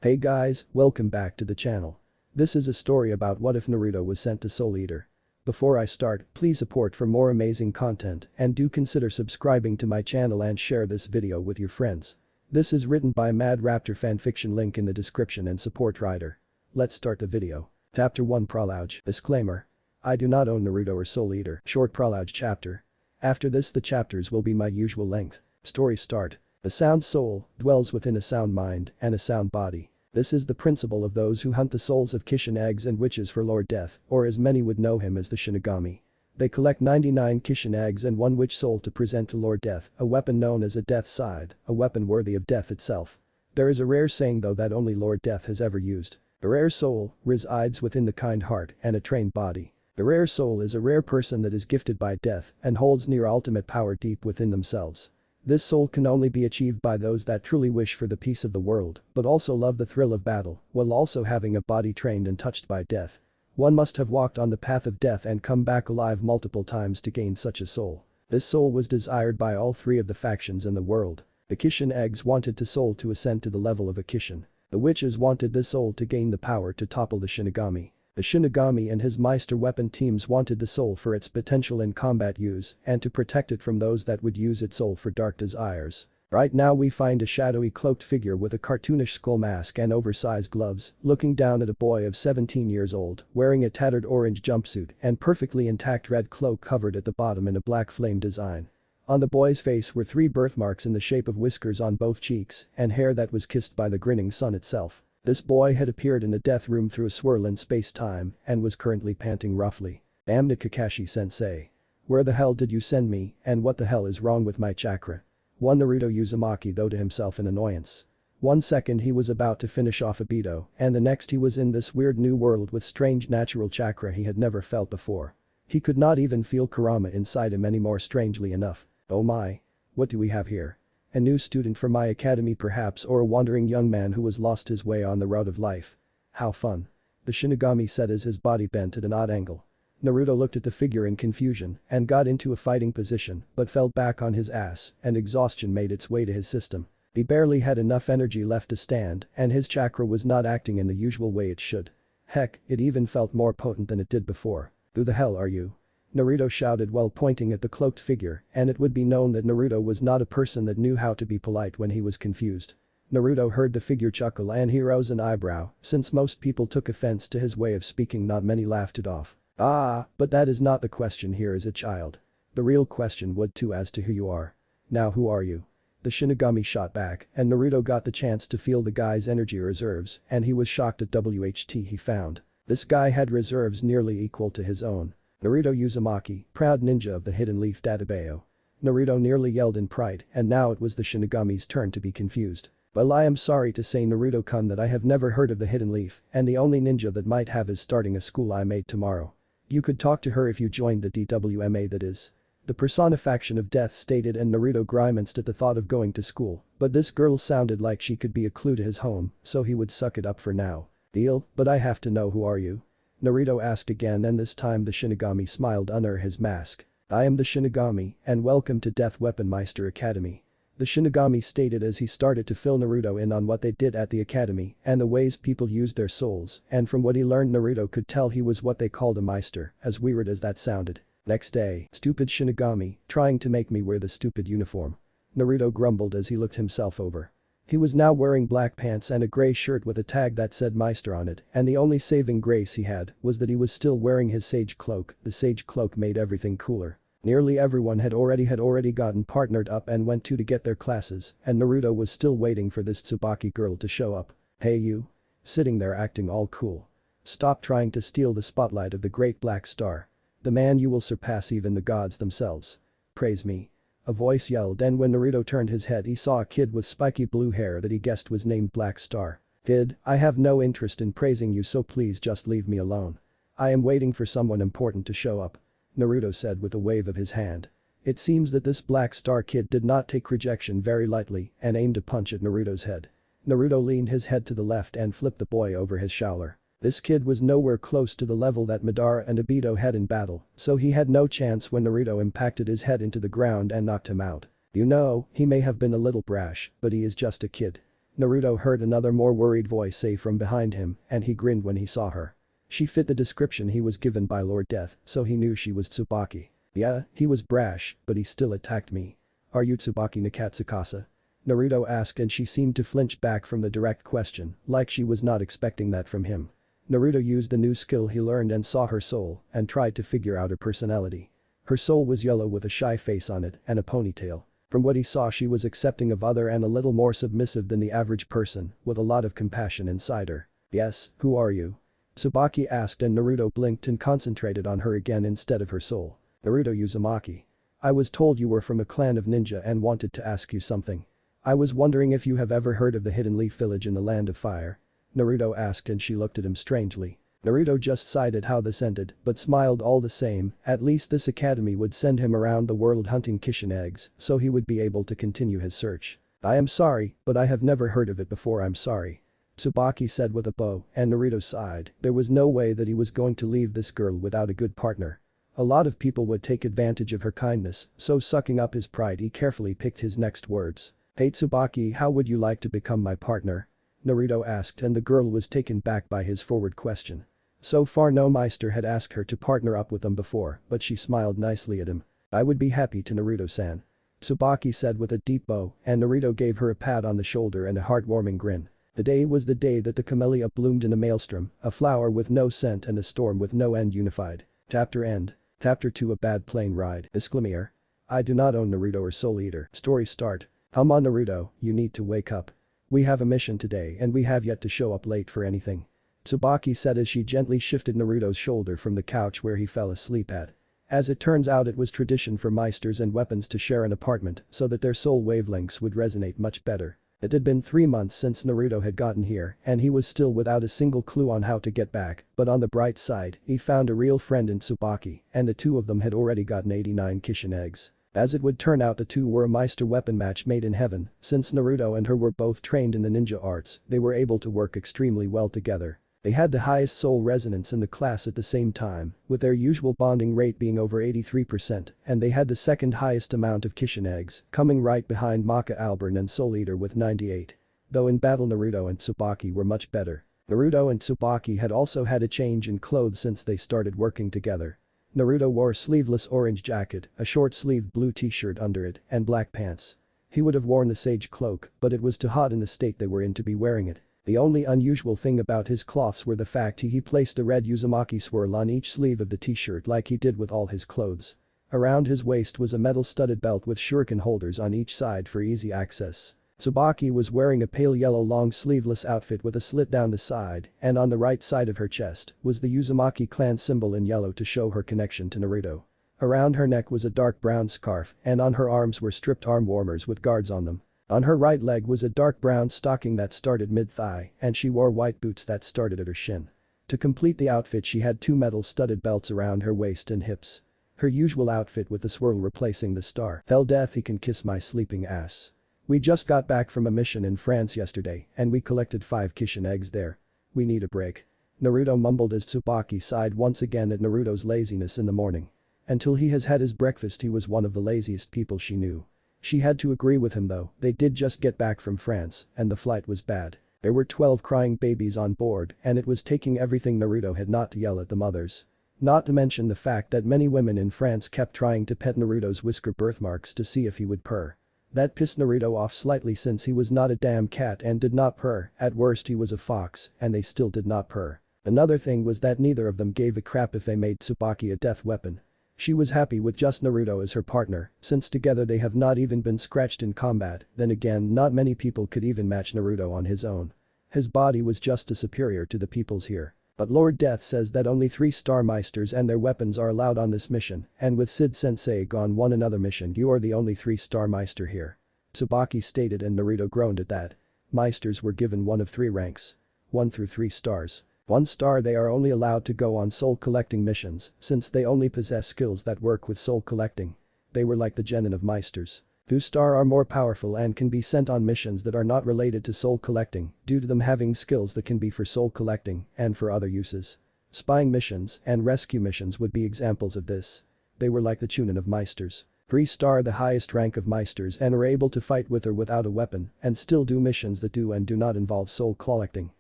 Hey guys, welcome back to the channel. This is a story about what if Naruto was sent to Soul Eater. Before I start, please support for more amazing content and do consider subscribing to my channel and share this video with your friends. This is written by Raptor Fanfiction, link in the description and support writer. Let's start the video. Chapter 1 Prologue. Disclaimer. I do not own Naruto or Soul Eater. Short prologue chapter. After this the chapters will be my usual length. Story start. A sound soul dwells within a sound mind and a sound body. This is the principle of those who hunt the souls of Kishin eggs and witches for Lord Death, or as many would know him as the Shinigami. They collect 99 Kishin eggs and one witch soul to present to Lord Death, a weapon known as a death scythe, a weapon worthy of death itself. There is a rare saying though that only Lord Death has ever used. A rare soul resides within the kind heart and a trained body. The rare soul is a rare person that is gifted by death and holds near ultimate power deep within themselves. This soul can only be achieved by those that truly wish for the peace of the world, but also love the thrill of battle, while also having a body trained and touched by death. One must have walked on the path of death and come back alive multiple times to gain such a soul. This soul was desired by all three of the factions in the world. The Kishin eggs wanted the soul to ascend to the level of a Kishin. The witches wanted this soul to gain the power to topple the Shinigami. The Shinigami and his Meister weapon teams wanted the soul for its potential in combat use and to protect it from those that would use its soul for dark desires. Right now we find a shadowy cloaked figure with a cartoonish skull mask and oversized gloves, looking down at a boy of 17 years old, wearing a tattered orange jumpsuit and perfectly intact red cloak covered at the bottom in a black flame design. On the boy's face were 3 birthmarks in the shape of whiskers on both cheeks and hair that was kissed by the grinning sun itself. This boy had appeared in the death room through a swirl in space-time and was currently panting roughly. Damn it, Kakashi-sensei. Where the hell did you send me and what the hell is wrong with my chakra? One Naruto Uzumaki though to himself in annoyance. 1 second he was about to finish off Obito and the next he was in this weird new world with strange natural chakra he had never felt before. He could not even feel Kurama inside him anymore, strangely enough. Oh my. What do we have here? A new student from my academy perhaps, or a wandering young man who has lost his way on the road of life. How fun. The Shinigami said as his body bent at an odd angle. Naruto looked at the figure in confusion and got into a fighting position but fell back on his ass and exhaustion made its way to his system. He barely had enough energy left to stand and his chakra was not acting in the usual way it should. Heck, it even felt more potent than it did before. Who the hell are you? Naruto shouted while pointing at the cloaked figure, and it would be known that Naruto was not a person that knew how to be polite when he was confused. Naruto heard the figure chuckle and he rose an eyebrow, since most people took offense to his way of speaking, not many laughed it off. But that is not the question here, is it, child? The real question would too as to who you are. Now who are you? The Shinigami shot back and Naruto got the chance to feel the guy's energy reserves and he was shocked at WHT he found. This guy had reserves nearly equal to his own. Naruto Uzumaki, proud ninja of the Hidden Leaf Databao. Naruto nearly yelled in pride and now it was the Shinigami's turn to be confused. Well, I am sorry to say, Naruto-kun, that I have never heard of the Hidden Leaf and the only ninja that might have is starting a school I made tomorrow. You could talk to her if you joined the DWMA, that is. The personification of death stated, and Naruto grimaced at the thought of going to school, but this girl sounded like she could be a clue to his home, so he would suck it up for now. Deal, but I have to know, who are you? Naruto asked again and this time the Shinigami smiled under his mask. I am the Shinigami and welcome to Death Weapon Meister Academy. The Shinigami stated as he started to fill Naruto in on what they did at the academy and the ways people used their souls, and from what he learned Naruto could tell he was what they called a Meister, as weird as that sounded. Next day, stupid Shinigami, trying to make me wear the stupid uniform. Naruto grumbled as he looked himself over. He was now wearing black pants and a gray shirt with a tag that said Meister on it, and the only saving grace he had was that he was still wearing his sage cloak. The sage cloak made everything cooler. Nearly everyone had already gotten partnered up and went to get their classes, and Naruto was still waiting for this Tsubaki girl to show up. Hey you. Sitting there acting all cool. Stop trying to steal the spotlight of the great black star. The man you will surpass even the gods themselves. Praise me. A voice yelled, and when Naruto turned his head he saw a kid with spiky blue hair that he guessed was named Black Star. Kid, I have no interest in praising you, so please just leave me alone. I am waiting for someone important to show up. Naruto said with a wave of his hand. It seems that this Black Star kid did not take rejection very lightly and aimed a punch at Naruto's head. Naruto leaned his head to the left and flipped the boy over his shoulder. This kid was nowhere close to the level that Madara and Obito had in battle, so he had no chance when Naruto impacted his head into the ground and knocked him out. You know, he may have been a little brash, but he is just a kid. Naruto heard another more worried voice say from behind him, and he grinned when he saw her. She fit the description he was given by Lord Death, so he knew she was Tsubaki. Yeah, he was brash, but he still attacked me. Are you Tsubaki no Katsukasa? Naruto asked and she seemed to flinch back from the direct question, like she was not expecting that from him. Naruto used the new skill he learned and saw her soul and tried to figure out her personality. Her soul was yellow with a shy face on it and a ponytail. From what he saw she was accepting of other and a little more submissive than the average person, with a lot of compassion inside her. Yes, who are you? Tsubaki asked and Naruto blinked and concentrated on her again instead of her soul. Naruto Uzumaki. I was told you were from a clan of ninja and wanted to ask you something. I was wondering if you have ever heard of the Hidden Leaf Village in the Land of Fire. Naruto asked and she looked at him strangely. Naruto just sighed at how this ended, but smiled all the same, at least this academy would send him around the world hunting Kishin eggs, so he would be able to continue his search. I am sorry, but I have never heard of it before. I'm sorry. Tsubaki said with a bow, and Naruto sighed. There was no way that he was going to leave this girl without a good partner. A lot of people would take advantage of her kindness, so sucking up his pride he carefully picked his next words. Hey Tsubaki, how would you like to become my partner? Naruto asked and the girl was taken back by his forward question. So far no Meister had asked her to partner up with them before, but she smiled nicely at him. I would be happy to Naruto-san. Tsubaki said with a deep bow, and Naruto gave her a pat on the shoulder and a heartwarming grin. The day was the day that the camellia bloomed in a maelstrom, a flower with no scent and a storm with no end unified. Chapter end. Chapter 2 A Bad Plane Ride. Disclaimer. I do not own Naruto or Soul Eater. Story start. Come on Naruto, you need to wake up. We have a mission today and we have yet to show up late for anything. Tsubaki said as she gently shifted Naruto's shoulder from the couch where he fell asleep at. As it turns out it was tradition for Meisters and weapons to share an apartment so that their soul wavelengths would resonate much better. It had been 3 months since Naruto had gotten here and he was still without a single clue on how to get back, but on the bright side, he found a real friend in Tsubaki and the two of them had already gotten 89 Kishin eggs. As it would turn out the two were a Meister weapon match made in heaven, since Naruto and her were both trained in the ninja arts, they were able to work extremely well together. They had the highest soul resonance in the class at the same time, with their usual bonding rate being over 83%, and they had the second highest amount of Kishin eggs, coming right behind Maka Alburn and Soul Eater with 98. Though in battle Naruto and Tsubaki were much better. Naruto and Tsubaki had also had a change in clothes since they started working together. Naruto wore a sleeveless orange jacket, a short-sleeved blue t-shirt under it, and black pants. He would have worn the sage cloak, but it was too hot in the state they were in to be wearing it. The only unusual thing about his cloths were the fact he placed a red Uzumaki swirl on each sleeve of the t-shirt like he did with all his clothes. Around his waist was a metal-studded belt with shuriken holders on each side for easy access. Tsubaki was wearing a pale yellow long sleeveless outfit with a slit down the side, and on the right side of her chest was the Uzumaki clan symbol in yellow to show her connection to Naruto. Around her neck was a dark brown scarf and on her arms were stripped arm warmers with guards on them. On her right leg was a dark brown stocking that started mid-thigh and she wore white boots that started at her shin. To complete the outfit she had 2 metal-studded belts around her waist and hips. Her usual outfit with the swirl replacing the star. Hell death he can kiss my sleeping ass. We just got back from a mission in France yesterday and we collected 5 Kishin eggs there. We need a break. Naruto mumbled as Tsubaki sighed once again at Naruto's laziness in the morning. Until he has had his breakfast he was one of the laziest people she knew. She had to agree with him though, they did just get back from France and the flight was bad. There were 12 crying babies on board and it was taking everything Naruto had not to yell at the mothers. Not to mention the fact that many women in France kept trying to pet Naruto's whisker birthmarks to see if he would purr. That pissed Naruto off slightly since he was not a damn cat and did not purr, at worst he was a fox and they still did not purr. Another thing was that neither of them gave a crap if they made Tsubaki a death weapon. She was happy with just Naruto as her partner, since together they have not even been scratched in combat, then again not many people could even match Naruto on his own. His body was just as superior to the people's here. But Lord Death says that only 3-star Meisters and their weapons are allowed on this mission, and with Sid Sensei gone on another mission you are the only 3-star Meister here. Tsubaki stated and Naruto groaned at that. Meisters were given one of 3 ranks. 1 through 3 stars. 1 star they are only allowed to go on soul collecting missions, since they only possess skills that work with soul collecting. They were like the genin of Meisters. 2 star are more powerful and can be sent on missions that are not related to soul collecting, due to them having skills that can be for soul collecting and for other uses. Spying missions and rescue missions would be examples of this. They were like the chunin of Meisters. 3-star, the highest rank of Meisters, and are able to fight with or without a weapon and still do missions that do and do not involve soul collecting.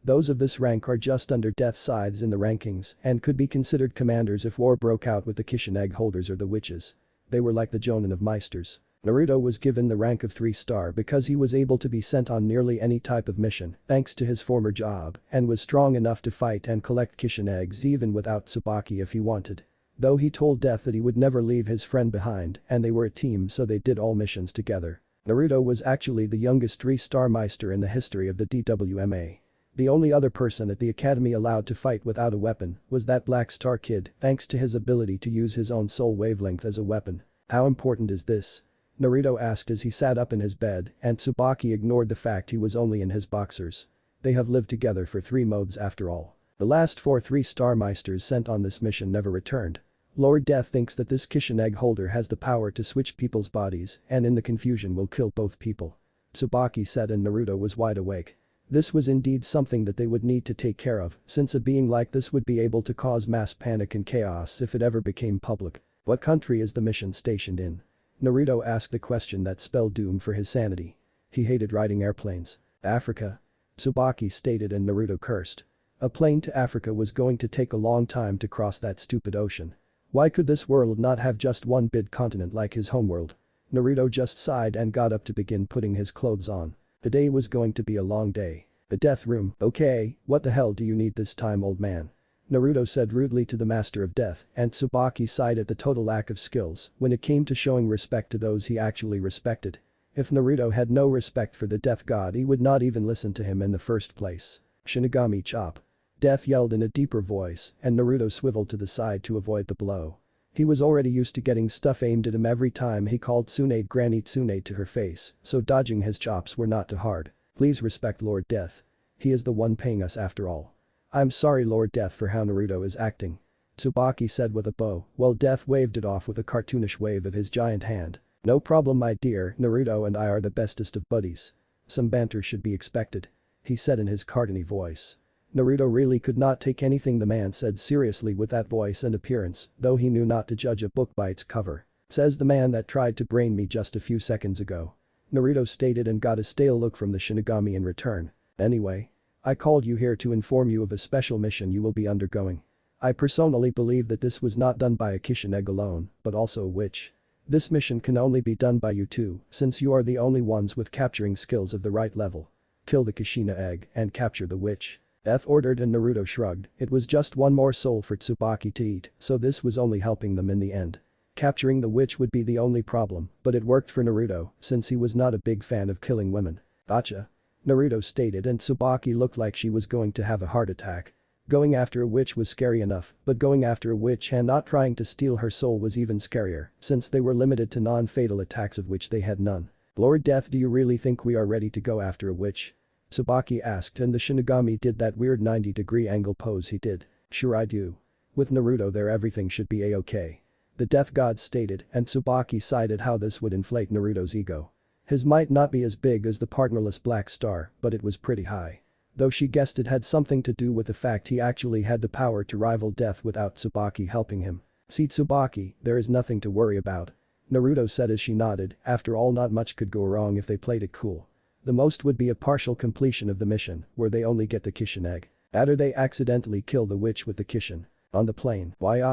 Those of this rank are just under death sides in the rankings and could be considered commanders if war broke out with the Kishin egg holders or the witches. They were like the Jonin of Meisters. Naruto was given the rank of 3-star because he was able to be sent on nearly any type of mission thanks to his former job and was strong enough to fight and collect Kishin eggs even without Tsubaki if he wanted. Though he told Death that he would never leave his friend behind and they were a team, so they did all missions together. Naruto was actually the youngest 3-star Meister in the history of the DWMA. The only other person at the academy allowed to fight without a weapon was that Black Star Kid, thanks to his ability to use his own soul wavelength as a weapon. How important is this? Naruto asked as he sat up in his bed, and Tsubaki ignored the fact he was only in his boxers. They have lived together for 3 modes after all. The last 4 3-star Meisters sent on this mission never returned. Lord Death thinks that this Kishin egg holder has the power to switch people's bodies and in the confusion will kill both people. Tsubaki said, and Naruto was wide awake. This was indeed something that they would need to take care of, since a being like this would be able to cause mass panic and chaos if it ever became public. What country is the mission stationed in? Naruto asked the question that spelled doom for his sanity. He hated riding airplanes. Africa? Tsubaki stated, and Naruto cursed. A plane to Africa was going to take a long time to cross that stupid ocean. Why could this world not have just one big continent like his homeworld? Naruto just sighed and got up to begin putting his clothes on. The day was going to be a long day. The death room. Okay, what the hell do you need this time, old man? Naruto said rudely to the master of death, and Tsubaki sighed at the total lack of skills when it came to showing respect to those he actually respected. If Naruto had no respect for the death god, he would not even listen to him in the first place. Shinigami chop. Death yelled in a deeper voice, and Naruto swiveled to the side to avoid the blow. He was already used to getting stuff aimed at him every time he called Tsunade Granny Tsunade to her face, so dodging his chops were not too hard. Please respect Lord Death. He is the one paying us after all. I'm sorry, Lord Death, for how Naruto is acting. Tsubaki said with a bow, while Death waved it off with a cartoonish wave of his giant hand. No problem, my dear, Naruto and I are the bestest of buddies. Some banter should be expected. He said in his cartoony voice. Naruto really could not take anything the man said seriously with that voice and appearance, though he knew not to judge a book by its cover. Says the man that tried to brain me just a few seconds ago. Naruto stated and got a stale look from the Shinigami in return. Anyway. I called you here to inform you of a special mission you will be undergoing. I personally believe that this was not done by a Kishin egg alone, but also a witch. This mission can only be done by you two, since you are the only ones with capturing skills of the right level. Kill the Kishina egg and capture the witch. Death ordered, and Naruto shrugged. It was just one more soul for Tsubaki to eat, so this was only helping them in the end. Capturing the witch would be the only problem, but it worked for Naruto since he was not a big fan of killing women. Gotcha. Naruto stated, and Tsubaki looked like she was going to have a heart attack. Going after a witch was scary enough, but going after a witch and not trying to steal her soul was even scarier, since they were limited to non-fatal attacks of which they had none. Lord Death, do you really think we are ready to go after a witch? Tsubaki asked, and the Shinigami did that weird 90-degree angle pose he did. Sure I do. With Naruto there, everything should be a-okay. The death god stated, and Tsubaki sighed at how this would inflate Naruto's ego. His might not be as big as the partnerless Black Star, but it was pretty high. Though she guessed it had something to do with the fact he actually had the power to rival Death without Tsubaki helping him. See, Tsubaki, there is nothing to worry about. Naruto said as she nodded. After all, not much could go wrong if they played it cool. The most would be a partial completion of the mission, where they only get the Kishin egg. Or they accidentally kill the witch with the Kishin. On the plane. Why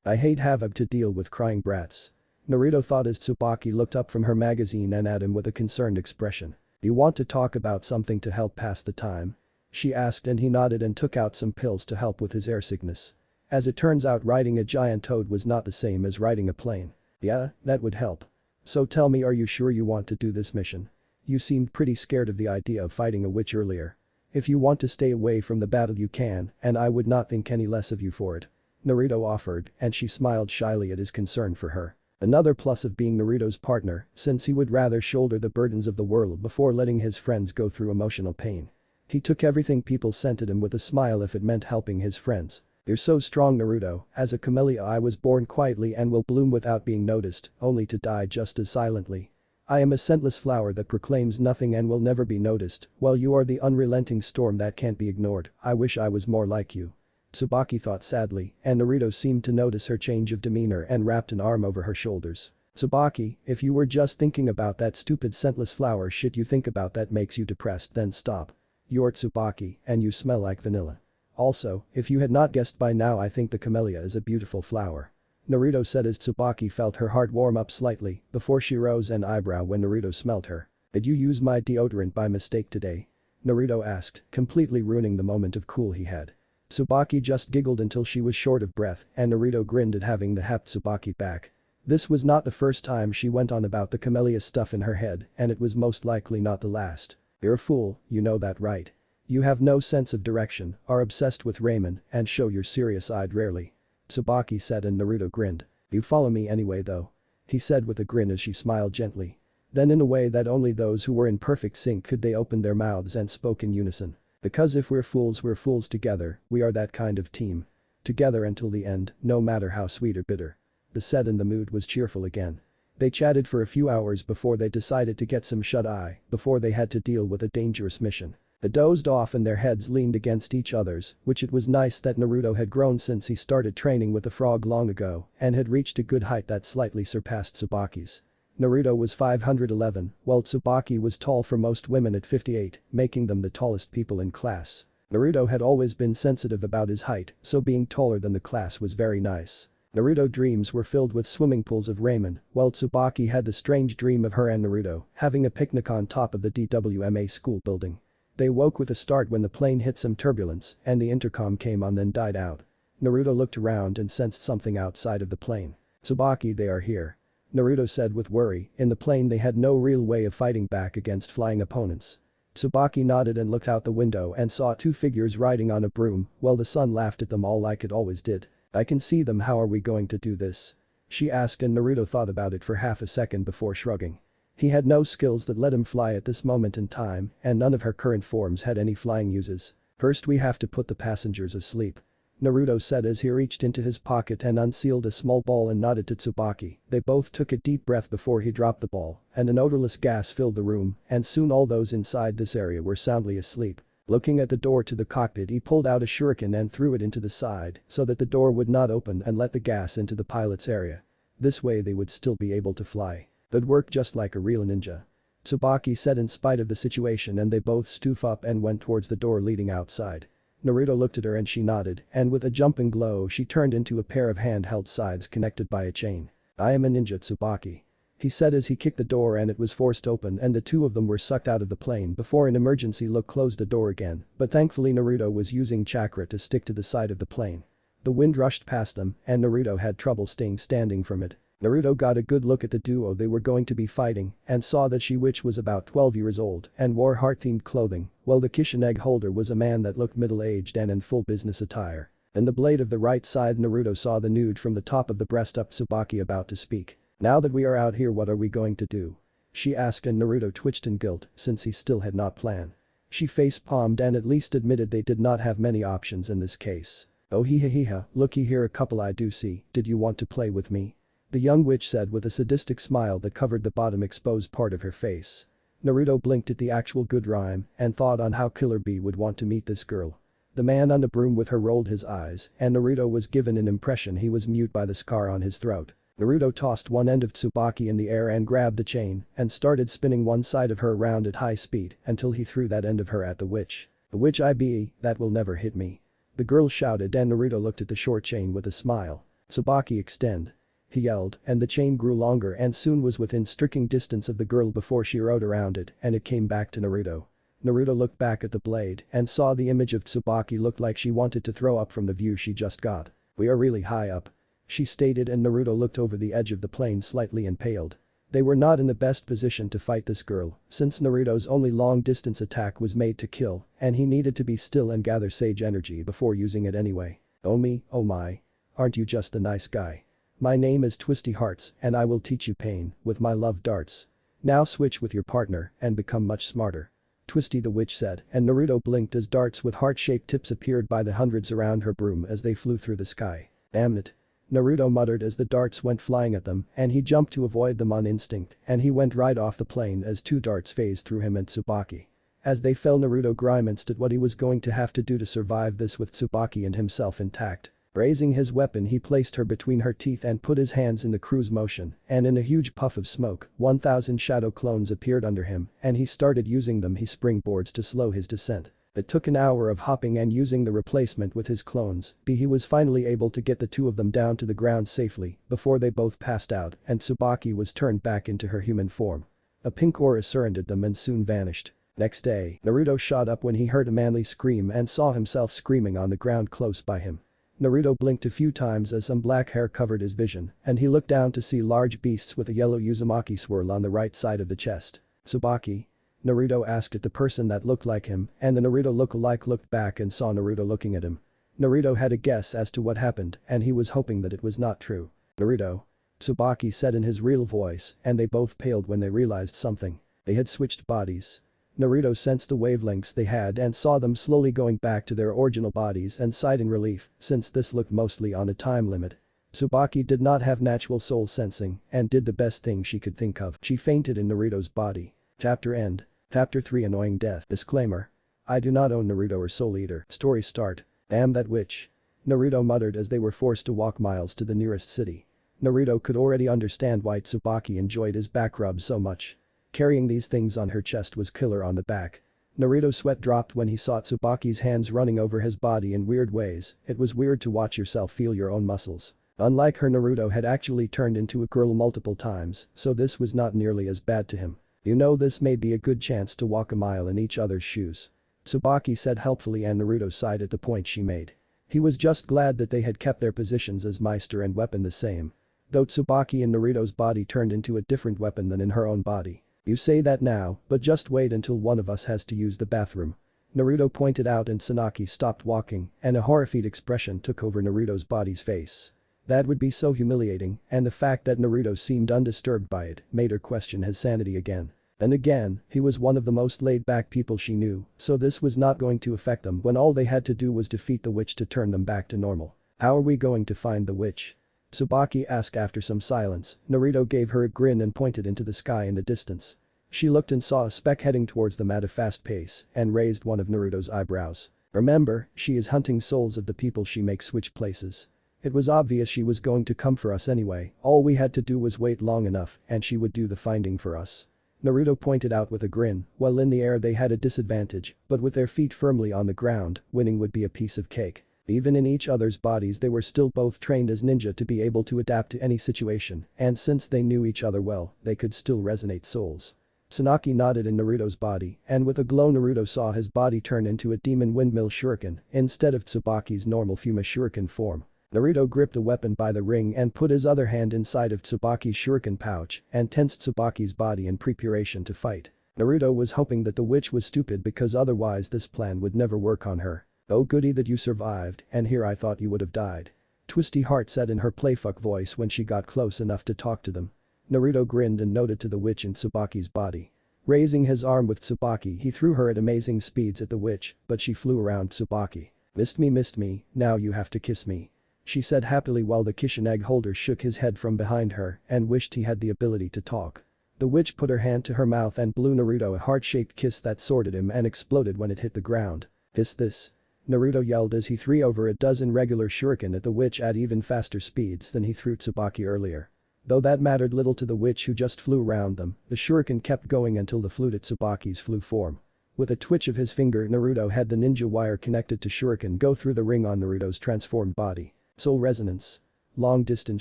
I hate having to deal with crying brats. Naruto thought as Tsubaki looked up from her magazine and at him with a concerned expression. You want to talk about something to help pass the time? She asked, and he nodded and took out some pills to help with his air sickness. As it turns out, riding a giant toad was not the same as riding a plane. Yeah, that would help. So tell me, are you sure you want to do this mission? You seemed pretty scared of the idea of fighting a witch earlier. If you want to stay away from the battle you can, and I would not think any less of you for it. Naruto offered, and she smiled shyly at his concern for her. Another plus of being Naruto's partner, since he would rather shoulder the burdens of the world before letting his friends go through emotional pain. He took everything people sent at him with a smile if it meant helping his friends. You're so strong, Naruto. As a camellia, I was born quietly and will bloom without being noticed, only to die just as silently. I am a scentless flower that proclaims nothing and will never be noticed, while you are the unrelenting storm that can't be ignored. I wish I was more like you. Tsubaki thought sadly, and Naruto seemed to notice her change of demeanor and wrapped an arm over her shoulders. Tsubaki, if you were just thinking about that stupid scentless flower shit you think about that makes you depressed, then stop. You're Tsubaki, and you smell like vanilla. Also, if you had not guessed by now, I think the camellia is a beautiful flower. Naruto said as Tsubaki felt her heart warm up slightly before she rose an eyebrow when Naruto smelled her. Did you use my deodorant by mistake today? Naruto asked, completely ruining the moment of cool he had. Tsubaki just giggled until she was short of breath and Naruto grinned at having the happed Tsubaki back. This was not the first time she went on about the camellia stuff in her head and it was most likely not the last. You're a fool, you know that right? You have no sense of direction, are obsessed with ramen, and show you're serious-eyed rarely. Tsubaki said and Naruto grinned. You follow me anyway though? He said with a grin as she smiled gently. Then in a way that only those who were in perfect sync could they opened their mouths and spoke in unison. Because if we're fools together, we are that kind of team. Together until the end, no matter how sweet or bitter. The set and the mood was cheerful again. They chatted for a few hours before they decided to get some shut-eye before they had to deal with a dangerous mission. They dozed off and their heads leaned against each other's, which it was nice that Naruto had grown since he started training with the frog long ago and had reached a good height that slightly surpassed Tsubaki's. Naruto was 511, while Tsubaki was tall for most women at 58, making them the tallest people in class. Naruto had always been sensitive about his height, so being taller than the class was very nice. Naruto's dreams were filled with swimming pools of ramen, while Tsubaki had the strange dream of her and Naruto having a picnic on top of the DWMA school building. They woke with a start when the plane hit some turbulence and the intercom came on then died out. Naruto looked around and sensed something outside of the plane. Tsubaki, they are here. Naruto said with worry, in the plane they had no real way of fighting back against flying opponents. Tsubaki nodded and looked out the window and saw two figures riding on a broom while the sun laughed at them all like it always did. I can see them, how are we going to do this? She asked and Naruto thought about it for half a second before shrugging. He had no skills that let him fly at this moment in time and none of her current forms had any flying uses. First we have to put the passengers asleep. Naruto said as he reached into his pocket and unsealed a small ball and nodded to Tsubaki. They both took a deep breath before he dropped the ball and an odorless gas filled the room and soon all those inside this area were soundly asleep. Looking at the door to the cockpit he pulled out a shuriken and threw it into the side so that the door would not open and let the gas into the pilot's area. This way they would still be able to fly. They'd work just like a real ninja. Tsubaki said in spite of the situation and they both stood up and went towards the door leading outside. Naruto looked at her and she nodded and with a jumping glow she turned into a pair of handheld scythes connected by a chain. I am a ninja, Tsubaki. He said as he kicked the door and it was forced open and the two of them were sucked out of the plane before an emergency look closed the door again, but thankfully Naruto was using chakra to stick to the side of the plane. The wind rushed past them and Naruto had trouble staying standing from it. Naruto got a good look at the duo they were going to be fighting and saw that she which was about 12 years old and wore heart-themed clothing, while the Kishin egg holder was a man that looked middle-aged and in full business attire. In the blade of the right side Naruto saw the nude from the top of the breast up Tsubaki about to speak. Now that we are out here, what are we going to do? She asked and Naruto twitched in guilt since he still had not planned. She face-palmed and at least admitted they did not have many options in this case. Oh hee looky here a couple I do see, did you want to play with me? The young witch said with a sadistic smile that covered the bottom exposed part of her face. Naruto blinked at the actual good rhyme and thought on how Killer Bee would want to meet this girl. The man on the broom with her rolled his eyes and Naruto was given an impression he was mute by the scar on his throat. Naruto tossed one end of Tsubaki in the air and grabbed the chain and started spinning one side of her around at high speed until he threw that end of her at the witch. The witch that will never hit me. The girl shouted and Naruto looked at the short chain with a smile. Tsubaki extend. He yelled and the chain grew longer and soon was within striking distance of the girl before she rode around it and it came back to Naruto. Naruto looked back at the blade and saw the image of Tsubaki looked like she wanted to throw up from the view she just got. We are really high up. She stated and Naruto looked over the edge of the plane slightly impaled. They were not in the best position to fight this girl since Naruto's only long-distance attack was made to kill and he needed to be still and gather sage energy before using it anyway. Oh me, oh my. Aren't you just a nice guy? My name is Twisty Hearts and I will teach you pain with my love darts. Now switch with your partner and become much smarter. Twisty the witch said and Naruto blinked as darts with heart-shaped tips appeared by the hundreds around her broom as they flew through the sky. Damn it. Naruto muttered as the darts went flying at them and he jumped to avoid them on instinct and he went right off the plane as two darts phased through him and Tsubaki. As they fell Naruto grimaced at what he was going to have to do to survive this with Tsubaki and himself intact. Raising his weapon he placed her between her teeth and put his hands in the cruise motion, and in a huge puff of smoke, 1,000 shadow clones appeared under him and he started using them he springboards to slow his descent. It took an hour of hopping and using the replacement with his clones, but he was finally able to get the two of them down to the ground safely before they both passed out and Tsubaki was turned back into her human form. A pink aura surrounded them and soon vanished. Next day, Naruto shot up when he heard a manly scream and saw himself screaming on the ground close by him. Naruto blinked a few times as some black hair covered his vision and he looked down to see large beasts with a yellow Uzumaki swirl on the right side of the chest. "Tsubaki?" Naruto asked at the person that looked like him and the Naruto look-alike looked back and saw Naruto looking at him. Naruto had a guess as to what happened and he was hoping that it was not true. "Naruto?" Tsubaki said in his real voice and they both paled when they realized something. They had switched bodies. Naruto sensed the wavelengths they had and saw them slowly going back to their original bodies and sighed in relief since this looked mostly on a time limit. Tsubaki did not have natural soul sensing and did the best thing she could think of. She fainted in Naruto's body. Chapter end. Chapter 3 Annoying Death. Disclaimer. I do not own Naruto or Soul Eater. Story start. Damn that witch. Naruto muttered as they were forced to walk miles to the nearest city. Naruto could already understand why Tsubaki enjoyed his back rub so much. Carrying these things on her chest was killer on the back. Naruto's sweat dropped when he saw Tsubaki's hands running over his body in weird ways. It was weird to watch yourself feel your own muscles. Unlike her, Naruto had actually turned into a girl multiple times, so this was not nearly as bad to him. You know, this may be a good chance to walk a mile in each other's shoes. Tsubaki said helpfully and Naruto sighed at the point she made. He was just glad that they had kept their positions as Meister and weapon the same. Though Tsubaki in Naruto's body turned into a different weapon than in her own body. You say that now, but just wait until one of us has to use the bathroom. Naruto pointed out and Tsunaki stopped walking and a horrified expression took over Naruto's body's face. That would be so humiliating and the fact that Naruto seemed undisturbed by it made her question his sanity again. And again, he was one of the most laid-back people she knew, so this was not going to affect them when all they had to do was defeat the witch to turn them back to normal. How are we going to find the witch? Tsubaki asked after some silence. Naruto gave her a grin and pointed into the sky in the distance. She looked and saw a speck heading towards them at a fast pace and raised one of Naruto's eyebrows. Remember, she is hunting souls of the people she makes switch places. It was obvious she was going to come for us anyway, all we had to do was wait long enough and she would do the finding for us. Naruto pointed out with a grin, while in the air they had a disadvantage, but with their feet firmly on the ground, winning would be a piece of cake. Even in each other's bodies they were still both trained as ninja to be able to adapt to any situation, and since they knew each other well, they could still resonate souls. Tsunaki nodded in Naruto's body, and with a glow Naruto saw his body turn into a demon windmill shuriken instead of Tsubaki's normal Fuma shuriken form. Naruto gripped the weapon by the ring and put his other hand inside of Tsubaki's shuriken pouch and tensed Tsubaki's body in preparation to fight. Naruto was hoping that the witch was stupid because otherwise this plan would never work on her. "Oh goody that you survived, and here I thought you would have died." Twisty Heart said in her playfuck voice when she got close enough to talk to them. Naruto grinned and nodded to the witch in Tsubaki's body. Raising his arm with Tsubaki he threw her at amazing speeds at the witch, but she flew around Tsubaki. Missed me, now you have to kiss me," she said happily while the Kishin egg holder shook his head from behind her and wished he had the ability to talk. The witch put her hand to her mouth and blew Naruto a heart-shaped kiss that soared at him and exploded when it hit the ground. This. Naruto yelled as he threw over a dozen regular shuriken at the witch at even faster speeds than he threw Tsubaki earlier. Though that mattered little to the witch who just flew around them, the shuriken kept going until the flew to Tsubaki's flew form. With a twitch of his finger Naruto had the ninja wire connected to shuriken go through the ring on Naruto's transformed body. Soul resonance. Long distance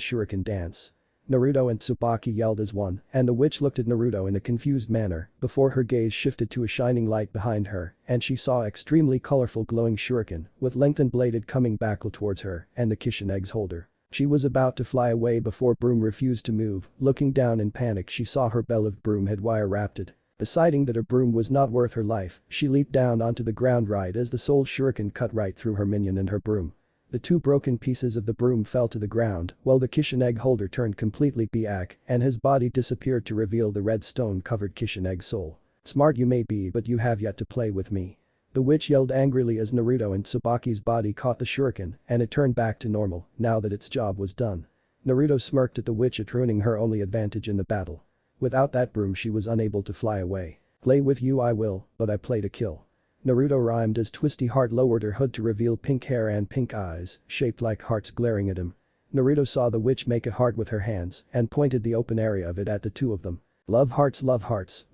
shuriken dance. Naruto and Tsubaki yelled as one, and the witch looked at Naruto in a confused manner before her gaze shifted to a shining light behind her and she saw extremely colorful glowing shuriken with lengthened bladed coming back towards her and the Kishin egg's holder. She was about to fly away before Broom refused to move. Looking down in panic she saw her bell of broom had wire wrapped it. Deciding that her broom was not worth her life, she leaped down onto the ground right as the soul shuriken cut right through her minion and her broom. The two broken pieces of the broom fell to the ground while the Kishin egg holder turned completely black and his body disappeared to reveal the red stone-covered Kishin egg soul. Smart you may be but you have yet to play with me. The witch yelled angrily as Naruto and Tsubaki's body caught the shuriken and it turned back to normal now that its job was done. Naruto smirked at the witch at ruining her only advantage in the battle. Without that broom she was unable to fly away. Play with you I will, but I play to kill. Naruto rhymed as Twisty Heart lowered her hood to reveal pink hair and pink eyes, shaped like hearts glaring at him. Naruto saw the witch make a heart with her hands and pointed the open area of it at the two of them. Love hearts,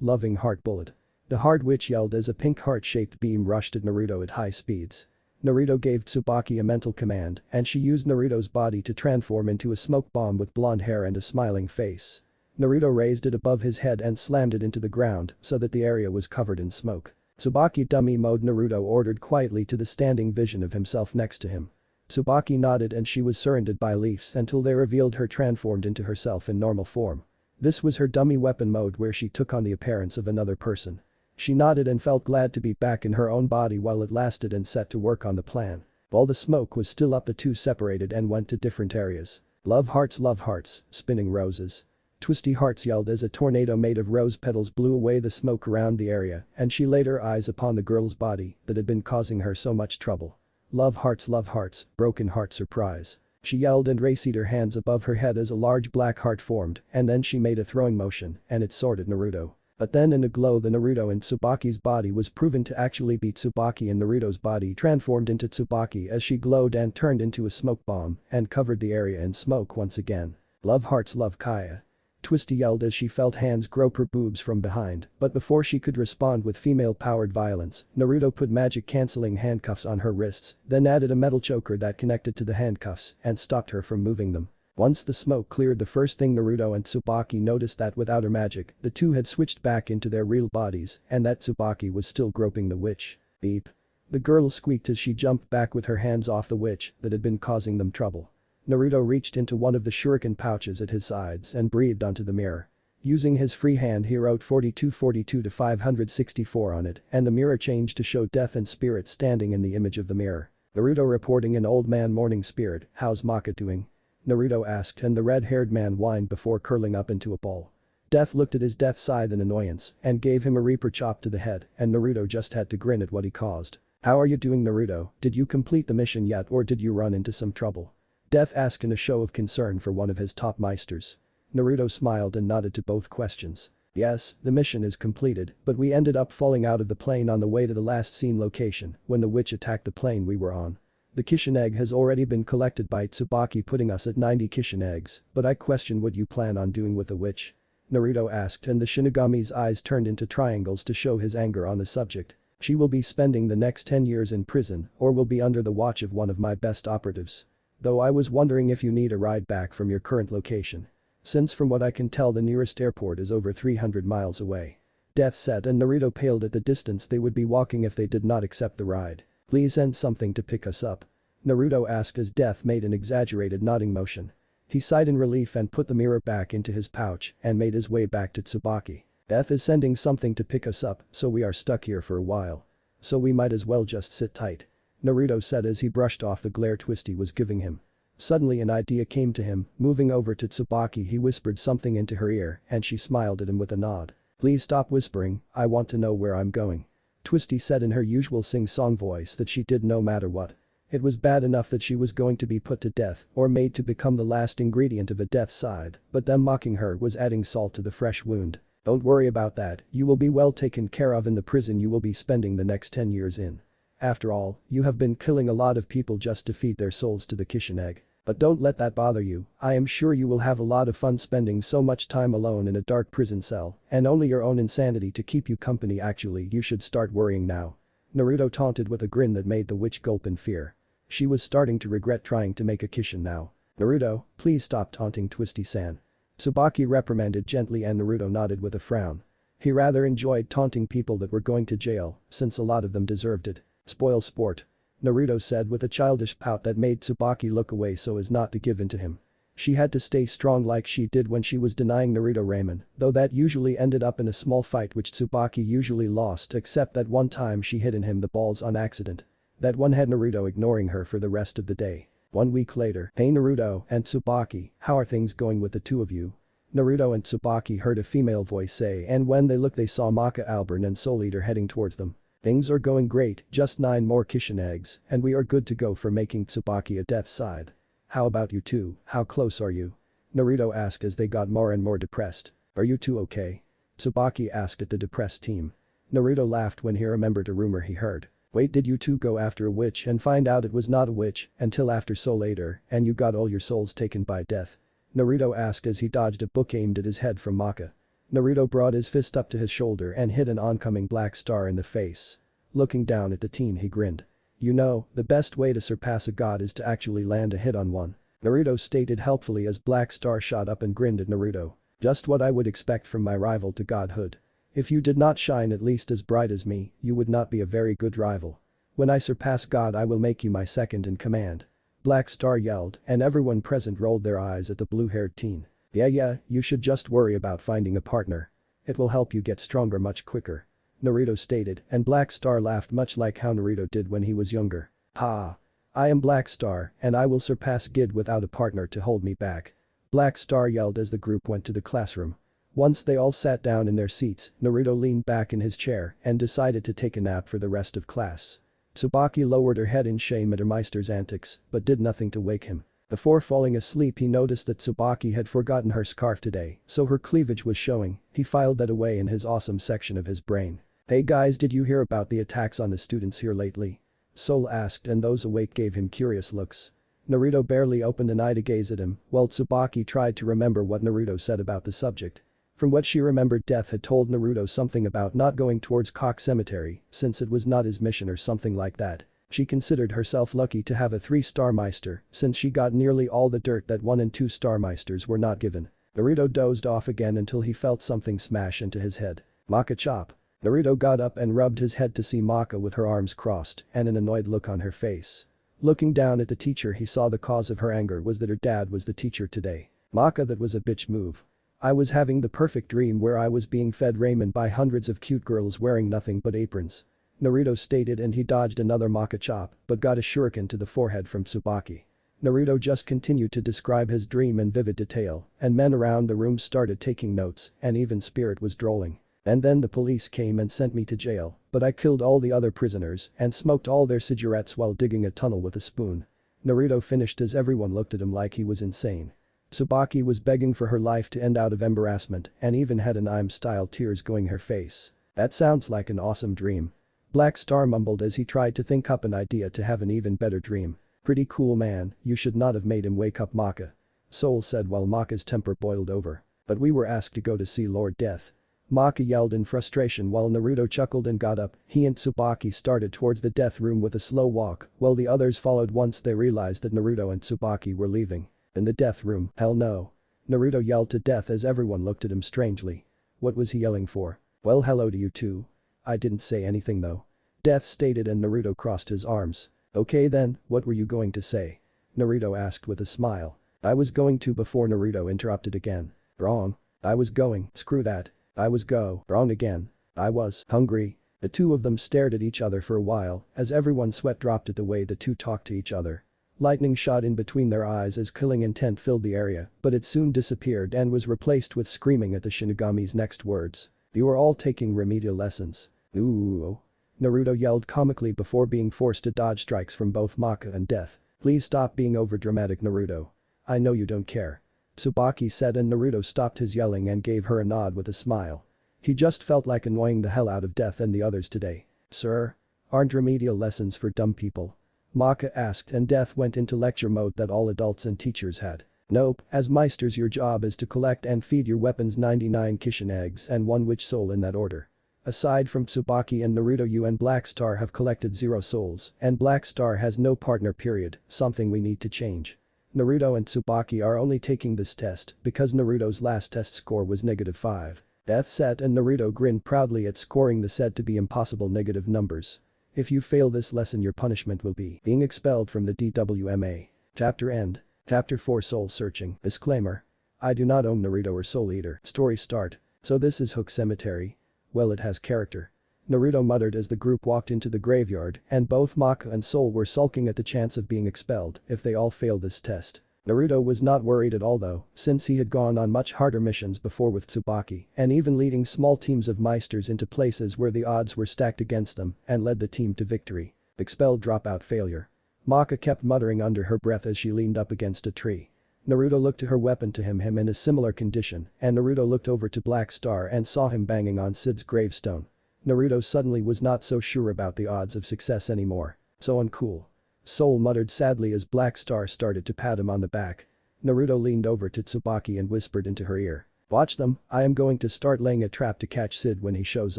loving heart bullet. The hard witch yelled as a pink heart-shaped beam rushed at Naruto at high speeds. Naruto gave Tsubaki a mental command and she used Naruto's body to transform into a smoke bomb with blonde hair and a smiling face. Naruto raised it above his head and slammed it into the ground so that the area was covered in smoke. Tsubaki dummy mode, Naruto ordered quietly to the standing vision of himself next to him. Tsubaki nodded and she was surrounded by leaves until they revealed her transformed into herself in normal form. This was her dummy weapon mode where she took on the appearance of another person. She nodded and felt glad to be back in her own body while it lasted and set to work on the plan. While the smoke was still up, the two separated and went to different areas. Love hearts, spinning roses. Twisty Hearts yelled as a tornado made of rose petals blew away the smoke around the area and she laid her eyes upon the girl's body that had been causing her so much trouble. Love hearts, broken heart surprise. She yelled and raised her hands above her head as a large black heart formed and then she made a throwing motion and it soared at Naruto. But then in a glow the Naruto in Tsubaki's body was proven to actually be Tsubaki and Naruto's body transformed into Tsubaki as she glowed and turned into a smoke bomb and covered the area in smoke once again. Love hearts, love Kaya. Twisty yelled as she felt hands grope her boobs from behind, but before she could respond with female-powered violence, Naruto put magic-canceling handcuffs on her wrists, then added a metal choker that connected to the handcuffs and stopped her from moving them. Once the smoke cleared, the first thing Naruto and Tsubaki noticed that without her magic, the two had switched back into their real bodies and that Tsubaki was still groping the witch. Beep. The girl squeaked as she jumped back with her hands off the witch that had been causing them trouble. Naruto reached into one of the shuriken pouches at his sides and breathed onto the mirror. Using his free hand he wrote 4242 to 564 on it and the mirror changed to show death and spirit standing in the image of the mirror. Naruto reporting an old man morning spirit, how's Maka doing? Naruto asked and the red-haired man whined before curling up into a ball. Death looked at his death scythe in annoyance and gave him a reaper chop to the head and Naruto just had to grin at what he caused. How are you doing, Naruto? Did you complete the mission yet or did you run into some trouble? Death asked in a show of concern for one of his top meisters. Naruto smiled and nodded to both questions. Yes, the mission is completed, but we ended up falling out of the plane on the way to the last seen location when the witch attacked the plane we were on. The Kishin egg has already been collected by Tsubaki, putting us at 90 Kishin eggs, but I question what you plan on doing with the witch. Naruto asked and the Shinigami's eyes turned into triangles to show his anger on the subject. She will be spending the next 10 years in prison or will be under the watch of one of my best operatives. Though I was wondering if you need a ride back from your current location. Since from what I can tell the nearest airport is over 300 miles away. Death said and Naruto paled at the distance they would be walking if they did not accept the ride. Please send something to pick us up. Naruto asked as Death made an exaggerated nodding motion. He sighed in relief and put the mirror back into his pouch and made his way back to Tsubaki. Death is sending something to pick us up, so we are stuck here for a while. So we might as well just sit tight. Naruto said as he brushed off the glare Twisty was giving him. Suddenly an idea came to him, moving over to Tsubaki he whispered something into her ear and she smiled at him with a nod. Please stop whispering, I want to know where I'm going. Twisty said in her usual sing-song voice that she did no matter what. It was bad enough that she was going to be put to death or made to become the last ingredient of a death scythe, but them mocking her was adding salt to the fresh wound. Don't worry about that, you will be well taken care of in the prison you will be spending the next 10 years in. After all, you have been killing a lot of people just to feed their souls to the Kishin egg. But don't let that bother you, I am sure you will have a lot of fun spending so much time alone in a dark prison cell and only your own insanity to keep you company. Actually you should start worrying now. Naruto taunted with a grin that made the witch gulp in fear. She was starting to regret trying to make a Kishin now. Naruto, please stop taunting Twisty-san. Tsubaki reprimanded gently and Naruto nodded with a frown. He rather enjoyed taunting people that were going to jail, since a lot of them deserved it. Spoil sport. Naruto said with a childish pout that made Tsubaki look away so as not to give in to him. She had to stay strong like she did when she was denying Naruto ramen, though that usually ended up in a small fight which Tsubaki usually lost except that one time she hit in him the balls on accident. That one had Naruto ignoring her for the rest of the day. 1 week later, hey Naruto and Tsubaki, how are things going with the two of you? Naruto and Tsubaki heard a female voice say and when they looked they saw Maka Albern and Soul Eater heading towards them. Things are going great, just 9 more Kishin eggs and we are good to go for making Tsubaki a death scythe. How about you two, how close are you? Naruto asked as they got more and more depressed. Are you two okay? Tsubaki asked at the depressed team. Naruto laughed when he remembered a rumor he heard. Wait, did you two go after a witch and find out it was not a witch until after Soul Eater and you got all your souls taken by death? Naruto asked as he dodged a book aimed at his head from Maka. Naruto brought his fist up to his shoulder and hit an oncoming black star in the face. Looking down at the teen, he grinned. You know, the best way to surpass a god is to actually land a hit on one. Naruto stated helpfully as Black Star shot up and grinned at Naruto. Just what I would expect from my rival to godhood. If you did not shine at least as bright as me, you would not be a very good rival. When I surpass God, I will make you my second in command. Black Star yelled, and everyone present rolled their eyes at the blue-haired teen. Yeah, you should just worry about finding a partner. It will help you get stronger much quicker. Naruto stated, and Black Star laughed much like how Naruto did when he was younger. Ha! I am Black Star, and I will surpass Gid without a partner to hold me back. Black Star yelled as the group went to the classroom. Once they all sat down in their seats, Naruto leaned back in his chair and decided to take a nap for the rest of class. Tsubaki lowered her head in shame at her Meister's antics, but did nothing to wake him. Before falling asleep, he noticed that Tsubaki had forgotten her scarf today, so her cleavage was showing. He filed that away in his awesome section of his brain. Hey guys, did you hear about the attacks on the students here lately? Soul asked, and those awake gave him curious looks. Naruto barely opened an eye to gaze at him, while Tsubaki tried to remember what Naruto said about the subject. From what she remembered, Death had told Naruto something about not going towards Cock Cemetery since it was not his mission or something like that. She considered herself lucky to have a 3-star Meister since she got nearly all the dirt that 1 and 2-star Meisters were not given. Naruto dozed off again until he felt something smash into his head. Maka chop. Naruto got up and rubbed his head to see Maka with her arms crossed and an annoyed look on her face. Looking down at the teacher, he saw the cause of her anger was that her dad was the teacher today. Maka, that was a bitch move. I was having the perfect dream where I was being fed ramen by hundreds of cute girls wearing nothing but aprons. Naruto stated, and he dodged another Maka chop but got a shuriken to the forehead from Tsubaki. Naruto just continued to describe his dream in vivid detail, and men around the room started taking notes, and even Spirit was drolling. And then the police came and sent me to jail, but I killed all the other prisoners and smoked all their cigarettes while digging a tunnel with a spoon. Naruto finished as everyone looked at him like he was insane. Tsubaki was begging for her life to end out of embarrassment and even had an I'm-style tears going her face. That sounds like an awesome dream. Black Star mumbled as he tried to think up an idea to have an even better dream. Pretty cool, man, you should not have made him wake up Maka. Soul said while Maka's temper boiled over. But we were asked to go to see Lord Death. Maka yelled in frustration while Naruto chuckled and got up. He and Tsubaki started towards the death room with a slow walk while the others followed once they realized that Naruto and Tsubaki were leaving. In the death room, hell no. Naruto yelled to Death as everyone looked at him strangely. What was he yelling for? Well, hello to you too. I didn't say anything though. Death stated, and Naruto crossed his arms. Okay then, what were you going to say? Naruto asked with a smile. I was going to before Naruto interrupted again. Wrong. I was going, screw that. I was wrong again. I was hungry. The two of them stared at each other for a while as everyone's sweat dropped at the way the two talked to each other. Lightning shot in between their eyes as killing intent filled the area, but it soon disappeared and was replaced with screaming at the Shinigami's next words. You are all taking remedial lessons. Ooh. Naruto yelled comically before being forced to dodge strikes from both Maka and Death. Please stop being overdramatic, Naruto. I know you don't care. Tsubaki said, and Naruto stopped his yelling and gave her a nod with a smile. He just felt like annoying the hell out of Death and the others today. Sir? Aren't remedial lessons for dumb people? Maka asked, and Death went into lecture mode that all adults and teachers had. Nope, as Meisters your job is to collect and feed your weapons 99 Kishin eggs and 1 witch soul in that order. Aside from Tsubaki and Naruto, you and Black Star have collected 0 souls, and Black Star has no partner period, something we need to change. Naruto and Tsubaki are only taking this test because Naruto's last test score was -5. Death said, and Naruto grinned proudly at scoring the said to be impossible negative numbers. If you fail this lesson, your punishment will be being expelled from the DWMA. Chapter end. Chapter 4 Soul Searching. Disclaimer. I do not own Naruto or Soul Eater. Story start. So this is Hook Cemetery. Well, it has character. Naruto muttered as the group walked into the graveyard, and both Maka and Soul were sulking at the chance of being expelled if they all failed this test. Naruto was not worried at all though, since he had gone on much harder missions before with Tsubaki and even leading small teams of Meisters into places where the odds were stacked against them and led the team to victory. Expelled, dropout, failure. Maka kept muttering under her breath as she leaned up against a tree. Naruto looked to her weapon to him in a similar condition, and Naruto looked over to Black Star and saw him banging on Sid's gravestone. Naruto suddenly was not so sure about the odds of success anymore. So uncool. Soul muttered sadly as Black Star started to pat him on the back. Naruto leaned over to Tsubaki and whispered into her ear. Watch them, I am going to start laying a trap to catch Sid when he shows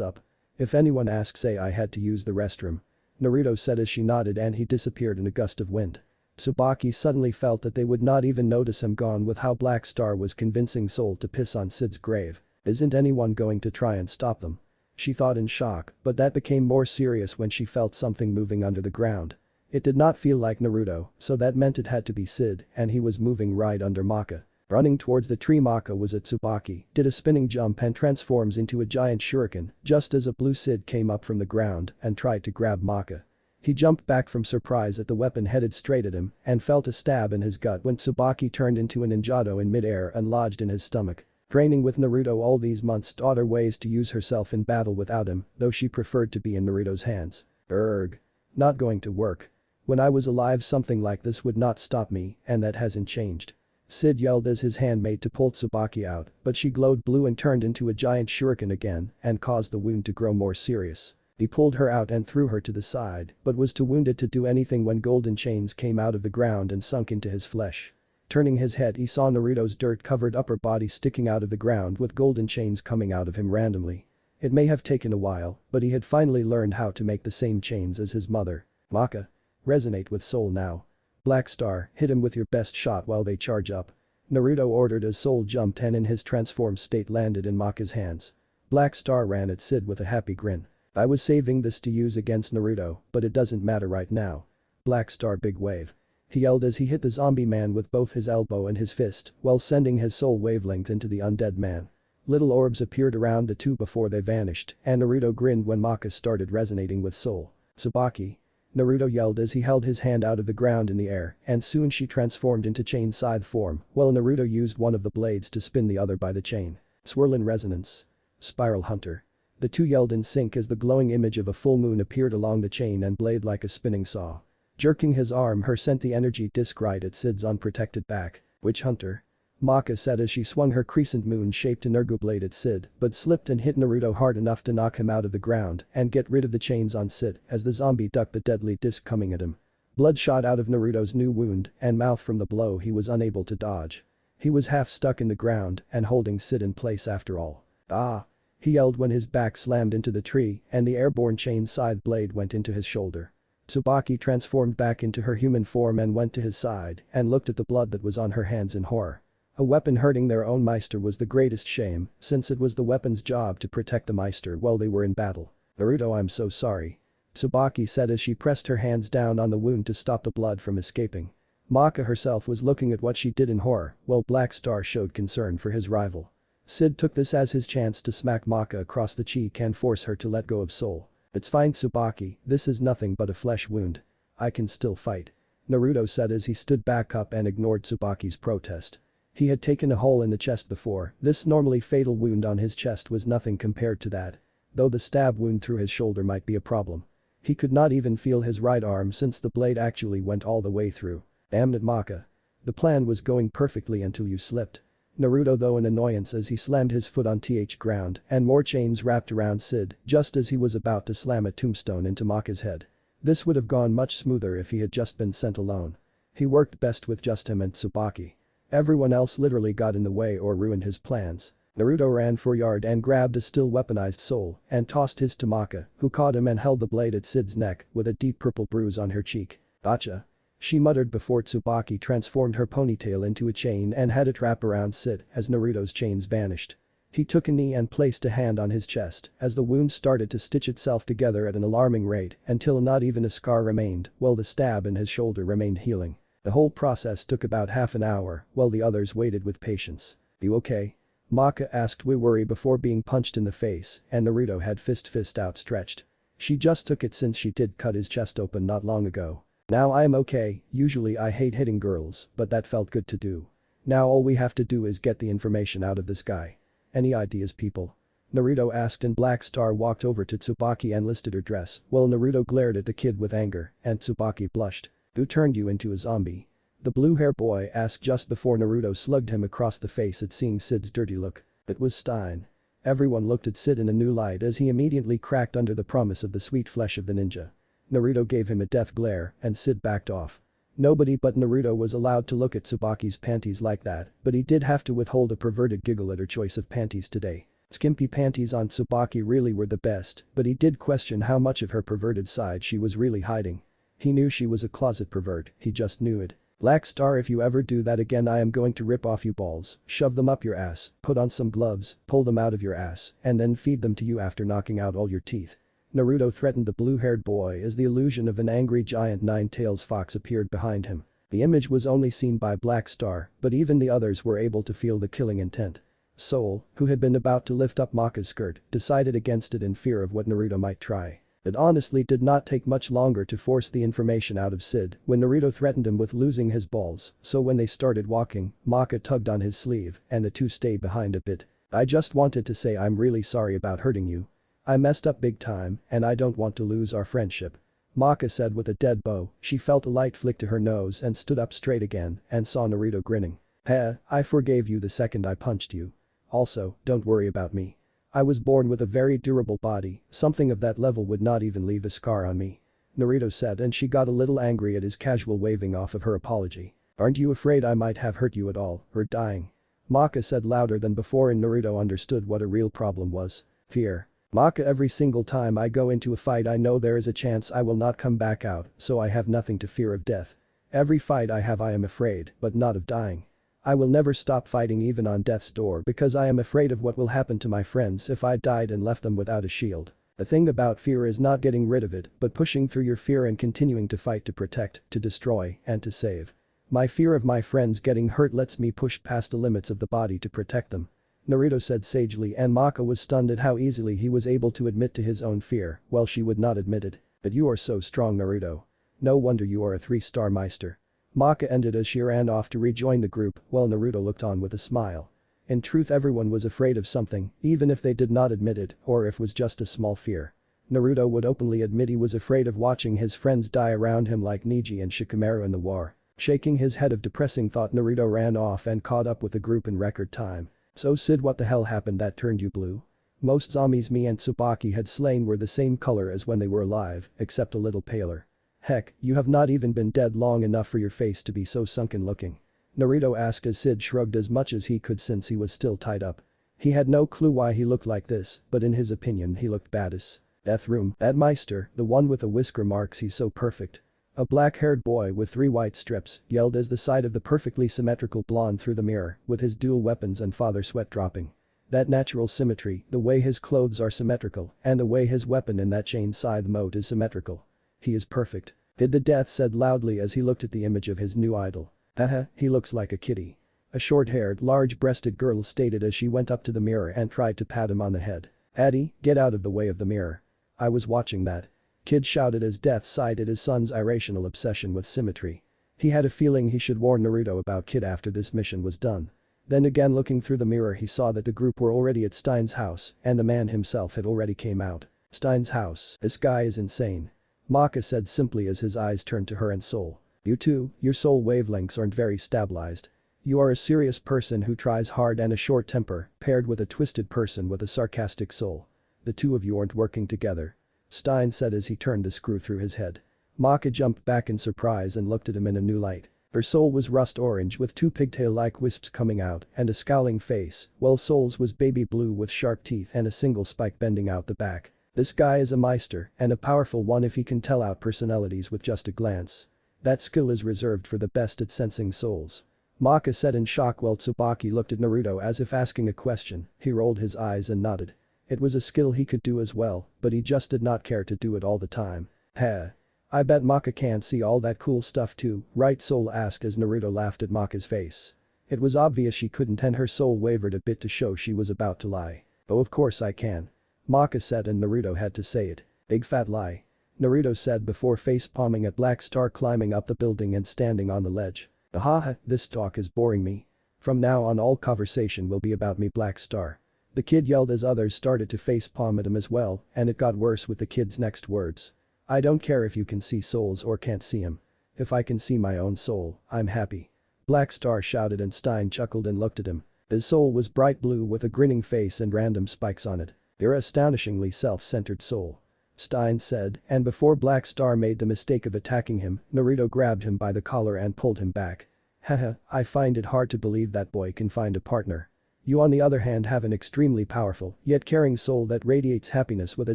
up. If anyone asks, say I had to use the restroom. Naruto said as she nodded and he disappeared in a gust of wind. Tsubaki suddenly felt that they would not even notice him gone with how Black Star was convincing Soul to piss on Sid's grave. Isn't anyone going to try and stop them? She thought in shock, but that became more serious when she felt something moving under the ground. It did not feel like Naruto, so that meant it had to be Sid, and he was moving right under Maka. Running towards the tree. Maka was at Tsubaki, did a spinning jump and transforms into a giant shuriken just as a blue Sid came up from the ground and tried to grab Maka. He jumped back from surprise at the weapon headed straight at him and felt a stab in his gut when Tsubaki turned into a ninjato in midair and lodged in his stomach. Training with Naruto all these months taught her ways to use herself in battle without him, though she preferred to be in Naruto's hands. Erg. Not going to work. When I was alive something like this would not stop me, and that hasn't changed. Sid yelled as his hand made to pull Tsubaki out, but she glowed blue and turned into a giant shuriken again and caused the wound to grow more serious. He pulled her out and threw her to the side, but was too wounded to do anything when golden chains came out of the ground and sunk into his flesh. Turning his head he saw Naruto's dirt-covered upper body sticking out of the ground with golden chains coming out of him randomly. It may have taken a while, but he had finally learned how to make the same chains as his mother. Maka. Resonate with Soul now. Black Star, hit him with your best shot while they charge up. Naruto ordered as Soul jumped and in his transformed state landed in Maka's hands. Black Star ran at Sid with a happy grin. I was saving this to use against Naruto, but it doesn't matter right now. Black Star big wave. He yelled as he hit the zombie man with both his elbow and his fist while sending his soul wavelength into the undead man. Little orbs appeared around the two before they vanished and Naruto grinned when Maka started resonating with Soul. Tsubaki. Naruto yelled as he held his hand out of the ground in the air and soon she transformed into chain scythe form while Naruto used one of the blades to spin the other by the chain. Swirl in resonance. Spiral Hunter. The two yelled in sync as the glowing image of a full moon appeared along the chain and blade like a spinning saw. Jerking his arm her sent the energy disc right at Sid's unprotected back. Witch Hunter. Maka said as she swung her crescent moon-shaped Energo blade at Sid but slipped and hit Naruto hard enough to knock him out of the ground and get rid of the chains on Sid as the zombie ducked the deadly disc coming at him. Blood shot out of Naruto's new wound and mouth from the blow he was unable to dodge. He was half stuck in the ground and holding Sid in place after all. Ah! He yelled when his back slammed into the tree and the airborne chain scythe blade went into his shoulder. Tsubaki transformed back into her human form and went to his side and looked at the blood that was on her hands in horror. A weapon hurting their own Meister was the greatest shame since it was the weapon's job to protect the Meister while they were in battle. Naruto, I'm so sorry. Tsubaki said as she pressed her hands down on the wound to stop the blood from escaping. Maka herself was looking at what she did in horror while Black Star showed concern for his rival. Sid took this as his chance to smack Maka across the cheek and force her to let go of Soul. It's fine Tsubaki, this is nothing but a flesh wound. I can still fight. Naruto said as he stood back up and ignored Tsubaki's protest. He had taken a hole in the chest before, this normally fatal wound on his chest was nothing compared to that. Though the stab wound through his shoulder might be a problem. He could not even feel his right arm since the blade actually went all the way through. Damn it Maka. The plan was going perfectly until you slipped. Naruto though in annoyance as he slammed his foot on th ground and more chains wrapped around Sid just as he was about to slam a tombstone into Maka's head. This would have gone much smoother if he had just been sent alone. He worked best with just him and Tsubaki. Everyone else literally got in the way or ruined his plans. Naruto ran for a yard and grabbed a still weaponized soul and tossed his to Maka, who caught him and held the blade at Sid's neck with a deep purple bruise on her cheek. Gotcha. She muttered before Tsubaki transformed her ponytail into a chain and had it wrap around Sid as Naruto's chains vanished. He took a knee and placed a hand on his chest as the wound started to stitch itself together at an alarming rate until not even a scar remained while the stab in his shoulder remained healing. The whole process took about half an hour while the others waited with patience. You okay? Maka asked with worry before being punched in the face and Naruto had fist outstretched. She just took it since she did cut his chest open not long ago. Now I'm okay, usually I hate hitting girls, but that felt good to do. Now all we have to do is get the information out of this guy. Any ideas people? Naruto asked and Black Star walked over to Tsubaki and listed her dress while Naruto glared at the kid with anger and Tsubaki blushed. Who turned you into a zombie? The blue hair boy asked just before Naruto slugged him across the face at seeing Sid's dirty look. It was Stein. Everyone looked at Sid in a new light as he immediately cracked under the promise of the sweet flesh of the ninja. Naruto gave him a death glare and Sid backed off. Nobody but Naruto was allowed to look at Tsubaki's panties like that, but he did have to withhold a perverted giggle at her choice of panties today. Skimpy panties on Tsubaki really were the best, but he did question how much of her perverted side she was really hiding. He knew she was a closet pervert, he just knew it. Black Star, if you ever do that again I am going to rip off you balls, shove them up your ass, put on some gloves, pull them out of your ass, and then feed them to you after knocking out all your teeth. Naruto threatened the blue-haired boy as the illusion of an angry giant nine-tails fox appeared behind him. The image was only seen by Black Star, but even the others were able to feel the killing intent. Soul, who had been about to lift up Maka's skirt, decided against it in fear of what Naruto might try. It honestly did not take much longer to force the information out of Sid when Naruto threatened him with losing his balls, so when they started walking, Maka tugged on his sleeve and the two stayed behind a bit. I just wanted to say I'm really sorry about hurting you. I messed up big time and I don't want to lose our friendship. Maka said with a dead bow. She felt a light flick to her nose and stood up straight again and saw Naruto grinning. Heh, I forgave you the second I punched you. Also, don't worry about me. I was born with a very durable body, something of that level would not even leave a scar on me. Naruto said and she got a little angry at his casual waving off of her apology. Aren't you afraid I might have hurt you at all, or dying? Maka said louder than before and Naruto understood what a real problem was. Fear. Maka, every single time I go into a fight I know there is a chance I will not come back out, so I have nothing to fear of death. Every fight I have I am afraid, but not of dying. I will never stop fighting even on death's door because I am afraid of what will happen to my friends if I died and left them without a shield. The thing about fear is not getting rid of it, but pushing through your fear and continuing to fight to protect, to destroy, and to save. My fear of my friends getting hurt lets me push past the limits of the body to protect them. Naruto said sagely and Maka was stunned at how easily he was able to admit to his own fear, while she would not admit it. But you are so strong, Naruto. No wonder you are a 3-star Meister. Maka ended as she ran off to rejoin the group while Naruto looked on with a smile. In truth, everyone was afraid of something, even if they did not admit it or if it was just a small fear. Naruto would openly admit he was afraid of watching his friends die around him like Neji and Shikamaru in the war. Shaking his head of depressing thought, Naruto ran off and caught up with the group in record time. So Sid, what the hell happened that turned you blue? Most zombies me and Tsubaki had slain were the same color as when they were alive, except a little paler. Heck, you have not even been dead long enough for your face to be so sunken looking. Naruto asked as Sid shrugged as much as he could since he was still tied up. He had no clue why he looked like this, but in his opinion he looked badass. Death room, that Meister, the one with the whisker marks, he's so perfect. A black-haired boy with 3 white strips yelled as the sight of the perfectly symmetrical blonde through the mirror with his dual weapons and father sweat dropping. That natural symmetry, the way his clothes are symmetrical, and the way his weapon in that chain scythe mode is symmetrical. He is perfect. Did the Death said loudly as he looked at the image of his new idol. Haha, he looks like a kitty. A short-haired, large-breasted girl stated as she went up to the mirror and tried to pat him on the head. Addy, get out of the way of the mirror. I was watching that. Kid shouted as Death sighed at his son's irrational obsession with symmetry. He had a feeling he should warn Naruto about Kid after this mission was done. Then again, looking through the mirror, he saw that the group were already at Stein's house and the man himself had already came out. Stein's house, this guy is insane. Maka said simply as his eyes turned to her and Soul. You too, your soul wavelengths aren't very stabilized. You are a serious person who tries hard and a short temper, paired with a twisted person with a sarcastic soul. The two of you aren't working together. Stein said as he turned the screw through his head. Maka jumped back in surprise and looked at him in a new light. Her soul was rust orange with 2 pigtail-like wisps coming out and a scowling face, while Soul's was baby blue with sharp teeth and a single spike bending out the back. This guy is a Meister, and a powerful one if he can tell out personalities with just a glance. That skill is reserved for the best at sensing souls. Maka said in shock while Tsubaki looked at Naruto as if asking a question. He rolled his eyes and nodded. It was a skill he could do as well, but he just did not care to do it all the time. Heh. I bet Maka can't see all that cool stuff too, right? Soul asked as Naruto laughed at Maka's face. It was obvious she couldn't and her soul wavered a bit to show she was about to lie. Oh, of course I can. Maka said and Naruto had to say it. Big fat lie. Naruto said before face-palming at Black Star climbing up the building and standing on the ledge. Haha, this talk is boring me. From now on all conversation will be about me, Black Star. The kid yelled as others started to face-palm at him as well, and it got worse with the kid's next words. I don't care if you can see souls or can't see him. If I can see my own soul, I'm happy. Black Star shouted and Stein chuckled and looked at him. His soul was bright blue with a grinning face and random spikes on it. "You're astonishingly self-centered soul," Stein said, and before Black Star made the mistake of attacking him, Naruto grabbed him by the collar and pulled him back. "Haha, I find it hard to believe that boy can find a partner. You on the other hand have an extremely powerful, yet caring soul that radiates happiness with a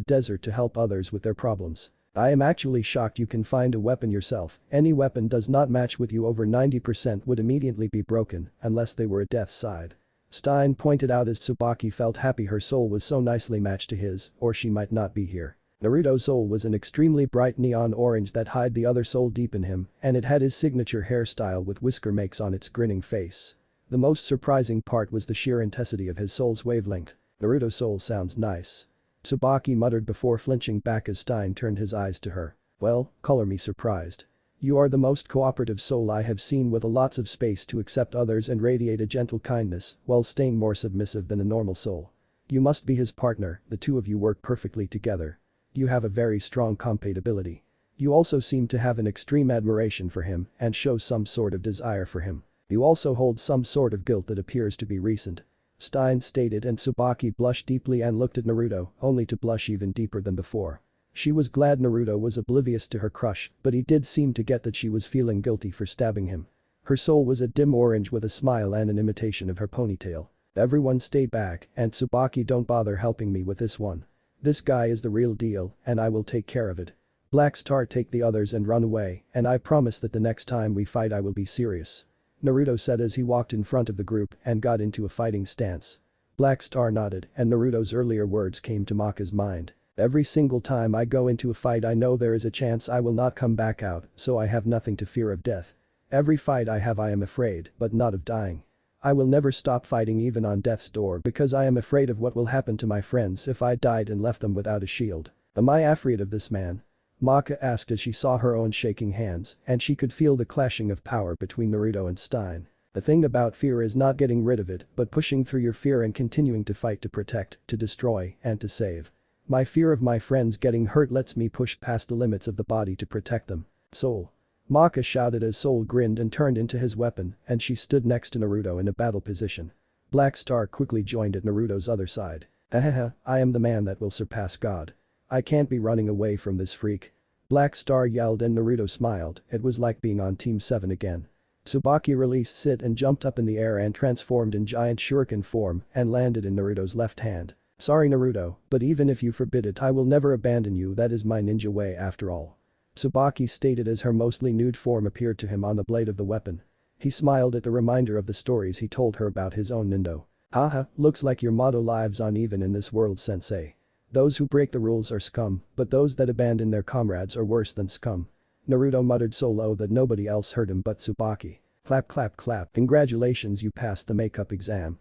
desire to help others with their problems. I am actually shocked you can find a weapon yourself. Any weapon does not match with you over 90% would immediately be broken, unless they were a death scythe." Stein pointed out as Tsubaki felt happy her soul was so nicely matched to his, or she might not be here. Naruto's soul was an extremely bright neon orange that hid the other soul deep in him, and it had his signature hairstyle with whisker makes on its grinning face. The most surprising part was the sheer intensity of his soul's wavelength. "Naruto's soul sounds nice," Tsubaki muttered before flinching back as Stein turned his eyes to her. "Well, color me surprised. You are the most cooperative soul I have seen with a lots of space to accept others and radiate a gentle kindness while staying more submissive than a normal soul. You must be his partner, the two of you work perfectly together. You have a very strong compatibility. You also seem to have an extreme admiration for him and show some sort of desire for him. You also hold some sort of guilt that appears to be recent," Stein stated, and Tsubaki blushed deeply and looked at Naruto, only to blush even deeper than before. She was glad Naruto was oblivious to her crush, but he did seem to get that she was feeling guilty for stabbing him. Her soul was a dim orange with a smile and an imitation of her ponytail. "Everyone stay back, and Tsubaki, don't bother helping me with this one. This guy is the real deal and I will take care of it. Black Star, take the others and run away, and I promise that the next time we fight I will be serious," Naruto said as he walked in front of the group and got into a fighting stance. Black Star nodded and Naruto's earlier words came to Maka's mind. "Every single time I go into a fight I know there is a chance I will not come back out, so I have nothing to fear of death. Every fight I have I am afraid, but not of dying. I will never stop fighting even on death's door because I am afraid of what will happen to my friends if I died and left them without a shield. Am I afraid of this man?" Maka asked as she saw her own shaking hands and she could feel the clashing of power between Naruto and Stein. "The thing about fear is not getting rid of it, but pushing through your fear and continuing to fight to protect, to destroy, and to save. My fear of my friends getting hurt lets me push past the limits of the body to protect them. Soul," Maka shouted as Soul grinned and turned into his weapon and she stood next to Naruto in a battle position. Black Star quickly joined at Naruto's other side. "Ahaha, I am the man that will surpass God. I can't be running away from this freak," Black Star yelled and Naruto smiled, it was like being on Team 7 again. Tsubaki released Sit and jumped up in the air and transformed in giant shuriken form and landed in Naruto's left hand. "Sorry Naruto, but even if you forbid it I will never abandon you, that is my ninja way after all," Tsubaki stated as her mostly nude form appeared to him on the blade of the weapon. He smiled at the reminder of the stories he told her about his own nindo. "Haha, looks like your motto lives on even in this world, sensei. Those who break the rules are scum, but those that abandon their comrades are worse than scum," Naruto muttered so low that nobody else heard him but Tsubaki. "Clap clap clap, congratulations, you passed the makeup exam."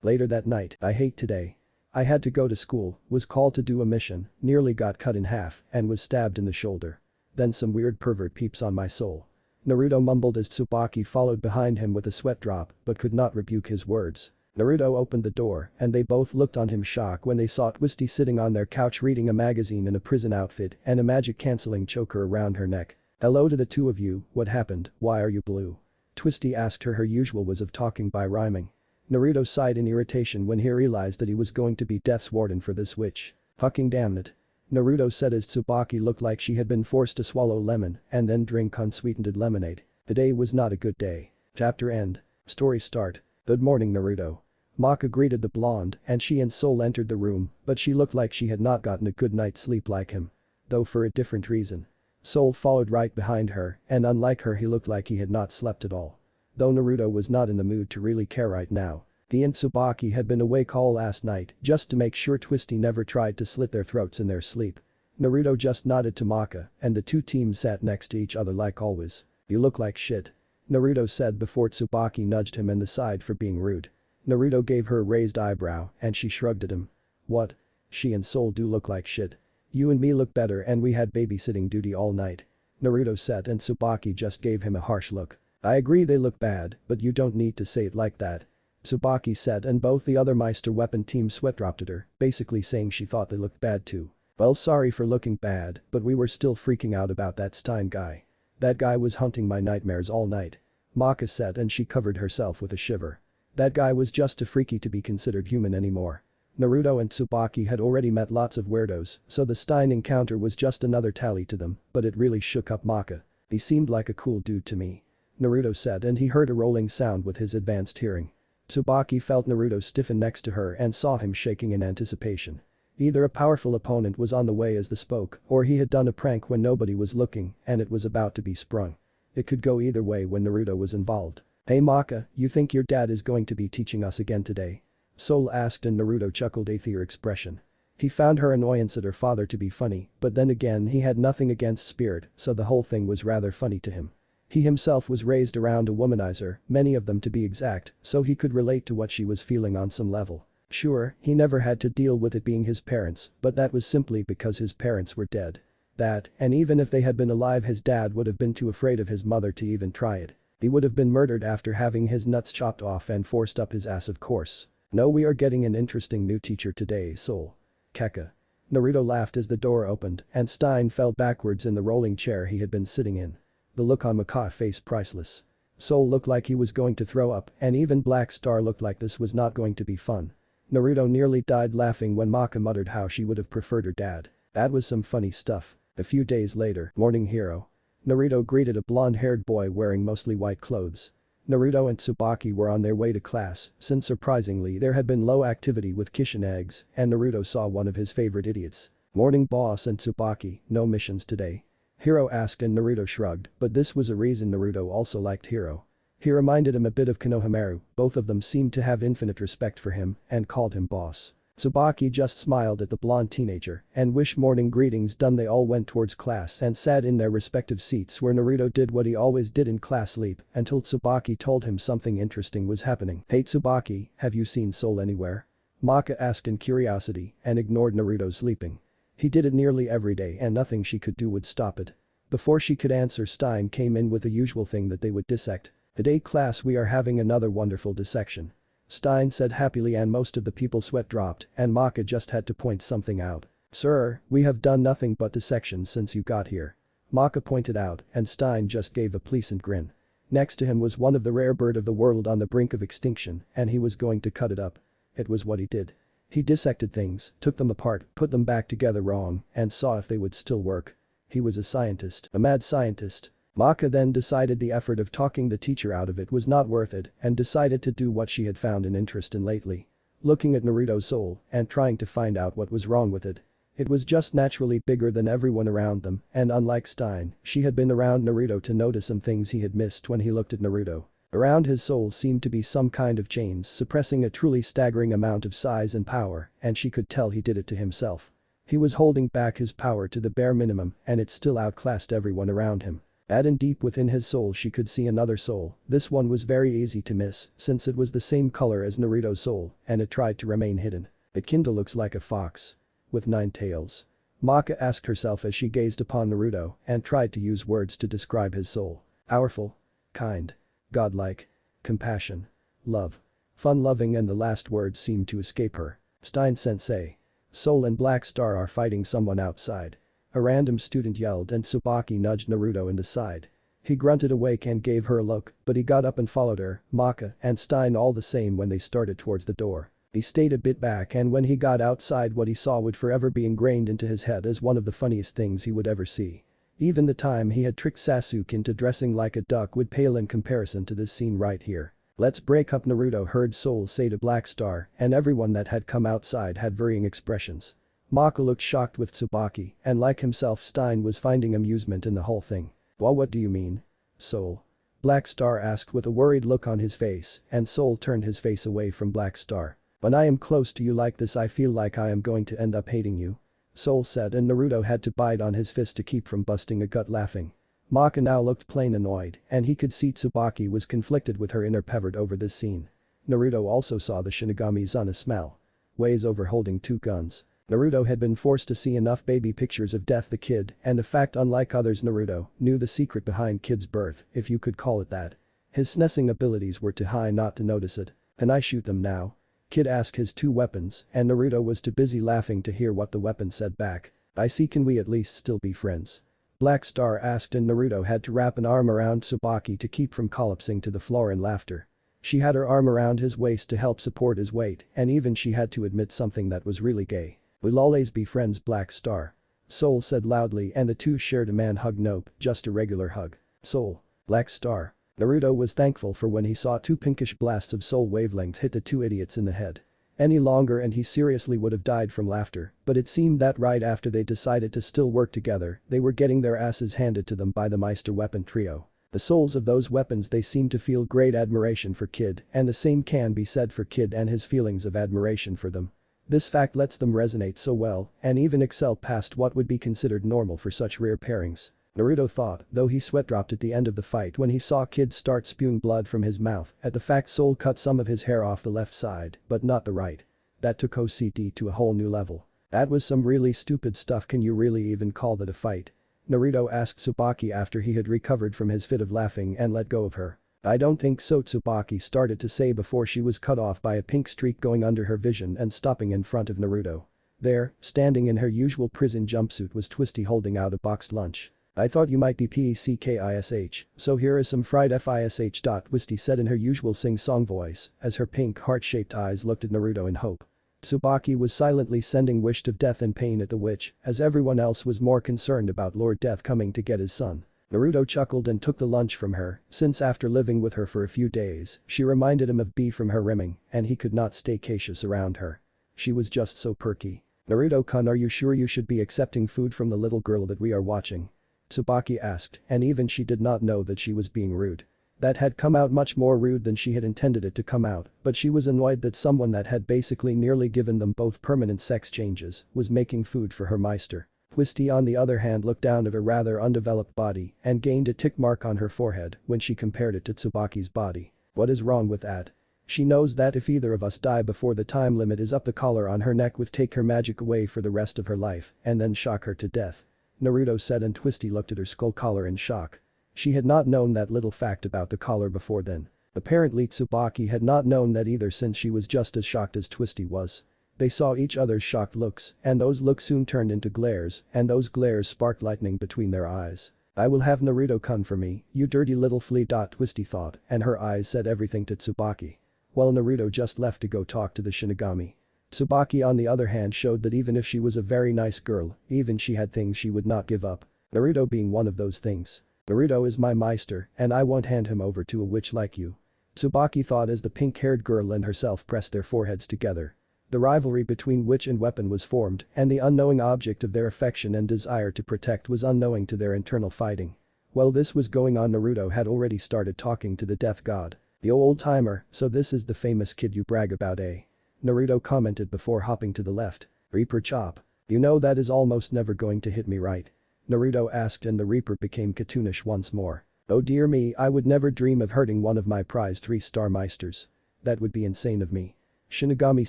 Later that night, "I hate today. I had to go to school, was called to do a mission, nearly got cut in half, and was stabbed in the shoulder. Then some weird pervert peeps on my soul," Naruto mumbled as Tsubaki followed behind him with a sweat drop but could not rebuke his words. Naruto opened the door and they both looked on him shocked when they saw Twisty sitting on their couch reading a magazine in a prison outfit and a magic cancelling choker around her neck. "Hello to the two of you, what happened, why are you blue?" Twisty asked her usual ways of talking by rhyming. Naruto sighed in irritation when he realized that he was going to be Death's warden for this witch. "Fucking damn it," Naruto said as Tsubaki looked like she had been forced to swallow lemon and then drink unsweetened lemonade. Today was not a good day. Chapter end. Story start. "Good morning Naruto." Maka greeted the blonde and she and Soul entered the room, but she looked like she had not gotten a good night's sleep like him. Though for a different reason. Soul followed right behind her and unlike her he looked like he had not slept at all. Though Naruto was not in the mood to really care right now. He and Tsubaki had been awake all last night just to make sure Twisty never tried to slit their throats in their sleep. Naruto just nodded to Maka and the two teams sat next to each other like always. "You look like shit," Naruto said before Tsubaki nudged him in the side for being rude. Naruto gave her a raised eyebrow and she shrugged at him. "What? She and Soul do look like shit. You and me look better and we had babysitting duty all night," Naruto said and Tsubaki just gave him a harsh look. "I agree they look bad, but you don't need to say it like that," Tsubaki said and both the other Meister weapon team sweat dropped at her, basically saying she thought they looked bad too. "Well sorry for looking bad, but we were still freaking out about that Stein guy. That guy was haunting my nightmares all night," Maka said and she covered herself with a shiver. That guy was just too freaky to be considered human anymore. Naruto and Tsubaki had already met lots of weirdos, so the Stein encounter was just another tally to them, but it really shook up Maka. He seemed like a cool dude to me. Naruto said, and he heard a rolling sound with his advanced hearing. Tsubaki felt Naruto stiffen next to her and saw him shaking in anticipation. Either a powerful opponent was on the way as the spoke, or he had done a prank when nobody was looking and it was about to be sprung. It could go either way when Naruto was involved. "Hey Maka, you think your dad is going to be teaching us again today?" Soul asked and Naruto chuckled at her expression. He found her annoyance at her father to be funny, but then again he had nothing against Spirit, so the whole thing was rather funny to him. He himself was raised around a womanizer, many of them to be exact, so he could relate to what she was feeling on some level. Sure, he never had to deal with it being his parents, but that was simply because his parents were dead. That, and even if they had been alive his dad would have been too afraid of his mother to even try it. He would have been murdered after having his nuts chopped off and forced up his ass of course. "No, we are getting an interesting new teacher today, Soul." Keka. Naruto laughed as the door opened and Stein fell backwards in the rolling chair he had been sitting in. The look on Maka's face priceless. Soul looked like he was going to throw up and even Black Star looked like this was not going to be fun. Naruto nearly died laughing when Maka muttered how she would have preferred her dad. That was some funny stuff. A few days later, morning hero. Naruto greeted a blonde-haired boy wearing mostly white clothes. Naruto and Tsubaki were on their way to class, since surprisingly there had been low activity with Kishin eggs, and Naruto saw one of his favorite idiots. "Morning boss and Tsubaki, no missions today?" Hiro asked and Naruto shrugged, but this was a reason Naruto also liked Hiro. He reminded him a bit of Konohamaru, both of them seemed to have infinite respect for him and called him boss. Tsubaki just smiled at the blonde teenager and wished morning greetings done. They all went towards class and sat in their respective seats where Naruto did what he always did in class, sleep, until Tsubaki told him something interesting was happening. "Hey Tsubaki, have you seen Soul anywhere?" Maka asked in curiosity and ignored Naruto sleeping. He did it nearly every day and nothing she could do would stop it. Before she could answer Stein came in with the usual thing that they would dissect. "Today class we are having another wonderful dissection," Stein said happily and most of the people's sweat dropped and Maka just had to point something out. "Sir, we have done nothing but dissections since you got here," Maka pointed out and Stein just gave a pleasant grin. Next to him was one of the rare bird of the world on the brink of extinction and he was going to cut it up. It was what he did. He dissected things, took them apart, put them back together wrong and saw if they would still work. He was a scientist, a mad scientist. Maka then decided the effort of talking the teacher out of it was not worth it and decided to do what she had found an interest in lately. Looking at Naruto's soul and trying to find out what was wrong with it. It was just naturally bigger than everyone around them and unlike Stein, she had been around Naruto to notice some things he had missed when he looked at Naruto. Around his soul seemed to be some kind of chains suppressing a truly staggering amount of size and power and she could tell he did it to himself. He was holding back his power to the bare minimum and it still outclassed everyone around him. And deep within his soul she could see another soul. This one was very easy to miss since it was the same color as Naruto's soul and it tried to remain hidden. "It kinda looks like a fox. With 9 tails." Maka asked herself as she gazed upon Naruto and tried to use words to describe his soul. Powerful. Kind. Godlike. Compassion. Love. Fun-loving and the last word seemed to escape her. "Stein-sensei. Soul and Black Star are fighting someone outside." A random student yelled and Tsubaki nudged Naruto in the side. He grunted awake and gave her a look, but he got up and followed her, Maka and Stein all the same when they started towards the door. He stayed a bit back and when he got outside what he saw would forever be ingrained into his head as one of the funniest things he would ever see. Even the time he had tricked Sasuke into dressing like a duck would pale in comparison to this scene right here. "Let's break up," Naruto heard Soul say to Black Star and everyone that had come outside had varying expressions. Maka looked shocked with Tsubaki and like himself Stein was finding amusement in the whole thing. "Well, what do you mean? Soul?" Black Star asked with a worried look on his face and Soul turned his face away from Black Star. "When I am close to you like this I feel like I am going to end up hating you," Soul said and Naruto had to bite on his fist to keep from busting a gut laughing. Maka now looked plain annoyed and he could see Tsubaki was conflicted with her inner pervert over this scene. Naruto also saw the Shinigami Zuna smell. Weighs over holding 2 guns. Naruto had been forced to see enough baby pictures of Death the Kid and the fact unlike others Naruto knew the secret behind Kid's birth, if you could call it that. His SNESing abilities were too high not to notice it. "Can I shoot them now?" Kid asked his 2 weapons and Naruto was too busy laughing to hear what the weapon said back. "I see, can we at least still be friends?" Black Star asked and Naruto had to wrap an arm around Tsubaki to keep from collapsing to the floor in laughter. She had her arm around his waist to help support his weight, and even she had to admit something that was really gay. "We'll always be friends, Black Star," Soul said loudly, and the two shared a man hug. Nope, just a regular hug. Soul. Black Star. Naruto was thankful for when he saw two pinkish blasts of soul wavelengths hit the two idiots in the head. Any longer and he seriously would have died from laughter, but it seemed that right after they decided to still work together, they were getting their asses handed to them by the Meister weapon trio. The souls of those weapons, they seemed to feel great admiration for Kid, and the same can be said for Kid and his feelings of admiration for them. This fact lets them resonate so well and even excel past what would be considered normal for such rare pairings. Naruto thought, though he sweat dropped at the end of the fight when he saw Kid start spewing blood from his mouth at the fact Soul cut some of his hair off the left side, but not the right. That took OCD to a whole new level. That was some really stupid stuff. Can you really even call that a fight? Naruto asked Tsubaki after he had recovered from his fit of laughing and let go of her. I don't think so, Tsubaki started to say before she was cut off by a pink streak going under her vision and stopping in front of Naruto. There, standing in her usual prison jumpsuit, was Twisty holding out a boxed lunch. I thought you might be PECKISH, so here is some fried FISH. Twisty said in her usual sing-song voice as her pink heart-shaped eyes looked at Naruto in hope. Tsubaki was silently sending wished of death and pain at the witch, as everyone else was more concerned about Lord Death coming to get his son. Naruto chuckled and took the lunch from her, since after living with her for a few days, she reminded him of B from her rimming, and he could not stay cautious around her. She was just so perky. Naruto-kun, are you sure you should be accepting food from the little girl that we are watching? Tsubaki asked, and even she did not know that she was being rude. That had come out much more rude than she had intended it to come out, but she was annoyed that someone that had basically nearly given them both permanent sex changes was making food for her Meister. Twisty on the other hand looked down at her rather undeveloped body and gained a tick mark on her forehead when she compared it to Tsubaki's body. What is wrong with that? She knows that if either of us die before the time limit is up, the collar on her neck would take her magic away for the rest of her life and then shock her to death. Naruto said, and Twisty looked at her skull collar in shock. She had not known that little fact about the collar before then. Apparently Tsubaki had not known that either, since she was just as shocked as Twisty was. They saw each other's shocked looks, and those looks soon turned into glares, and those glares sparked lightning between their eyes. I will have Naruto-kun for me, you dirty little flea. Twisty thought, and her eyes said everything to Tsubaki. While Naruto just left to go talk to the Shinigami. Tsubaki on the other hand showed that even if she was a very nice girl, even she had things she would not give up. Naruto being one of those things. Naruto is my Meister, and I won't hand him over to a witch like you. Tsubaki thought as the pink-haired girl and herself pressed their foreheads together. The rivalry between witch and weapon was formed, and the unknowing object of their affection and desire to protect was unknowing to their internal fighting. While this was going on, Naruto had already started talking to the death god. The old-timer, so this is the famous kid you brag about, eh? Naruto commented before hopping to the left. Reaper chop. You know that is almost never going to hit me, right? Naruto asked, and the Reaper became cartoonish once more. Oh dear me, I would never dream of hurting one of my prized 3-star Meisters. That would be insane of me. Shinigami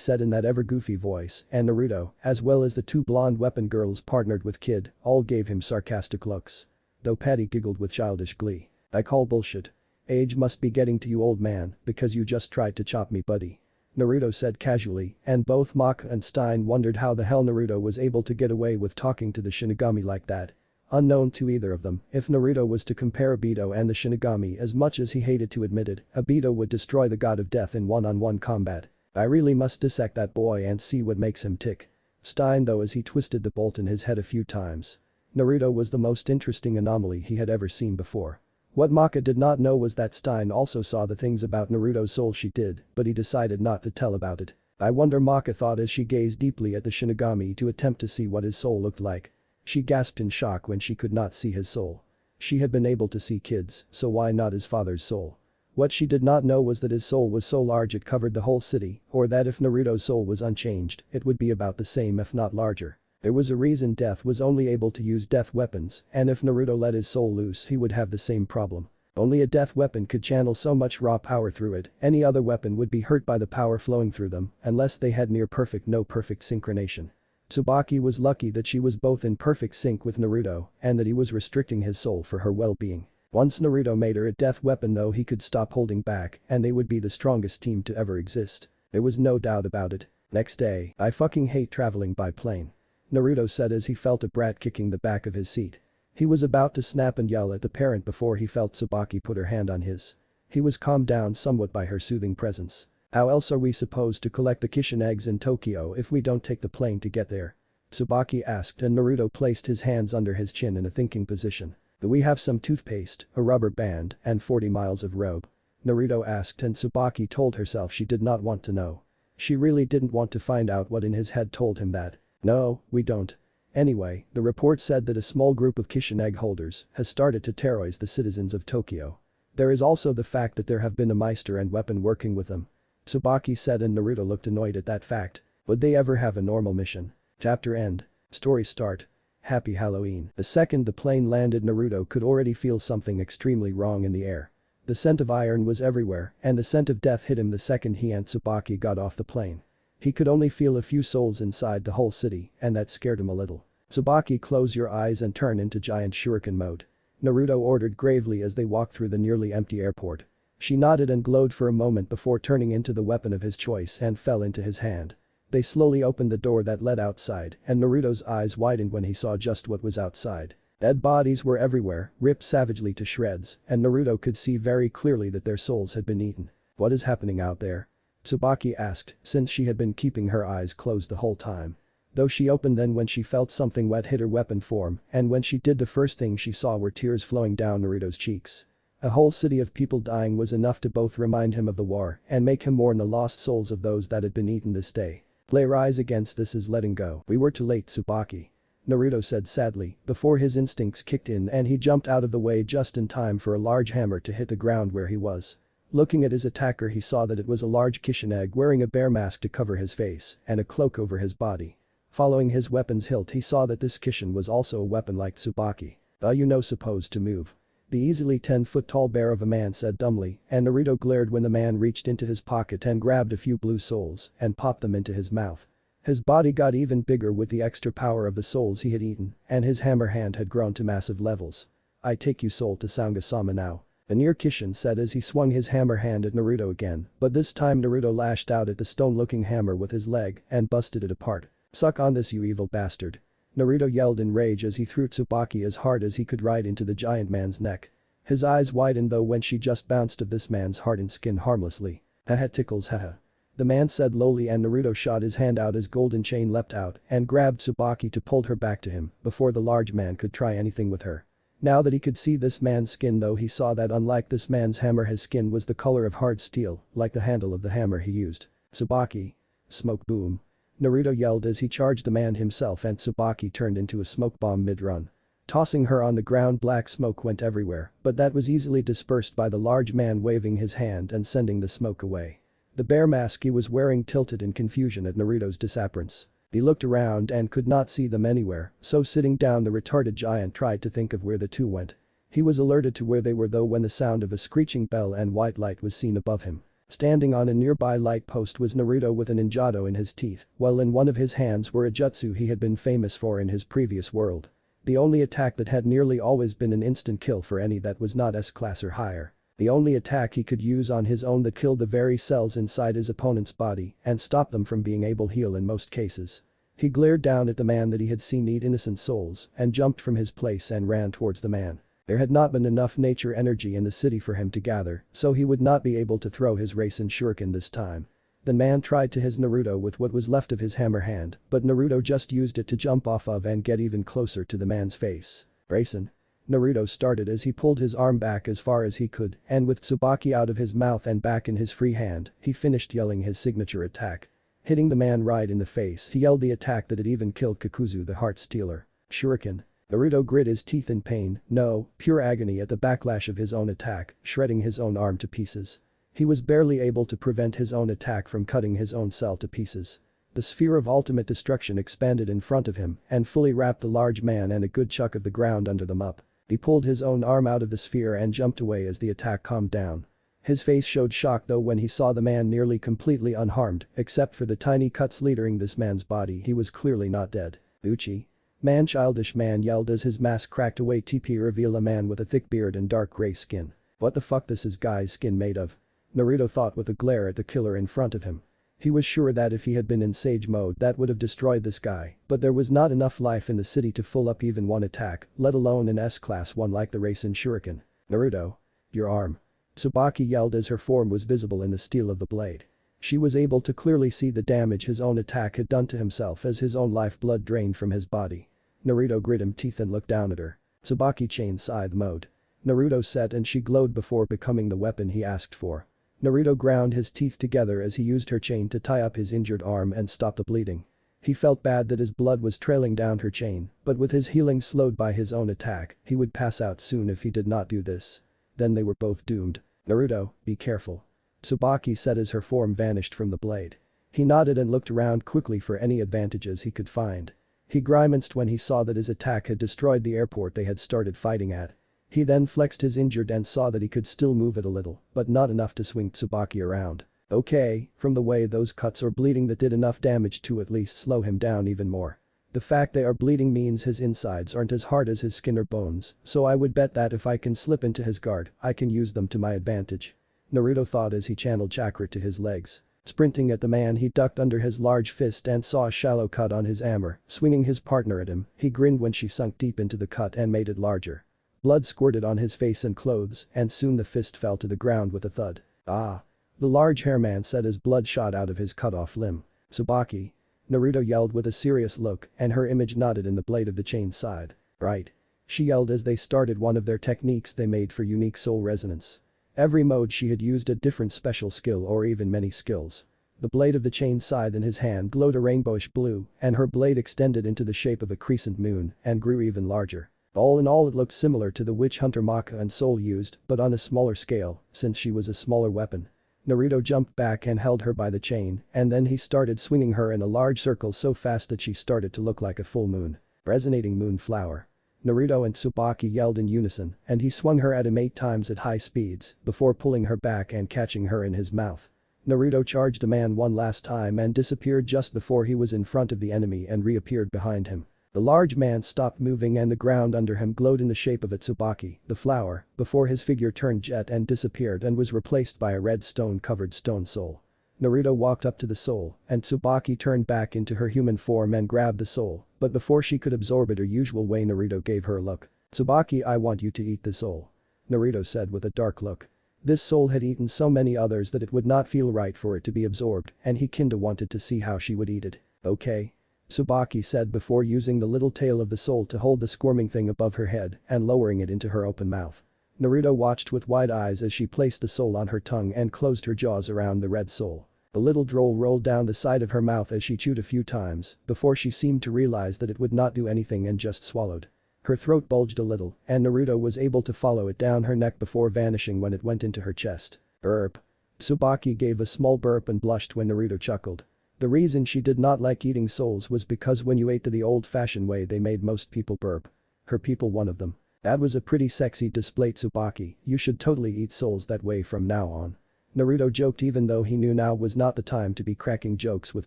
said in that ever goofy voice, and Naruto, as well as the two blonde weapon girls partnered with Kid, all gave him sarcastic looks. Though Patty giggled with childish glee. I call bullshit. Age must be getting to you, old man, because you just tried to chop me, buddy. Naruto said casually, and both Maka and Stein wondered how the hell Naruto was able to get away with talking to the Shinigami like that. Unknown to either of them, if Naruto was to compare Obito and the Shinigami, as much as he hated to admit it, Obito would destroy the god of death in one-on-one combat. I really must dissect that boy and see what makes him tick. Stein though, as he twisted the bolt in his head a few times. Naruto was the most interesting anomaly he had ever seen before. What Maka did not know was that Stein also saw the things about Naruto's soul she did, but he decided not to tell about it. I wonder, Maka thought as she gazed deeply at the Shinigami to attempt to see what his soul looked like. She gasped in shock when she could not see his soul. She had been able to see Kid's, so why not his father's soul? What she did not know was that his soul was so large it covered the whole city, or that if Naruto's soul was unchanged, it would be about the same if not larger. There was a reason Death was only able to use death weapons, and if Naruto let his soul loose he would have the same problem. Only a death weapon could channel so much raw power through it, any other weapon would be hurt by the power flowing through them, unless they had near perfect no perfect synchronization. Tsubaki was lucky that she was both in perfect sync with Naruto, and that he was restricting his soul for her well-being. Once Naruto made her a death weapon though, he could stop holding back, and they would be the strongest team to ever exist. There was no doubt about it. Next day, I fucking hate traveling by plane. Naruto said as he felt a brat kicking the back of his seat. He was about to snap and yell at the parent before he felt Tsubaki put her hand on his. He was calmed down somewhat by her soothing presence. How else are we supposed to collect the Kishin eggs in Tokyo if we don't take the plane to get there? Tsubaki asked and Naruto placed his hands under his chin in a thinking position. Do we have some toothpaste, a rubber band, and 40 miles of rope? Naruto asked and Tsubaki told herself she did not want to know. She really didn't want to find out what in his head told him that. No, we don't. Anyway, the report said that a small group of Kishin egg holders has started to terrorize the citizens of Tokyo. There is also the fact that there have been a meister and weapon working with them. Tsubaki said and Naruto looked annoyed at that fact. Would they ever have a normal mission? Chapter end. Story start. Happy Halloween. The second the plane landed Naruto could already feel something extremely wrong in the air. The scent of iron was everywhere and the scent of death hit him the second he and Tsubaki got off the plane. He could only feel a few souls inside the whole city and that scared him a little. Tsubaki, close your eyes and turn into giant shuriken mode. Naruto ordered gravely as they walked through the nearly empty airport. She nodded and glowed for a moment before turning into the weapon of his choice and fell into his hand. They slowly opened the door that led outside and Naruto's eyes widened when he saw just what was outside. Dead bodies were everywhere, ripped savagely to shreds, and Naruto could see very clearly that their souls had been eaten. What is happening out there? Tsubaki asked, since she had been keeping her eyes closed the whole time. Though she opened them when she felt something wet hit her weapon form, and when she did the first thing she saw were tears flowing down Naruto's cheeks. A whole city of people dying was enough to both remind him of the war and make him mourn the lost souls of those that had been eaten this day. Player eyes against this is letting go. We were too late, Tsubaki. Naruto said sadly, before his instincts kicked in and he jumped out of the way just in time for a large hammer to hit the ground where he was. Looking at his attacker he saw that it was a large Kishin egg wearing a bear mask to cover his face and a cloak over his body. Following his weapon's hilt he saw that this Kishin was also a weapon like Tsubaki. You know supposed to move. The easily 10-foot tall bear of a man said dumbly and Naruto glared when the man reached into his pocket and grabbed a few blue souls and popped them into his mouth. His body got even bigger with the extra power of the souls he had eaten and his hammer hand had grown to massive levels. I take you soul to Sanga-sama now. The near Kishin said as he swung his hammer hand at Naruto again, but this time Naruto lashed out at the stone-looking hammer with his leg and busted it apart. Suck on this, you evil bastard. Naruto yelled in rage as he threw Tsubaki as hard as he could right into the giant man's neck. His eyes widened though when she just bounced of this man's hardened skin harmlessly. Haha, tickles, haha. The man said lowly and Naruto shot his hand out as golden chain leapt out and grabbed Tsubaki to pull her back to him before the large man could try anything with her. Now that he could see this man's skin though he saw that unlike this man's hammer his skin was the color of hard steel like the handle of the hammer he used. Tsubaki. Smoke boom. Naruto yelled as he charged the man himself and Tsubaki turned into a smoke bomb mid-run. Tossing her on the ground black smoke went everywhere but that was easily dispersed by the large man waving his hand and sending the smoke away. The bear mask he was wearing tilted in confusion at Naruto's disappearance. He looked around and could not see them anywhere, so sitting down the retarded giant tried to think of where the two went. He was alerted to where they were though when the sound of a screeching bell and white light was seen above him. Standing on a nearby light post was Naruto with an ninjato in his teeth, while in one of his hands were a jutsu he had been famous for in his previous world. The only attack that had nearly always been an instant kill for any that was not S-class or higher. The only attack he could use on his own that killed the very cells inside his opponent's body and stopped them from being able to heal in most cases. He glared down at the man that he had seen eat innocent souls and jumped from his place and ran towards the man. There had not been enough nature energy in the city for him to gather, so he would not be able to throw his Rasen shuriken this time. The man tried to hit Naruto with what was left of his hammer hand, but Naruto just used it to jump off of and get even closer to the man's face. Rasen. Naruto started as he pulled his arm back as far as he could and with Tsubaki out of his mouth and back in his free hand, he finished yelling his signature attack. Hitting the man right in the face he yelled the attack that had even killed Kakuzu the heart stealer. Shuriken. Naruto grit his teeth in pain, no, pure agony at the backlash of his own attack, shredding his own arm to pieces. He was barely able to prevent his own attack from cutting his own cell to pieces. The sphere of ultimate destruction expanded in front of him and fully wrapped the large man and a good chunk of the ground under them up. He pulled his own arm out of the sphere and jumped away as the attack calmed down. His face showed shock though when he saw the man nearly completely unharmed, except for the tiny cuts littering this man's body. He was clearly not dead. Uchi. Man, childish man yelled as his mask cracked away. TP reveal a man with a thick beard and dark gray skin. What the fuck this is guy's skin made of? Naruto thought with a glare at the killer in front of him. He was sure that if he had been in Sage mode that would have destroyed this guy, but there was not enough life in the city to full up even one attack, let alone an S-class one like the Rasen shuriken. Naruto. Your arm. Tsubaki yelled as her form was visible in the steel of the blade. She was able to clearly see the damage his own attack had done to himself as his own lifeblood drained from his body. Naruto gritted teeth and looked down at her. Tsubaki chained scythe mode. Naruto said and she glowed before becoming the weapon he asked for. Naruto ground his teeth together as he used her chain to tie up his injured arm and stop the bleeding. He felt bad that his blood was trailing down her chain, but with his healing slowed by his own attack, he would pass out soon if he did not do this. Then they were both doomed. Naruto, be careful. Tsubaki said as her form vanished from the blade. He nodded and looked around quickly for any advantages he could find. He grimaced when he saw that his attack had destroyed the airport they had started fighting at. He then flexed his injured and saw that he could still move it a little, but not enough to swing Tsubaki around. Okay, from the way those cuts are bleeding that did enough damage to at least slow him down even more. The fact they are bleeding means his insides aren't as hard as his skin or bones, so I would bet that if I can slip into his guard, I can use them to my advantage. Naruto thought as he channeled chakra to his legs. Sprinting at the man he ducked under his large fist and saw a shallow cut on his armor, swinging his partner at him, he grinned when she sunk deep into the cut and made it larger. Blood squirted on his face and clothes, and soon the fist fell to the ground with a thud. Ah! The large hairman said as blood shot out of his cut-off limb. Tsubaki. Naruto yelled with a serious look, and her image nodded in the blade of the chain scythe. Right. She yelled as they started one of their techniques they made for unique soul resonance. Every mode she had used a different special skill or even many skills. The blade of the chain scythe in his hand glowed a rainbowish blue, and her blade extended into the shape of a crescent moon and grew even larger. All in all it looked similar to the witch hunter Maka and Soul used, but on a smaller scale, since she was a smaller weapon. Naruto jumped back and held her by the chain, and then he started swinging her in a large circle so fast that she started to look like a full moon. Resonating moon flower. Naruto and Tsubaki yelled in unison, and he swung her at him 8 times at high speeds, before pulling her back and catching her in his mouth. Naruto charged the man one last time and disappeared just before he was in front of the enemy and reappeared behind him. The large man stopped moving and the ground under him glowed in the shape of a Tsubaki, the flower, before his figure turned jet and disappeared and was replaced by a red stone-covered stone soul. Naruto walked up to the soul, and Tsubaki turned back into her human form and grabbed the soul, but before she could absorb it her usual way Naruto gave her a look. "Tsubaki, I want you to eat the soul," Naruto said with a dark look. This soul had eaten so many others that it would not feel right for it to be absorbed, and he kinda wanted to see how she would eat it. "Okay," Tsubaki said before using the little tail of the soul to hold the squirming thing above her head and lowering it into her open mouth. Naruto watched with wide eyes as she placed the soul on her tongue and closed her jaws around the red soul. A little drool rolled down the side of her mouth as she chewed a few times before she seemed to realize that it would not do anything and just swallowed. Her throat bulged a little and Naruto was able to follow it down her neck before vanishing when it went into her chest. Burp. Tsubaki gave a small burp and blushed when Naruto chuckled. The reason she did not like eating souls was because when you ate the old-fashioned way they made most people burp. Her people one of them. That was a pretty sexy display Tsubaki, you should totally eat souls that way from now on. Naruto joked even though he knew now was not the time to be cracking jokes with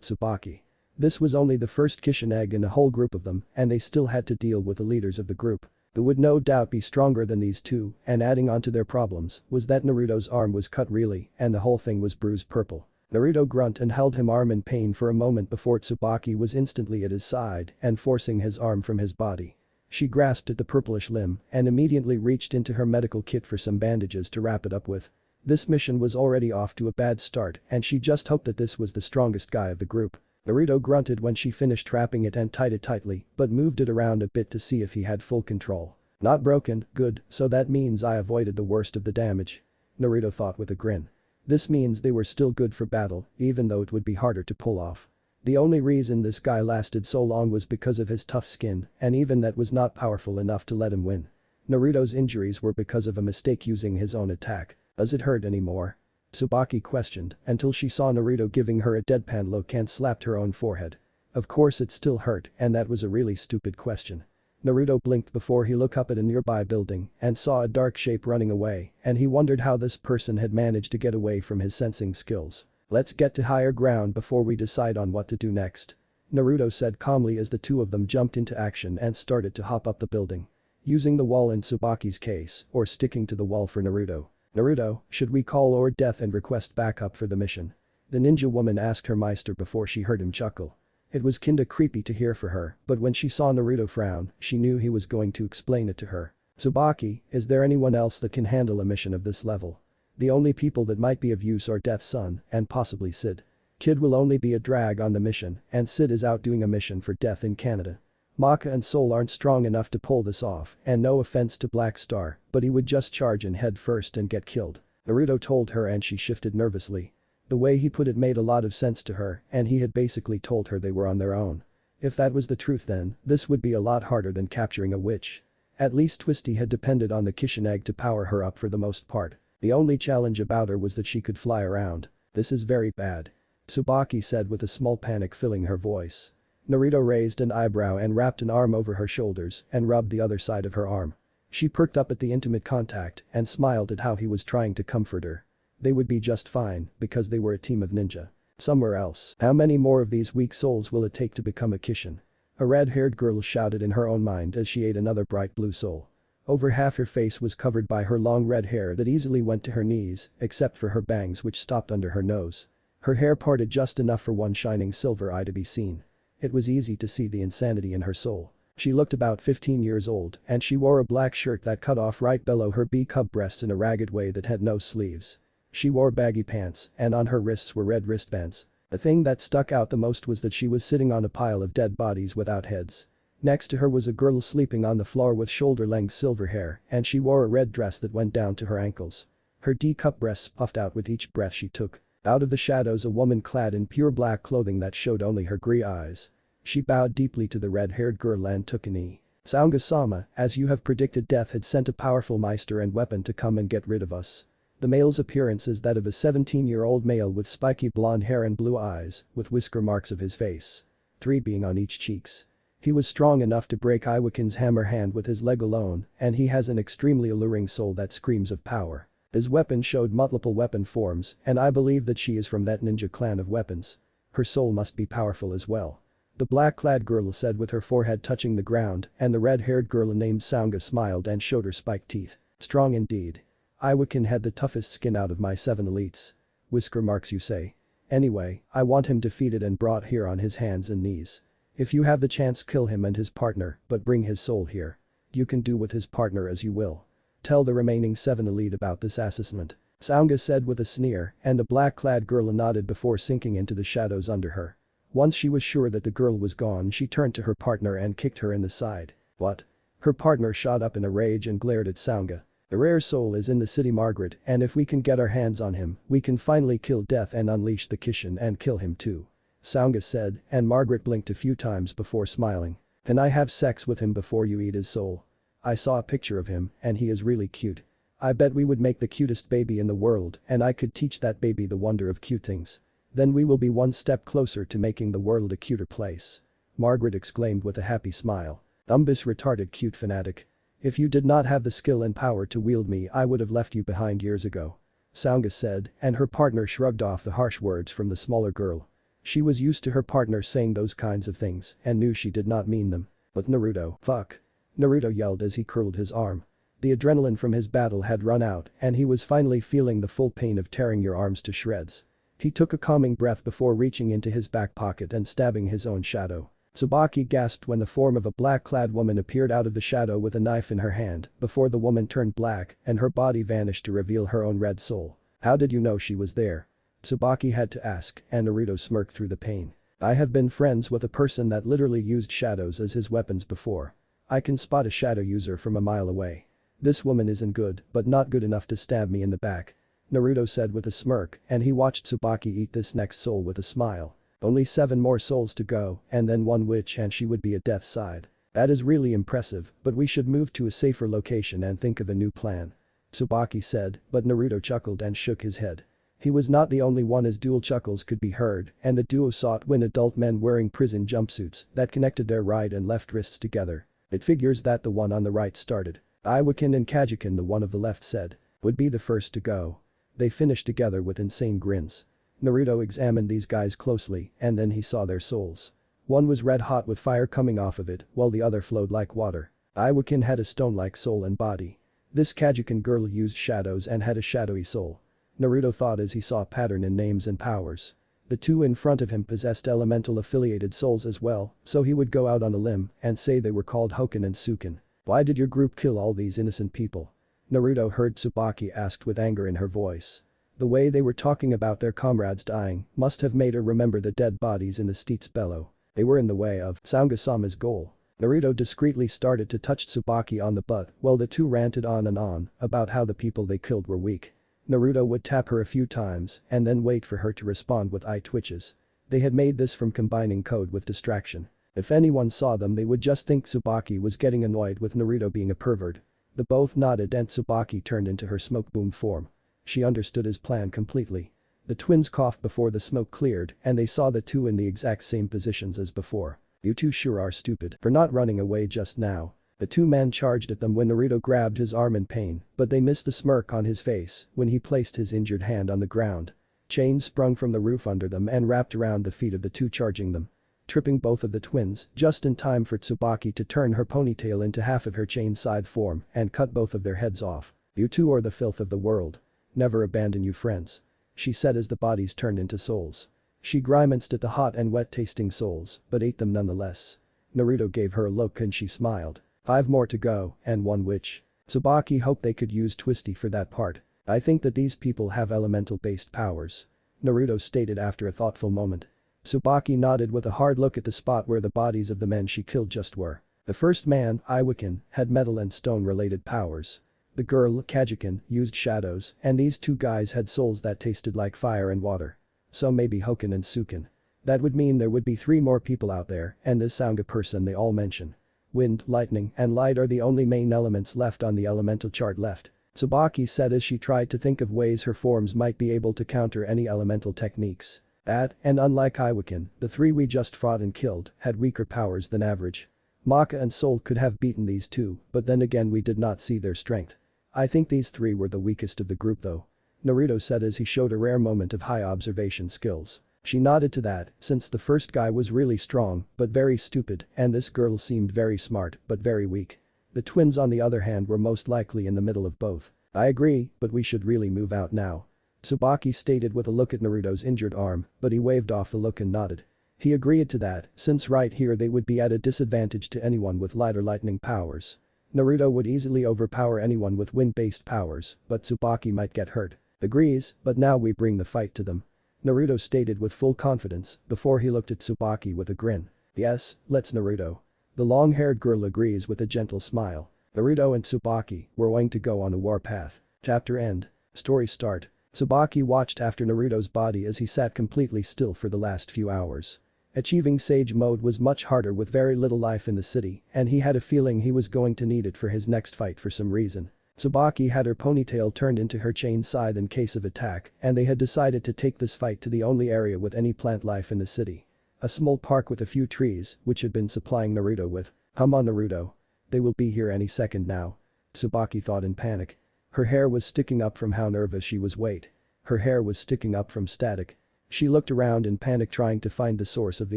Tsubaki. This was only the first Kishin egg in a whole group of them and they still had to deal with the leaders of the group. Who would no doubt be stronger than these two, and adding on to their problems was that Naruto's arm was cut really and the whole thing was bruised purple. Naruto grunted and held him arm in pain for a moment before Tsubaki was instantly at his side and forcing his arm from his body. She grasped at the purplish limb and immediately reached into her medical kit for some bandages to wrap it up with. This mission was already off to a bad start and she just hoped that this was the strongest guy of the group. Naruto grunted when she finished wrapping it and tied it tightly but moved it around a bit to see if he had full control. Not broken, good, so that means I avoided the worst of the damage. Naruto thought with a grin. This means they were still good for battle, even though it would be harder to pull off. The only reason this guy lasted so long was because of his tough skin, and even that was not powerful enough to let him win. Naruto's injuries were because of a mistake using his own attack. Does it hurt anymore? Tsubaki questioned, until she saw Naruto giving her a deadpan look and slapped her own forehead. Of course it still hurt, and that was a really stupid question. Naruto blinked before he looked up at a nearby building and saw a dark shape running away, and he wondered how this person had managed to get away from his sensing skills. Let's get to higher ground before we decide on what to do next. Naruto said calmly as the two of them jumped into action and started to hop up the building. Using the wall in Tsubaki's case, or sticking to the wall for Naruto. Naruto, should we call Lord Death and request backup for the mission? The ninja woman asked her Meister before she heard him chuckle. It was kinda creepy to hear for her, but when she saw Naruto frown, she knew he was going to explain it to her. Tsubaki, is there anyone else that can handle a mission of this level? The only people that might be of use are Death's son and possibly Sid. Kid will only be a drag on the mission and Sid is out doing a mission for Death in Canada. Maka and Soul aren't strong enough to pull this off and no offense to Black Star, but he would just charge in head first and get killed. Naruto told her and she shifted nervously. The way he put it made a lot of sense to her and he had basically told her they were on their own. If that was the truth then, this would be a lot harder than capturing a witch. At least Twisty had depended on the Kishin egg to power her up for the most part. The only challenge about her was that she could fly around. This is very bad. Tsubaki said with a small panic filling her voice. Naruto raised an eyebrow and wrapped an arm over her shoulders and rubbed the other side of her arm. She perked up at the intimate contact and smiled at how he was trying to comfort her. They would be just fine because they were a team of ninja. Somewhere else. How many more of these weak souls will it take to become a Kishin? A red-haired girl shouted in her own mind as she ate another bright blue soul. Over half her face was covered by her long red hair that easily went to her knees, except for her bangs which stopped under her nose. Her hair parted just enough for one shining silver eye to be seen. It was easy to see the insanity in her soul. She looked about 15 years old and she wore a black shirt that cut off right below her B-cup breasts in a ragged way that had no sleeves. She wore baggy pants and on her wrists were red wristbands. The thing that stuck out the most was that she was sitting on a pile of dead bodies without heads. Next to her was a girl sleeping on the floor with shoulder-length silver hair and she wore a red dress that went down to her ankles. Her D-cup breasts puffed out with each breath she took. Out of the shadows a woman clad in pure black clothing that showed only her grey eyes. She bowed deeply to the red-haired girl and took a knee. Saunga-sama, as you have predicted, Death had sent a powerful meister and weapon to come and get rid of us. The male's appearance is that of a 17-year-old male with spiky blonde hair and blue eyes, with whisker marks of his face. 3 being on each cheeks. He was strong enough to break Iwakin's hammer hand with his leg alone, and he has an extremely alluring soul that screams of power. His weapon showed multiple weapon forms, and I believe that she is from that ninja clan of weapons. Her soul must be powerful as well. The black-clad girl said with her forehead touching the ground, and the red-haired girl named Saunga smiled and showed her spiked teeth. Strong indeed. Iwakin had the toughest skin out of my 7 elites. Whisker marks you say. Anyway, I want him defeated and brought here on his hands and knees. If you have the chance, kill him and his partner, but bring his soul here. You can do with his partner as you will. Tell the remaining 7 elite about this assessment. Saunga said with a sneer and the black-clad girl nodded before sinking into the shadows under her. Once she was sure that the girl was gone, she turned to her partner and kicked her in the side. What? Her partner shot up in a rage and glared at Saunga. The rare soul is in the city, Margaret, and if we can get our hands on him, we can finally kill Death and unleash the Kishin and kill him too. Saunga said, and Margaret blinked a few times before smiling. Can I have sex with him before you eat his soul? I saw a picture of him and he is really cute. I bet we would make the cutest baby in the world and I could teach that baby the wonder of cute things. Then we will be one step closer to making the world a cuter place. Margaret exclaimed with a happy smile. This retarded cute fanatic. If you did not have the skill and power to wield me, I would have left you behind years ago. Saunga said, and her partner shrugged off the harsh words from the smaller girl. She was used to her partner saying those kinds of things and knew she did not mean them. But Naruto, fuck. Naruto yelled as he curled his arm. The adrenaline from his battle had run out and he was finally feeling the full pain of tearing your arms to shreds. He took a calming breath before reaching into his back pocket and stabbing his own shadow. Tsubaki gasped when the form of a black-clad woman appeared out of the shadow with a knife in her hand before the woman turned black and her body vanished to reveal her own red soul. How did you know she was there? Tsubaki had to ask, and Naruto smirked through the pain. I have been friends with a person that literally used shadows as his weapons before. I can spot a shadow user from a mile away. This woman isn't good, but not good enough to stab me in the back. Naruto said with a smirk, and he watched Tsubaki eat this next soul with a smile. Only 7 more souls to go, and then 1 witch and she would be at Death's side. That is really impressive, but we should move to a safer location and think of a new plan. Tsubaki said, but Naruto chuckled and shook his head. He was not the only one as dual chuckles could be heard, and the duo saw twin adult men wearing prison jumpsuits that connected their right and left wrists together. It figures that the one on the right started. Iwakin and Kajikin, the one of the left said, would be the first to go. They finished together with insane grins. Naruto examined these guys closely and then he saw their souls. One was red hot with fire coming off of it while the other flowed like water. Iwakin had a stone-like soul and body. This Kajikin girl used shadows and had a shadowy soul. Naruto thought as he saw a pattern in names and powers. The 2 in front of him possessed elemental affiliated souls as well, so he would go out on a limb and say they were called Hoken and Suken. Why did your group kill all these innocent people? Naruto heard Tsubaki asked with anger in her voice. The way they were talking about their comrades dying must have made her remember the dead bodies in the streets below. They were in the way of Sangasama's goal. Naruto discreetly started to touch Tsubaki on the butt while the two ranted on and on about how the people they killed were weak. Naruto would tap her a few times and then wait for her to respond with eye twitches. They had made this from combining code with distraction. If anyone saw them they would just think Tsubaki was getting annoyed with Naruto being a pervert. The both nodded and Tsubaki turned into her smoke boom form. She understood his plan completely. The twins coughed before the smoke cleared and they saw the two in the exact same positions as before. You two sure are stupid for not running away just now. The two men charged at them when Naruto grabbed his arm in pain, but they missed the smirk on his face when he placed his injured hand on the ground. Chains sprung from the roof under them and wrapped around the feet of the two charging them, tripping both of the twins just in time for Tsubaki to turn her ponytail into half of her chain scythe form and cut both of their heads off. You two are the filth of the world. Never abandon you friends. She said as the bodies turned into souls. She grimaced at the hot and wet tasting souls, but ate them nonetheless. Naruto gave her a look and she smiled. 5 more to go, and 1 witch. Tsubaki hoped they could use Twisty for that part. I think that these people have elemental-based powers. Naruto stated after a thoughtful moment. Tsubaki nodded with a hard look at the spot where the bodies of the men she killed just were. The first man, Iwakin, had metal and stone-related powers. The girl, Kajikin, used shadows, and these two guys had souls that tasted like fire and water. So maybe Hoken and Sukin. That would mean there would be 3 more people out there, and this Sangha person they all mention. Wind, lightning, and light are the only main elements left on the elemental chart left. Tsubaki said as she tried to think of ways her forms might be able to counter any elemental techniques. That, and unlike Iwakin, the 3 we just fought and killed had weaker powers than average. Maka and Soul could have beaten these two, but then again we did not see their strength. I think these 3 were the weakest of the group though. Naruto said as he showed a rare moment of high observation skills. She nodded to that, since the first guy was really strong, but very stupid, and this girl seemed very smart, but very weak. The twins on the other hand were most likely in the middle of both. I agree, but we should really move out now. Tsubaki stated with a look at Naruto's injured arm, but he waved off the look and nodded. He agreed to that, since right here they would be at a disadvantage to anyone with light or lightning powers. Naruto would easily overpower anyone with wind-based powers, but Tsubaki might get hurt. Agrees, but now we bring the fight to them. Naruto stated with full confidence before he looked at Tsubaki with a grin. Yes, let's Naruto. The long-haired girl agrees with a gentle smile. Naruto and Tsubaki were going to go on a warpath. Chapter end. Story start. Tsubaki watched after Naruto's body as he sat completely still for the last few hours. Achieving Sage Mode was much harder with very little life in the city, and he had a feeling he was going to need it for his next fight for some reason. Tsubaki had her ponytail turned into her chain scythe in case of attack, and they had decided to take this fight to the only area with any plant life in the city. A small park with a few trees, which had been supplying Naruto with. Come on Naruto. They will be here any second now. Tsubaki thought in panic. Her hair was sticking up from how nervous she was. Wait. Her hair was sticking up from static. She looked around in panic trying to find the source of the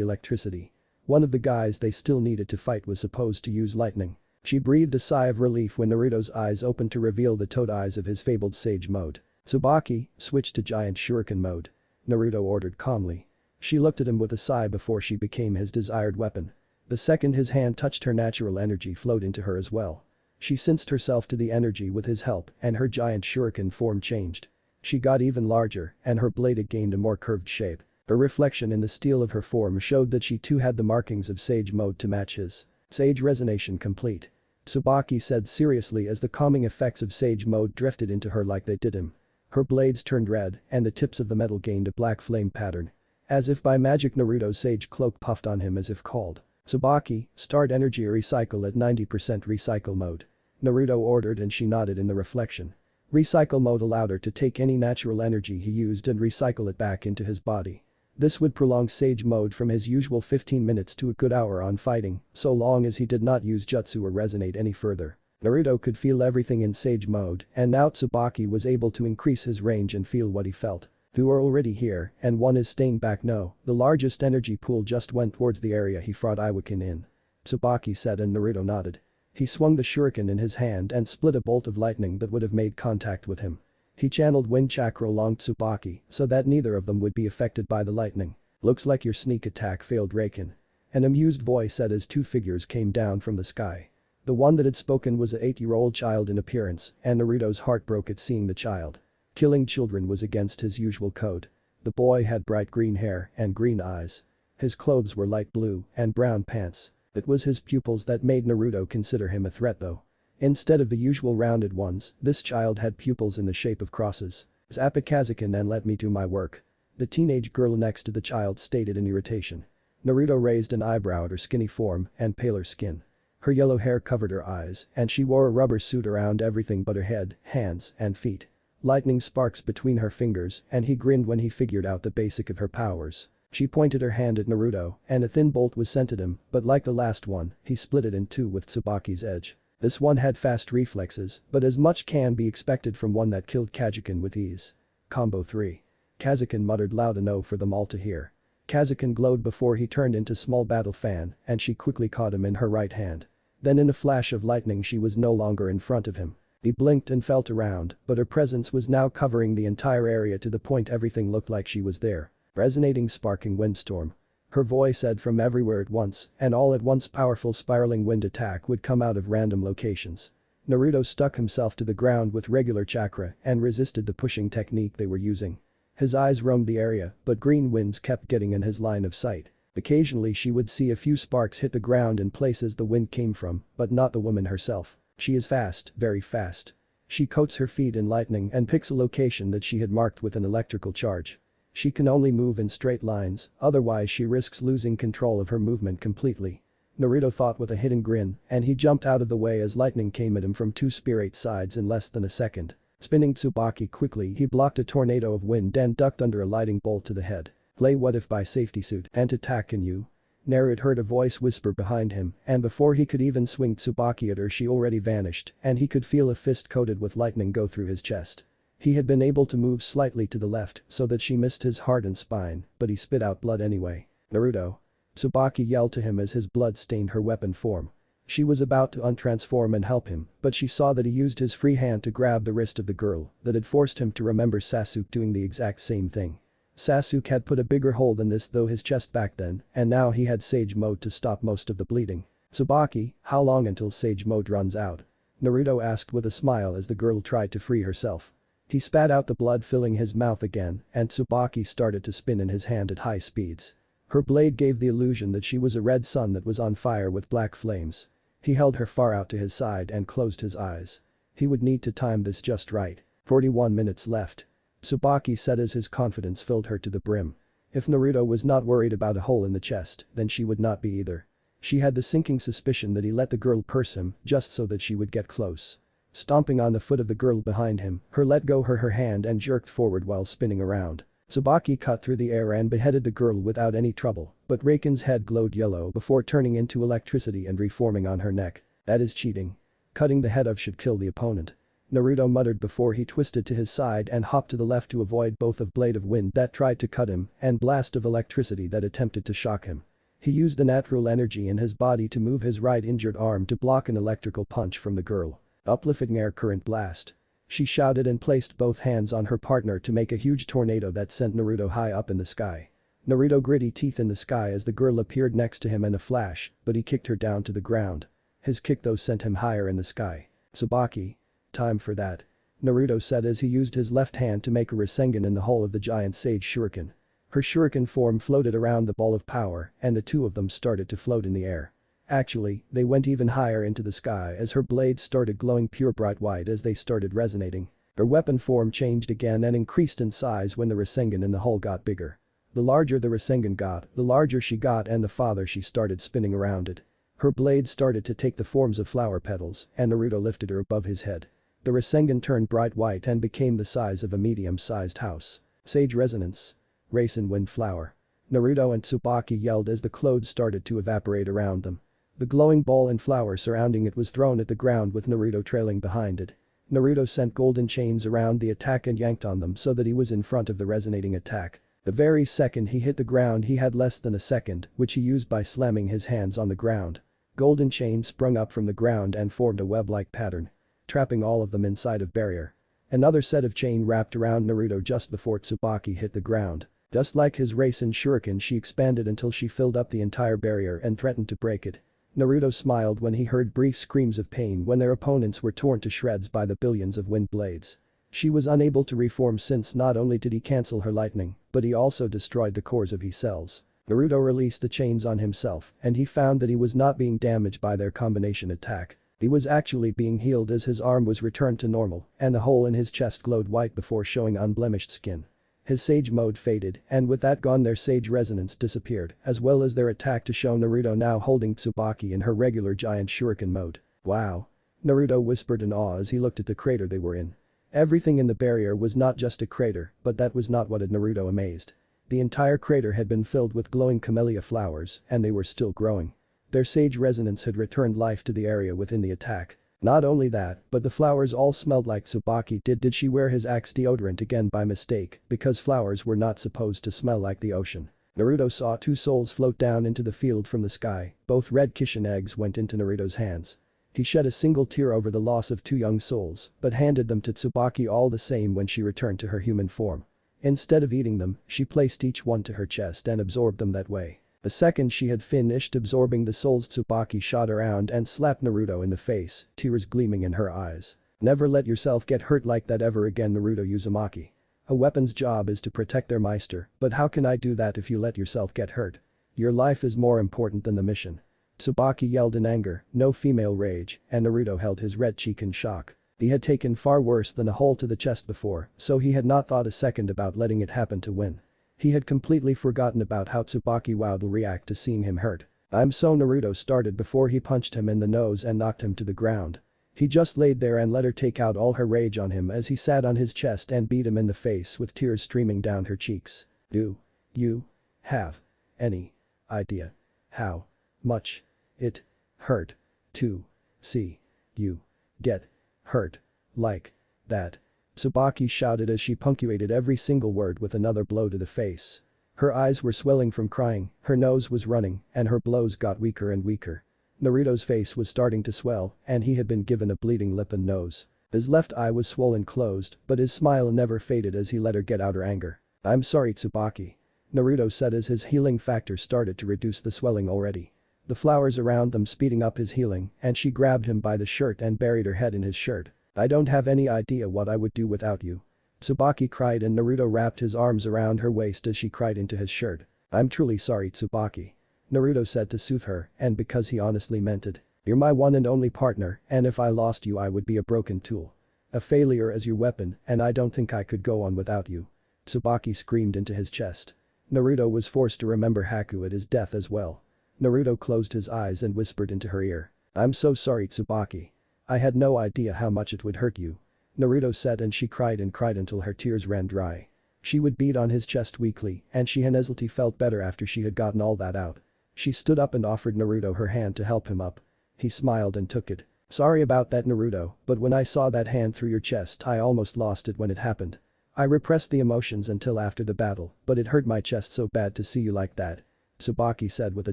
electricity. One of the guys they still needed to fight was supposed to use lightning. She breathed a sigh of relief when Naruto's eyes opened to reveal the toad eyes of his fabled Sage Mode. Tsubaki, switch to Giant Shuriken Mode. Naruto ordered calmly. She looked at him with a sigh before she became his desired weapon. The second his hand touched her natural energy flowed into her as well. She sensed herself to the energy with his help and her giant shuriken form changed. She got even larger and her blade gained a more curved shape. Her reflection in the steel of her form showed that she too had the markings of Sage Mode to match his. Sage resonation complete. Tsubaki said seriously as the calming effects of Sage Mode drifted into her like they did him. Her blades turned red and the tips of the metal gained a black flame pattern. As if by magic Naruto's sage cloak puffed on him as if called. Tsubaki, start energy recycle at 90% recycle mode. Naruto ordered and she nodded in the reflection. Recycle mode allowed her to take any natural energy he used and recycle it back into his body. This would prolong Sage Mode from his usual 15 minutes to a good hour on fighting, so long as he did not use Jutsu or resonate any further. Naruto could feel everything in Sage Mode, and now Tsubaki was able to increase his range and feel what he felt. 2 are already here, and 1 is staying back. No, the largest energy pool just went towards the area he fought Iwakin in. Tsubaki said and Naruto nodded. He swung the shuriken in his hand and split a bolt of lightning that would have made contact with him. He channeled wind chakra along Tsubaki so that neither of them would be affected by the lightning. Looks like your sneak attack failed Reiken. An amused voice said as 2 figures came down from the sky. The one that had spoken was a 8-year-old child in appearance, and Naruto's heart broke at seeing the child. Killing children was against his usual code. The boy had bright green hair and green eyes. His clothes were light blue and brown pants. It was his pupils that made Naruto consider him a threat though. Instead of the usual rounded ones, this child had pupils in the shape of crosses. "Zap it Kazakin and let me do my work," the teenage girl next to the child stated in irritation. Naruto raised an eyebrow at her skinny form and paler skin. Her yellow hair covered her eyes, and she wore a rubber suit around everything but her head, hands, and feet. Lightning sparks between her fingers, and he grinned when he figured out the basic of her powers. She pointed her hand at Naruto, and a thin bolt was sent at him, but like the last one, he split it in two with Tsubaki's edge. This one had fast reflexes, but as much can be expected from one that killed Kazakin with ease. Combo 3. Kazakin muttered loud enough for them all to hear. Kazakin glowed before he turned into small battle fan, and she quickly caught him in her right hand. Then in a flash of lightning she was no longer in front of him. He blinked and felt around, but her presence was now covering the entire area to the point everything looked like she was there. Resonating sparking windstorm. Her voice said from everywhere at once, and all at once powerful spiraling wind attack would come out of random locations. Naruto stuck himself to the ground with regular chakra and resisted the pushing technique they were using. His eyes roamed the area, but green winds kept getting in his line of sight. Occasionally she would see a few sparks hit the ground in places the wind came from, but not the woman herself. She is fast, very fast. She coats her feet in lightning and picks a location that she had marked with an electrical charge. She can only move in straight lines, otherwise she risks losing control of her movement completely. Naruto thought with a hidden grin, and he jumped out of the way as lightning came at him from two spirit sides in less than a second. Spinning Tsubaki quickly, he blocked a tornado of wind and ducked under a lighting bolt to the head. "Play what if by safety suit and attack can you?" Naruto heard a voice whisper behind him, and before he could even swing Tsubaki at her she already vanished, and he could feel a fist coated with lightning go through his chest. He had been able to move slightly to the left so that she missed his heart and spine, but he spit out blood anyway. "Naruto!" Tsubaki yelled to him as his blood stained her weapon form. She was about to untransform and help him, but she saw that he used his free hand to grab the wrist of the girl that had forced him to remember Sasuke doing the exact same thing. Sasuke had put a bigger hole than this through his chest back then, and now he had Sage Mode to stop most of the bleeding. "Tsubaki, how long until Sage Mode runs out?" Naruto asked with a smile as the girl tried to free herself. He spat out the blood filling his mouth again, and Tsubaki started to spin in his hand at high speeds. Her blade gave the illusion that she was a red sun that was on fire with black flames. He held her far out to his side and closed his eyes. He would need to time this just right. 41 minutes left. Tsubaki said as his confidence filled her to the brim. If Naruto was not worried about a hole in the chest, then she would not be either. She had the sinking suspicion that he let the girl purse him just so that she would get close. Stomping on the foot of the girl behind him, her let go her hand and jerked forward while spinning around. Tsubaki cut through the air and beheaded the girl without any trouble, but Reiken's head glowed yellow before turning into electricity and reforming on her neck. That is cheating. Cutting the head off should kill the opponent. Naruto muttered before he twisted to his side and hopped to the left to avoid both a blade of wind that tried to cut him and blast of electricity that attempted to shock him. He used the natural energy in his body to move his right injured arm to block an electrical punch from the girl. Uplifting air current blast. She shouted and placed both hands on her partner to make a huge tornado that sent Naruto high up in the sky. Naruto gritty teeth in the sky as the girl appeared next to him in a flash, but he kicked her down to the ground. His kick though sent him higher in the sky. "Tsubaki. Time for that," Naruto said as he used his left hand to make a Rasengan in the hole of the giant Sage Shuriken. Her shuriken form floated around the ball of power, and the two of them started to float in the air. Actually, they went even higher into the sky as her blades started glowing pure bright white as they started resonating. Her weapon form changed again and increased in size when the Rasengan in the hole got bigger. The larger the Rasengan got, the larger she got and the farther she started spinning around it. Her blades started to take the forms of flower petals, and Naruto lifted her above his head. The Rasengan turned bright white and became the size of a medium-sized house. Sage Resonance. Rasen Wind Flower. Naruto and Tsubaki yelled as the clothes started to evaporate around them. The glowing ball and flower surrounding it was thrown at the ground with Naruto trailing behind it. Naruto sent golden chains around the attack and yanked on them so that he was in front of the resonating attack. The very second he hit the ground he had less than a second, which he used by slamming his hands on the ground. Golden chains sprung up from the ground and formed a web-like pattern, trapping all of them inside of barrier. Another set of chain wrapped around Naruto just before Tsubaki hit the ground. Just like his Rasen Shuriken she expanded until she filled up the entire barrier and threatened to break it. Naruto smiled when he heard brief screams of pain when their opponents were torn to shreds by the billions of wind blades. She was unable to reform since not only did he cancel her lightning, but he also destroyed the cores of his cells. Naruto released the chains on himself and he found that he was not being damaged by their combination attack. He was actually being healed as his arm was returned to normal and the hole in his chest glowed white before showing unblemished skin. His Sage mode faded and with that gone their Sage resonance disappeared as well as their attack to show Naruto now holding Tsubaki in her regular giant shuriken mode. Wow. Naruto whispered in awe as he looked at the crater they were in. Everything in the barrier was not just a crater, but that was not what had Naruto amazed. The entire crater had been filled with glowing camellia flowers and they were still growing. Their Sage resonance had returned life to the area within the attack. Not only that, but the flowers all smelled like Tsubaki did. Did she wear his Axe deodorant again by mistake because flowers were not supposed to smell like the ocean? Naruto saw two souls float down into the field from the sky, both red Kishin eggs went into Naruto's hands. He shed a single tear over the loss of two young souls, but handed them to Tsubaki all the same when she returned to her human form. Instead of eating them, she placed each one to her chest and absorbed them that way. The second she had finished absorbing the souls, Tsubaki shot around and slapped Naruto in the face, tears gleaming in her eyes. Never let yourself get hurt like that ever again, Naruto Uzumaki. A weapon's job is to protect their meister, but how can I do that if you let yourself get hurt? Your life is more important than the mission. Tsubaki yelled in anger, no female rage, and Naruto held his red cheek in shock. He had taken far worse than a hole to the chest before, so he had not thought a second about letting it happen to win. He had completely forgotten about how Tsubaki would react to seeing him hurt. Naruto started before he punched him in the nose and knocked him to the ground. He just laid there and let her take out all her rage on him as he sat on his chest and beat him in the face with tears streaming down her cheeks. Do you have any idea how much it hurt to see you get hurt like that? Tsubaki shouted as she punctuated every single word with another blow to the face. Her eyes were swelling from crying, her nose was running, and her blows got weaker and weaker. Naruto's face was starting to swell and he had been given a bleeding lip and nose. His left eye was swollen closed, but his smile never faded as he let her get out her anger. I'm sorry, Tsubaki. Naruto said as his healing factor started to reduce the swelling already. The flowers around them speeding up his healing and she grabbed him by the shirt and buried her head in his shirt. I don't have any idea what I would do without you. Tsubaki cried and Naruto wrapped his arms around her waist as she cried into his shirt. I'm truly sorry, Tsubaki. Naruto said to soothe her and because he honestly meant it. You're my one and only partner and if I lost you I would be a broken tool. A failure as your weapon and I don't think I could go on without you. Tsubaki screamed into his chest. Naruto was forced to remember Haku at his death as well. Naruto closed his eyes and whispered into her ear. I'm so sorry, Tsubaki. I had no idea how much it would hurt you. Naruto said and she cried until her tears ran dry. She would beat on his chest weakly and she honestly felt better after she had gotten all that out. She stood up and offered Naruto her hand to help him up. He smiled and took it. Sorry about that, Naruto, but when I saw that hand through your chest I almost lost it when it happened. I repressed the emotions until after the battle, but it hurt my chest so bad to see you like that. Tsubaki said with a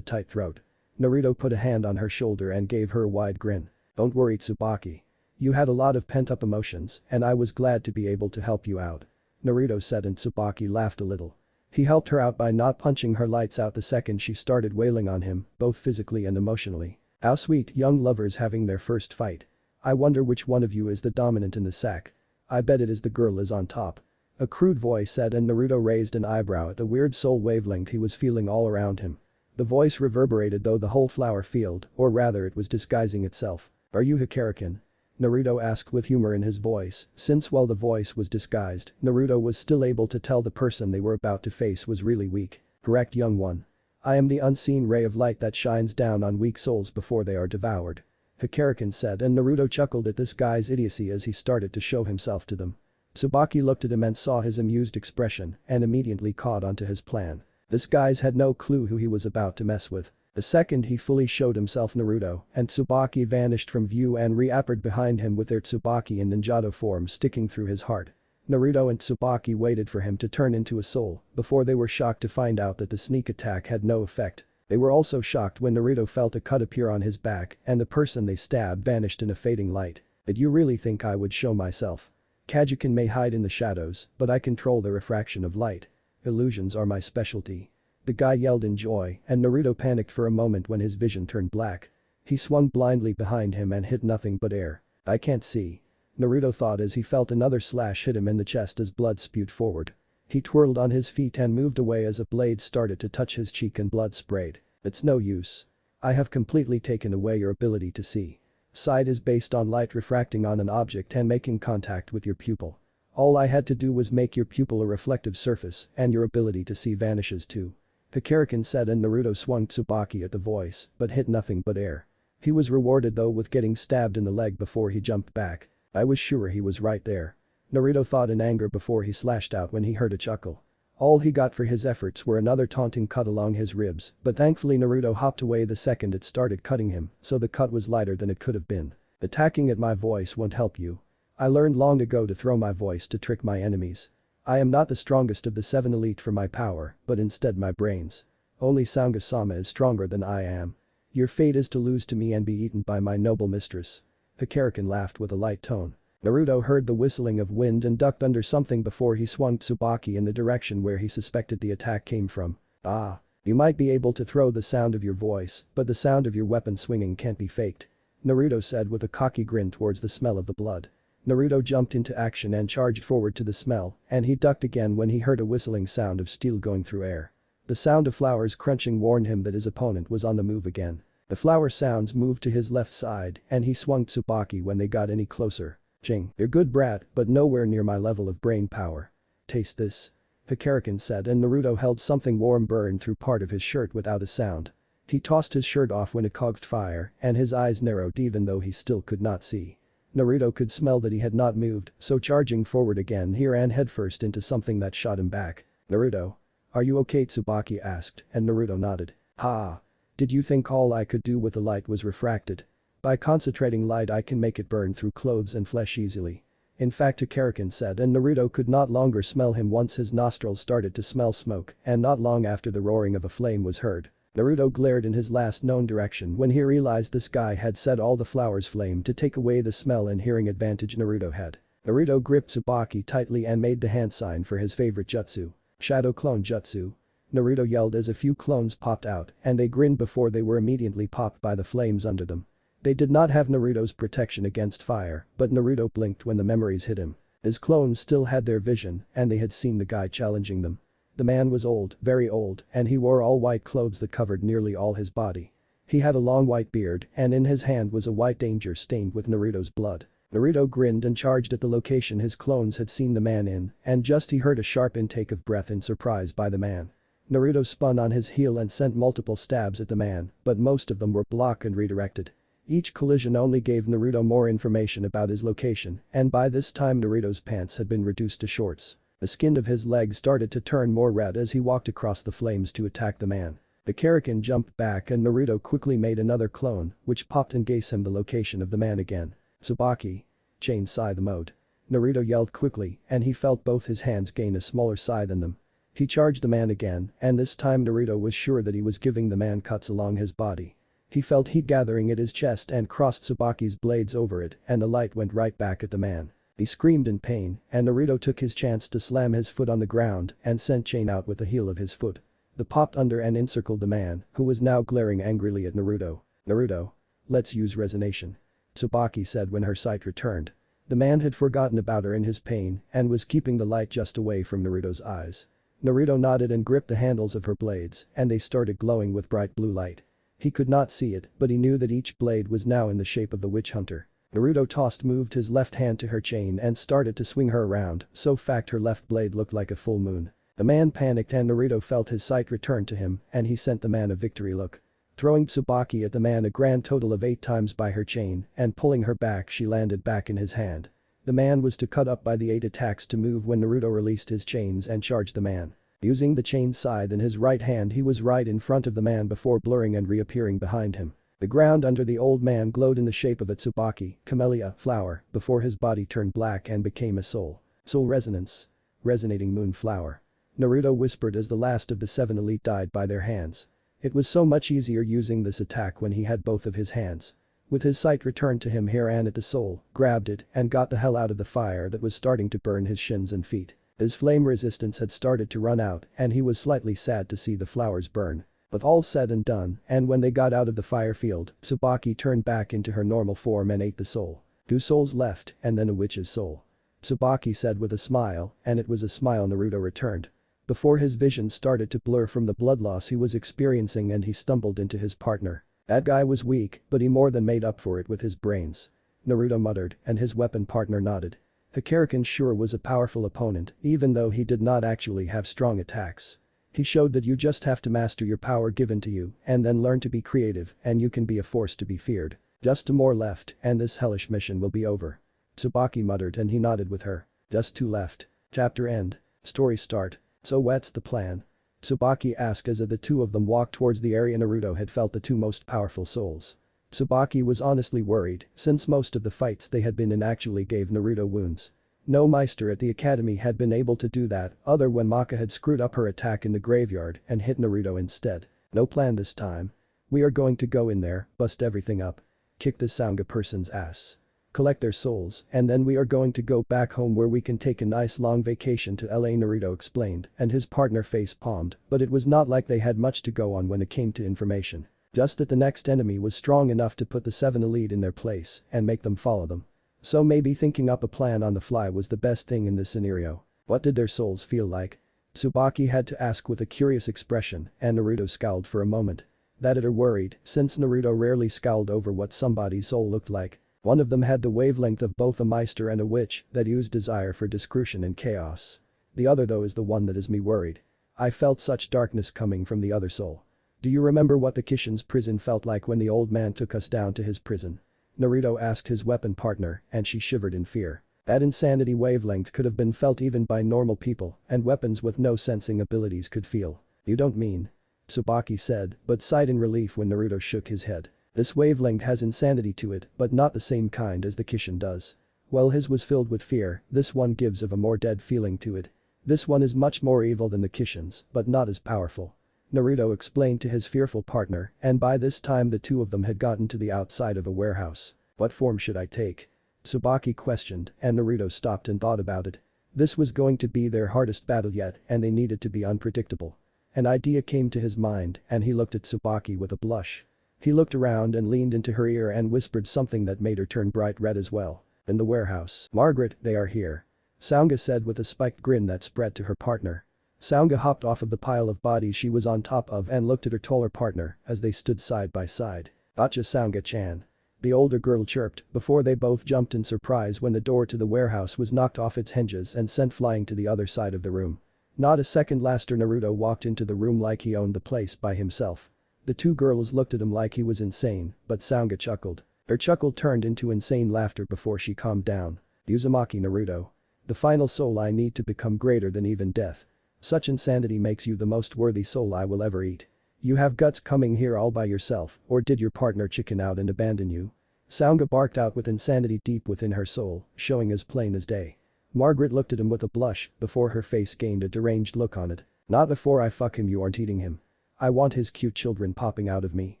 tight throat. Naruto put a hand on her shoulder and gave her a wide grin. Don't worry, Tsubaki. You had a lot of pent-up emotions and I was glad to be able to help you out. Naruto said and Tsubaki laughed a little. He helped her out by not punching her lights out the second she started wailing on him, both physically and emotionally. How sweet, young lovers having their first fight. I wonder which one of you is the dominant in the sack. I bet it is the girl is on top. A crude voice said and Naruto raised an eyebrow at the weird soul wavelength he was feeling all around him. The voice reverberated though the whole flower field, or rather it was disguising itself. Are you Hikariken? Naruto asked with humor in his voice, since while the voice was disguised, Naruto was still able to tell the person they were about to face was really weak. Correct, young one. I am the unseen ray of light that shines down on weak souls before they are devoured. Hikariken said and Naruto chuckled at this guy's idiocy as he started to show himself to them. Tsubaki looked at him and saw his amused expression and immediately caught onto his plan. This guy's had no clue who he was about to mess with. The second he fully showed himself Naruto and Tsubaki vanished from view and reappeared behind him with their Tsubaki and Ninjato form sticking through his heart. Naruto and Tsubaki waited for him to turn into a soul before they were shocked to find out that the sneak attack had no effect. They were also shocked when Naruto felt a cut appear on his back and the person they stabbed vanished in a fading light. Did you really think I would show myself? Kajuken may hide in the shadows, but I control the refraction of light. Illusions are my specialty. The guy yelled in joy and Naruto panicked for a moment when his vision turned black. He swung blindly behind him and hit nothing but air. I can't see. Naruto thought as he felt another slash hit him in the chest as blood spewed forward. He twirled on his feet and moved away as a blade started to touch his cheek and blood sprayed. It's no use. I have completely taken away your ability to see. Sight is based on light refracting on an object and making contact with your pupil. All I had to do was make your pupil a reflective surface and your ability to see vanishes too. Hikariken said and Naruto swung Tsubaki at the voice but hit nothing but air. He was rewarded though with getting stabbed in the leg before he jumped back. I was sure he was right there. Naruto thought in anger before he slashed out when he heard a chuckle. All he got for his efforts were another taunting cut along his ribs, but thankfully Naruto hopped away the second it started cutting him, so the cut was lighter than it could have been. Attacking at my voice won't help you. I learned long ago to throw my voice to trick my enemies. I am not the strongest of the 7 elite for my power, but instead my brains. Only Sangasama is stronger than I am. Your fate is to lose to me and be eaten by my noble mistress. Hikariken laughed with a light tone. Naruto heard the whistling of wind and ducked under something before he swung Tsubaki in the direction where he suspected the attack came from. Ah. You might be able to throw the sound of your voice, but the sound of your weapon swinging can't be faked. Naruto said with a cocky grin towards the smell of the blood. Naruto jumped into action and charged forward to the smell, and he ducked again when he heard a whistling sound of steel going through air. The sound of flowers crunching warned him that his opponent was on the move again. The flower sounds moved to his left side and he swung Tsubaki when they got any closer. Ching, you're good brat, but nowhere near my level of brain power. Taste this. Hikariken said and Naruto held something warm burn through part of his shirt without a sound. He tossed his shirt off when it caught fire and his eyes narrowed even though he still could not see. Naruto could smell that he had not moved, so charging forward again he ran headfirst into something that shot him back. Naruto. Are you okay? Tsubaki asked and Naruto nodded. Ha. Did you think all I could do with the light was refracted? By concentrating light I can make it burn through clothes and flesh easily. In fact Hikariken said and Naruto could not longer smell him once his nostrils started to smell smoke and not long after the roaring of a flame was heard. Naruto glared in his last known direction when he realized this guy had said all the flowers flame to take away the smell and hearing advantage Naruto had. Naruto gripped Tsubaki tightly and made the hand sign for his favorite jutsu. Shadow clone jutsu. Naruto yelled as a few clones popped out and they grinned before they were immediately popped by the flames under them. They did not have Naruto's protection against fire, but Naruto blinked when the memories hit him. His clones still had their vision and they had seen the guy challenging them. The man was old, very old, and he wore all white clothes that covered nearly all his body. He had a long white beard and in his hand was a white danger stained with Naruto's blood. Naruto grinned and charged at the location his clones had seen the man in and just he heard a sharp intake of breath in surprise by the man. Naruto spun on his heel and sent multiple stabs at the man, but most of them were blocked and redirected. Each collision only gave Naruto more information about his location and by this time Naruto's pants had been reduced to shorts. The skin of his legs started to turn more red as he walked across the flames to attack the man. The Hikariken jumped back and Naruto quickly made another clone, which popped and gave him the location of the man again. Tsubaki. Chain sai the mode. Naruto yelled quickly and he felt both his hands gain a smaller sai than them. He charged the man again and this time Naruto was sure that he was giving the man cuts along his body. He felt heat gathering at his chest and crossed Tsubaki's blades over it and the light went right back at the man. He screamed in pain and Naruto took his chance to slam his foot on the ground and sent Chain out with the heel of his foot. The popped under and encircled the man, who was now glaring angrily at Naruto. Naruto. Let's use resonation. Tsubaki said when her sight returned. The man had forgotten about her in his pain and was keeping the light just away from Naruto's eyes. Naruto nodded and gripped the handles of her blades and they started glowing with bright blue light. He could not see it, but he knew that each blade was now in the shape of the witch hunter. Naruto moved his left hand to her chain and started to swing her around, so fact her left blade looked like a full moon. The man panicked and Naruto felt his sight return to him and he sent the man a victory look. Throwing Tsubaki at the man a grand total of 8 times by her chain and pulling her back she landed back in his hand. The man was to cut up by the 8 attacks to move when Naruto released his chains and charged the man. Using the chain scythe in his right hand he was right in front of the man before blurring and reappearing behind him. The ground under the old man glowed in the shape of a Tsubaki, camellia, flower, before his body turned black and became a soul. Soul resonance. Resonating moon flower. Naruto whispered as the last of the 7 elite died by their hands. It was so much easier using this attack when he had both of his hands. With his sight returned to him he ran at the soul, grabbed it and got the hell out of the fire that was starting to burn his shins and feet. His flame resistance had started to run out and he was slightly sad to see the flowers burn. With all said and done, and when they got out of the fire field, Tsubaki turned back into her normal form and ate the soul. 2 souls left, and then a witch's soul. Tsubaki said with a smile, and it was a smile Naruto returned. Before his vision started to blur from the blood loss he was experiencing and he stumbled into his partner. That guy was weak, but he more than made up for it with his brains. Naruto muttered, and his weapon partner nodded. Hikariken sure was a powerful opponent, even though he did not actually have strong attacks. He showed that you just have to master your power given to you and then learn to be creative and you can be a force to be feared. Just 2 more left and this hellish mission will be over. Tsubaki muttered and he nodded with her. Just 2 left. Chapter end. Story start. So what's the plan? Tsubaki asked as the 2 of them walked towards the area Naruto had felt the 2 most powerful souls. Tsubaki was honestly worried since most of the fights they had been in actually gave Naruto wounds. No Meister at the academy had been able to do that other when Maka had screwed up her attack in the graveyard and hit Naruto instead. No plan this time. We are going to go in there, bust everything up. Kick this Sangha person's ass. Collect their souls and then we are going to go back home where we can take a nice long vacation to LA Naruto explained and his partner face palmed but it was not like they had much to go on when it came to information. Just that the next enemy was strong enough to put the 7 elite in their place and make them follow them. So maybe thinking up a plan on the fly was the best thing in this scenario. What did their souls feel like? Tsubaki had to ask with a curious expression and Naruto scowled for a moment. That had her worried since Naruto rarely scowled over what somebody's soul looked like. One of them had the wavelength of both a Meister and a witch that used desire for discretion and chaos. The other though is the one that has me worried. I felt such darkness coming from the other soul. Do you remember what the Kishin's prison felt like when the old man took us down to his prison? Naruto asked his weapon partner and she shivered in fear. That insanity wavelength could have been felt even by normal people and weapons with no sensing abilities could feel. You don't mean? Tsubaki said but sighed in relief when Naruto shook his head. This wavelength has insanity to it but not the same kind as the Kishin does. While his was filled with fear, this one gives of a more dead feeling to it. This one is much more evil than the Kishin's but not as powerful. Naruto explained to his fearful partner and by this time the 2 of them had gotten to the outside of a warehouse. What form should I take? Tsubaki questioned and Naruto stopped and thought about it. This was going to be their hardest battle yet and they needed to be unpredictable. An idea came to his mind and he looked at Tsubaki with a blush. He looked around and leaned into her ear and whispered something that made her turn bright red as well. In the warehouse. Margaret, they are here. Sangha said with a spiked grin that spread to her partner. Sangha hopped off of the pile of bodies she was on top of and looked at her taller partner as they stood side by side. Gotcha Sangha-chan. The older girl chirped before they both jumped in surprise when the door to the warehouse was knocked off its hinges and sent flying to the other side of the room. Not a second later Naruto walked into the room like he owned the place by himself. The 2 girls looked at him like he was insane, but Sangha chuckled. Her chuckle turned into insane laughter before she calmed down. Uzumaki Naruto. The final soul I need to become greater than even death. Such insanity makes you the most worthy soul I will ever eat. You have guts coming here all by yourself or did your partner chicken out and abandon you? Sangha barked out with insanity deep within her soul, showing as plain as day. Margaret looked at him with a blush before her face gained a deranged look on it. Not before I fuck him you aren't eating him. I want his cute children popping out of me.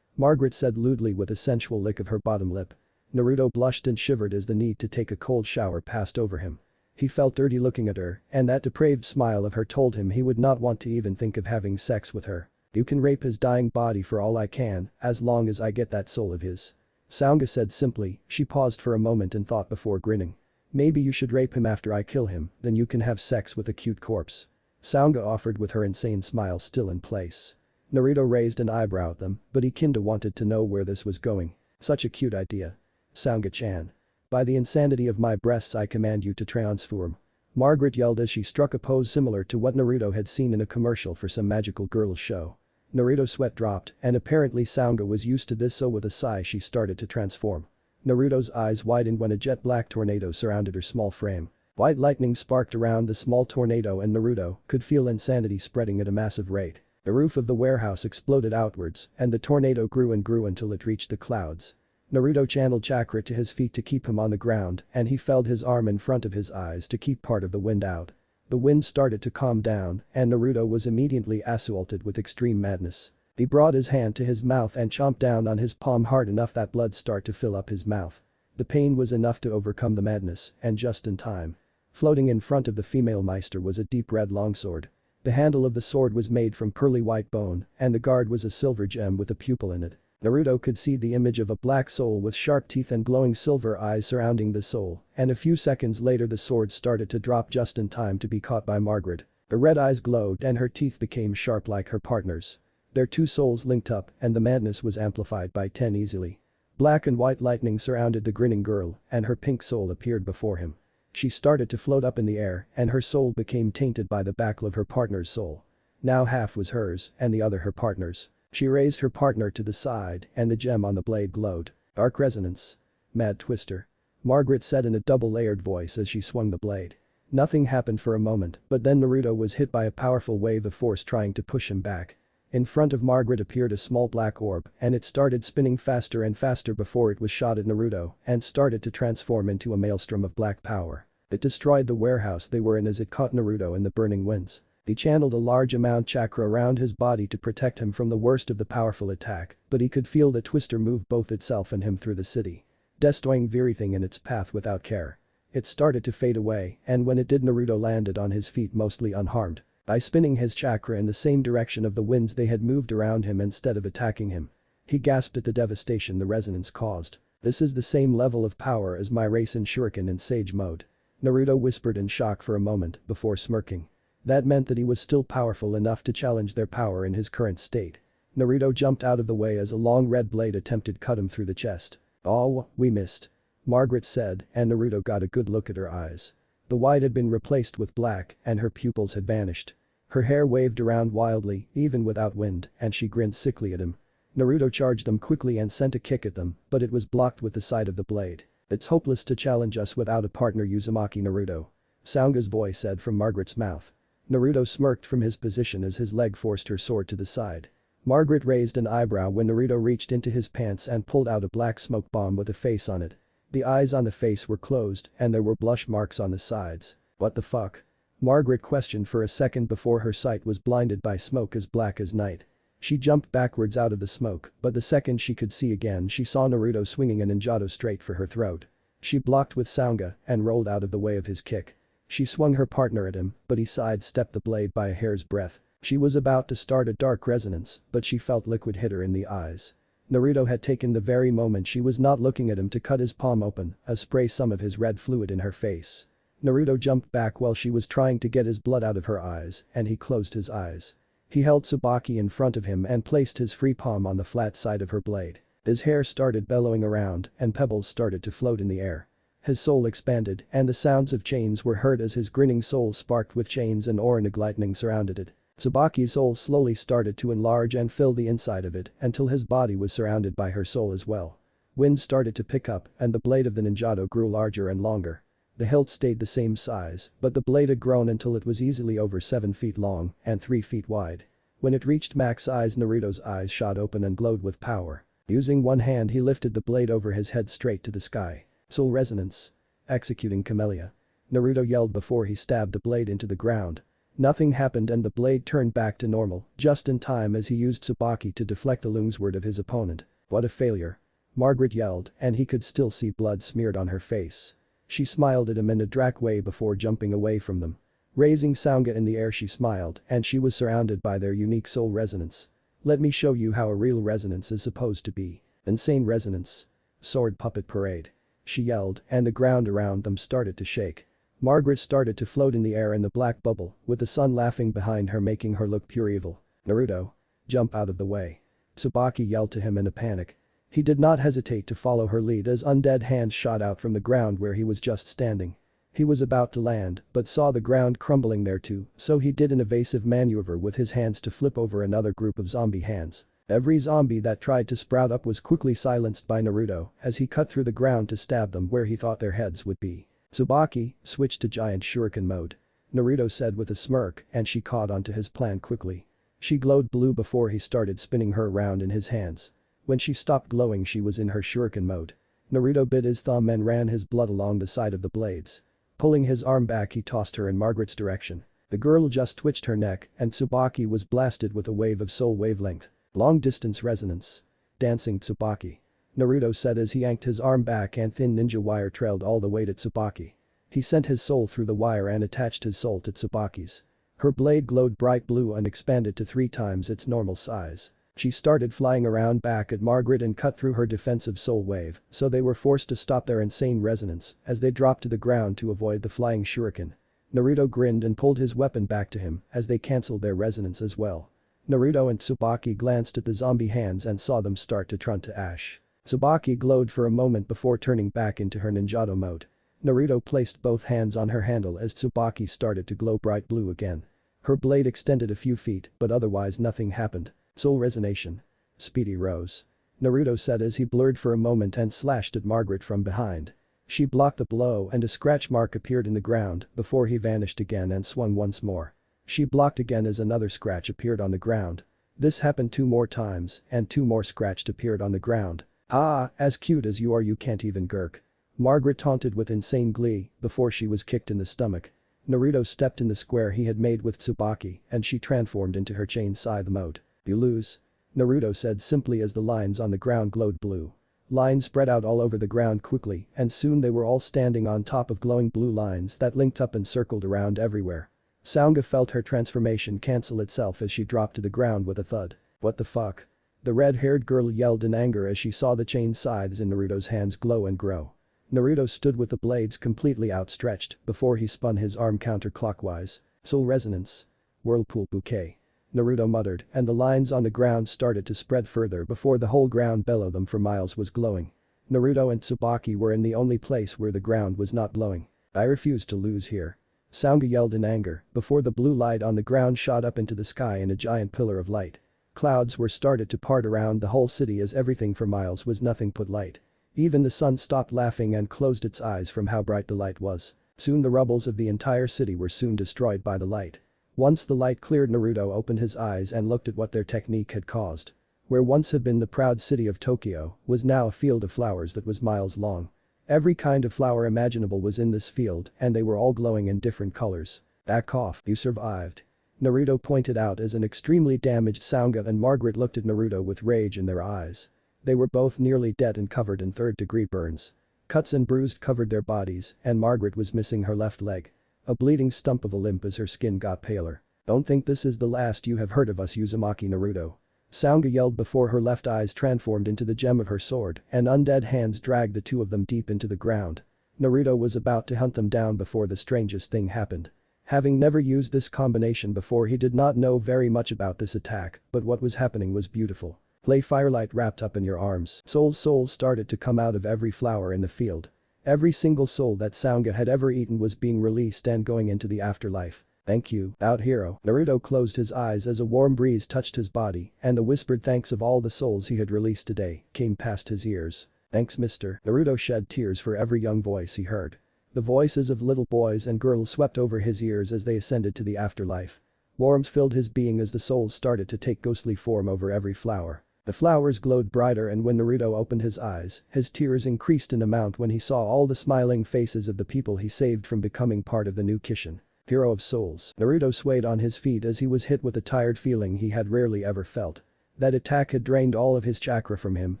Margaret said lewdly with a sensual lick of her bottom lip. Naruto blushed and shivered as the need to take a cold shower passed over him. He felt dirty looking at her and that depraved smile of her told him he would not want to even think of having sex with her. You can rape his dying body for all I can as long as I get that soul of his. Sangha said simply, she paused for a moment and thought before grinning. Maybe you should rape him after I kill him, then you can have sex with a cute corpse. Sangha offered with her insane smile still in place. Naruto raised an eyebrow at them, but he kinda wanted to know where this was going. Such a cute idea. Sangha-chan. By the insanity of my breasts I command you to transform. Margaret yelled as she struck a pose similar to what Naruto had seen in a commercial for some magical girls show. Naruto's sweat dropped and apparently Sangha was used to this so with a sigh she started to transform. Naruto's eyes widened when a jet black tornado surrounded her small frame. White lightning sparked around the small tornado and Naruto could feel insanity spreading at a massive rate. The roof of the warehouse exploded outwards and the tornado grew and grew until it reached the clouds. Naruto channeled chakra to his feet to keep him on the ground and he felt his arm in front of his eyes to keep part of the wind out. The wind started to calm down and Naruto was immediately assaulted with extreme madness. He brought his hand to his mouth and chomped down on his palm hard enough that blood started to fill up his mouth. The pain was enough to overcome the madness and just in time. Floating in front of the female Meister was a deep red longsword. The handle of the sword was made from pearly white bone, and the guard was a silver gem with a pupil in it. Naruto could see the image of a black soul with sharp teeth and glowing silver eyes surrounding the soul, and a few seconds later the sword started to drop just in time to be caught by Margaret. Her red eyes glowed and her teeth became sharp like her partner's. Their two souls linked up and the madness was amplified by 10 easily. Black and white lightning surrounded the grinning girl and her pink soul appeared before him. She started to float up in the air and her soul became tainted by the backle of her partner's soul. Now half was hers and the other her partner's. She raised her partner to the side and the gem on the blade glowed. Arc resonance. Mad twister. Margaret said in a double-layered voice as she swung the blade. Nothing happened for a moment, but then Naruto was hit by a powerful wave of force trying to push him back. In front of Margaret appeared a small black orb and it started spinning faster and faster before it was shot at Naruto and started to transform into a maelstrom of black power. It destroyed the warehouse they were in as it caught Naruto in the burning winds. He channeled a large amount chakra around his body to protect him from the worst of the powerful attack, but he could feel the twister move both itself and him through the city, destroying everything in its path without care. It started to fade away and when it did Naruto landed on his feet mostly unharmed. By spinning his chakra in the same direction of the winds they had moved around him instead of attacking him. He gasped at the devastation the resonance caused. This is the same level of power as my Rasen Shuriken in Sage mode. Naruto whispered in shock for a moment before smirking. That meant that he was still powerful enough to challenge their power in his current state. Naruto jumped out of the way as a long red blade attempted cut him through the chest. "Oh, we missed," Margaret said and Naruto got a good look at her eyes. The white had been replaced with black and her pupils had vanished. Her hair waved around wildly, even without wind, and she grinned sickly at him. Naruto charged them quickly and sent a kick at them, but it was blocked with the side of the blade. "It's hopeless to challenge us without a partner, Uzumaki Naruto," Sanga's voice said from Margaret's mouth. Naruto smirked from his position as his leg forced her sword to the side. Margaret raised an eyebrow when Naruto reached into his pants and pulled out a black smoke bomb with a face on it. The eyes on the face were closed and there were blush marks on the sides. "What the fuck?" Margaret questioned for a second before her sight was blinded by smoke as black as night. She jumped backwards out of the smoke, but the second she could see again she saw Naruto swinging a ninjato straight for her throat. She blocked with Sanga and rolled out of the way of his kick. She swung her partner at him, but he sidestepped the blade by a hair's breadth. She was about to start a dark resonance, but she felt liquid hit her in the eyes. Naruto had taken the very moment she was not looking at him to cut his palm open, spray some of his red fluid in her face. Naruto jumped back while she was trying to get his blood out of her eyes, and he closed his eyes. He held Tsubaki in front of him and placed his free palm on the flat side of her blade. His hair started bellowing around and pebbles started to float in the air. His soul expanded and the sounds of chains were heard as his grinning soul sparked with chains and orange lightning surrounded it. Tsubaki's soul slowly started to enlarge and fill the inside of it until his body was surrounded by her soul as well. Wind started to pick up and the blade of the ninjato grew larger and longer. The hilt stayed the same size, but the blade had grown until it was easily over 7 feet long and 3 feet wide. When it reached max size, Naruto's eyes shot open and glowed with power. Using one hand he lifted the blade over his head straight to the sky. Soul resonance. Executing Camellia. Naruto yelled before he stabbed the blade into the ground. Nothing happened and the blade turned back to normal, just in time as he used Tsubaki to deflect the longsword of his opponent. "What a failure." Margaret yelled and he could still see blood smeared on her face. She smiled at him in a drac way before jumping away from them. Raising Sanga in the air she smiled and she was surrounded by their unique soul resonance. "Let me show you how a real resonance is supposed to be. Insane resonance. Sword puppet parade." She yelled and the ground around them started to shake. Margaret started to float in the air in the black bubble, with the sun laughing behind her making her look pure evil. "Naruto. Jump out of the way." Tsubaki yelled to him in a panic. He did not hesitate to follow her lead as undead hands shot out from the ground where he was just standing. He was about to land, but saw the ground crumbling there too, so he did an evasive maneuver with his hands to flip over another group of zombie hands. Every zombie that tried to sprout up was quickly silenced by Naruto as he cut through the ground to stab them where he thought their heads would be. "Tsubaki, switch to giant shuriken mode," Naruto said with a smirk and she caught onto his plan quickly. She glowed blue before he started spinning her around in his hands. When she stopped glowing she was in her shuriken mode. Naruto bit his thumb and ran his blood along the side of the blades. Pulling his arm back he tossed her in Margaret's direction. The girl just twitched her neck and Tsubaki was blasted with a wave of soul wavelength. Long distance resonance. Dancing Tsubaki. Naruto said as he yanked his arm back and thin ninja wire trailed all the way to Tsubaki. He sent his soul through the wire and attached his soul to Tsubaki's. Her blade glowed bright blue and expanded to 3 times its normal size. She started flying around back at Margaret and cut through her defensive soul wave, so they were forced to stop their insane resonance as they dropped to the ground to avoid the flying shuriken. Naruto grinned and pulled his weapon back to him as they cancelled their resonance as well. Naruto and Tsubaki glanced at the zombie hands and saw them start to turn to ash. Tsubaki glowed for a moment before turning back into her ninjato mode. Naruto placed both hands on her handle as Tsubaki started to glow bright blue again. Her blade extended a few feet, but otherwise nothing happened. Soul resonation. Speedy rose. Naruto said as he blurred for a moment and slashed at Margaret from behind. She blocked the blow and a scratch mark appeared in the ground before he vanished again and swung once more. She blocked again as another scratch appeared on the ground. This happened 2 more times and 2 more scratched appeared on the ground. "Ah, as cute as you are you can't even gurk." Margaret taunted with insane glee before she was kicked in the stomach. Naruto stepped in the square he had made with Tsubaki and she transformed into her chain scythe mode. "You lose," Naruto said simply as the lines on the ground glowed blue. Lines spread out all over the ground quickly and soon they were all standing on top of glowing blue lines that linked up and circled around everywhere. Saunga felt her transformation cancel itself as she dropped to the ground with a thud. "What the fuck?" The red-haired girl yelled in anger as she saw the chain scythes in Naruto's hands glow and grow. Naruto stood with the blades completely outstretched before he spun his arm counterclockwise. Soul resonance. Whirlpool bouquet. Naruto muttered and the lines on the ground started to spread further before the whole ground below them for miles was glowing. Naruto and Tsubaki were in the only place where the ground was not glowing. "I refuse to lose here." Saunga yelled in anger before the blue light on the ground shot up into the sky in a giant pillar of light. Clouds were started to part around the whole city as everything for miles was nothing but light. Even the sun stopped laughing and closed its eyes from how bright the light was. Soon the rubbles of the entire city were soon destroyed by the light. Once the light cleared, Naruto opened his eyes and looked at what their technique had caused. Where once had been the proud city of Tokyo was now a field of flowers that was miles long. Every kind of flower imaginable was in this field and they were all glowing in different colors. "Back off, you survived," Naruto pointed out as an extremely damaged Saunga and Margaret looked at Naruto with rage in their eyes. They were both nearly dead and covered in third-degree burns. Cuts and bruised covered their bodies and Margaret was missing her left leg. A bleeding stump of a limp as her skin got paler. "Don't think this is the last you have heard of us, Uzumaki Naruto." Saunga yelled before her left eyes transformed into the gem of her sword and undead hands dragged the 2 of them deep into the ground. Naruto was about to hunt them down before the strangest thing happened. Having never used this combination before he did not know very much about this attack, but what was happening was beautiful. Play firelight wrapped up in your arms. Souls started to come out of every flower in the field. Every single soul that Saunga had ever eaten was being released and going into the afterlife. "Thank you, out hero." Naruto closed his eyes as a warm breeze touched his body and the whispered thanks of all the souls he had released today came past his ears. "Thanks mister." Naruto shed tears for every young voice he heard. The voices of little boys and girls swept over his ears as they ascended to the afterlife. Warmth filled his being as the souls started to take ghostly form over every flower. The flowers glowed brighter and when Naruto opened his eyes, his tears increased in amount when he saw all the smiling faces of the people he saved from becoming part of the new Kishin. Hero of souls. Naruto swayed on his feet as he was hit with a tired feeling he had rarely ever felt. That attack had drained all of his chakra from him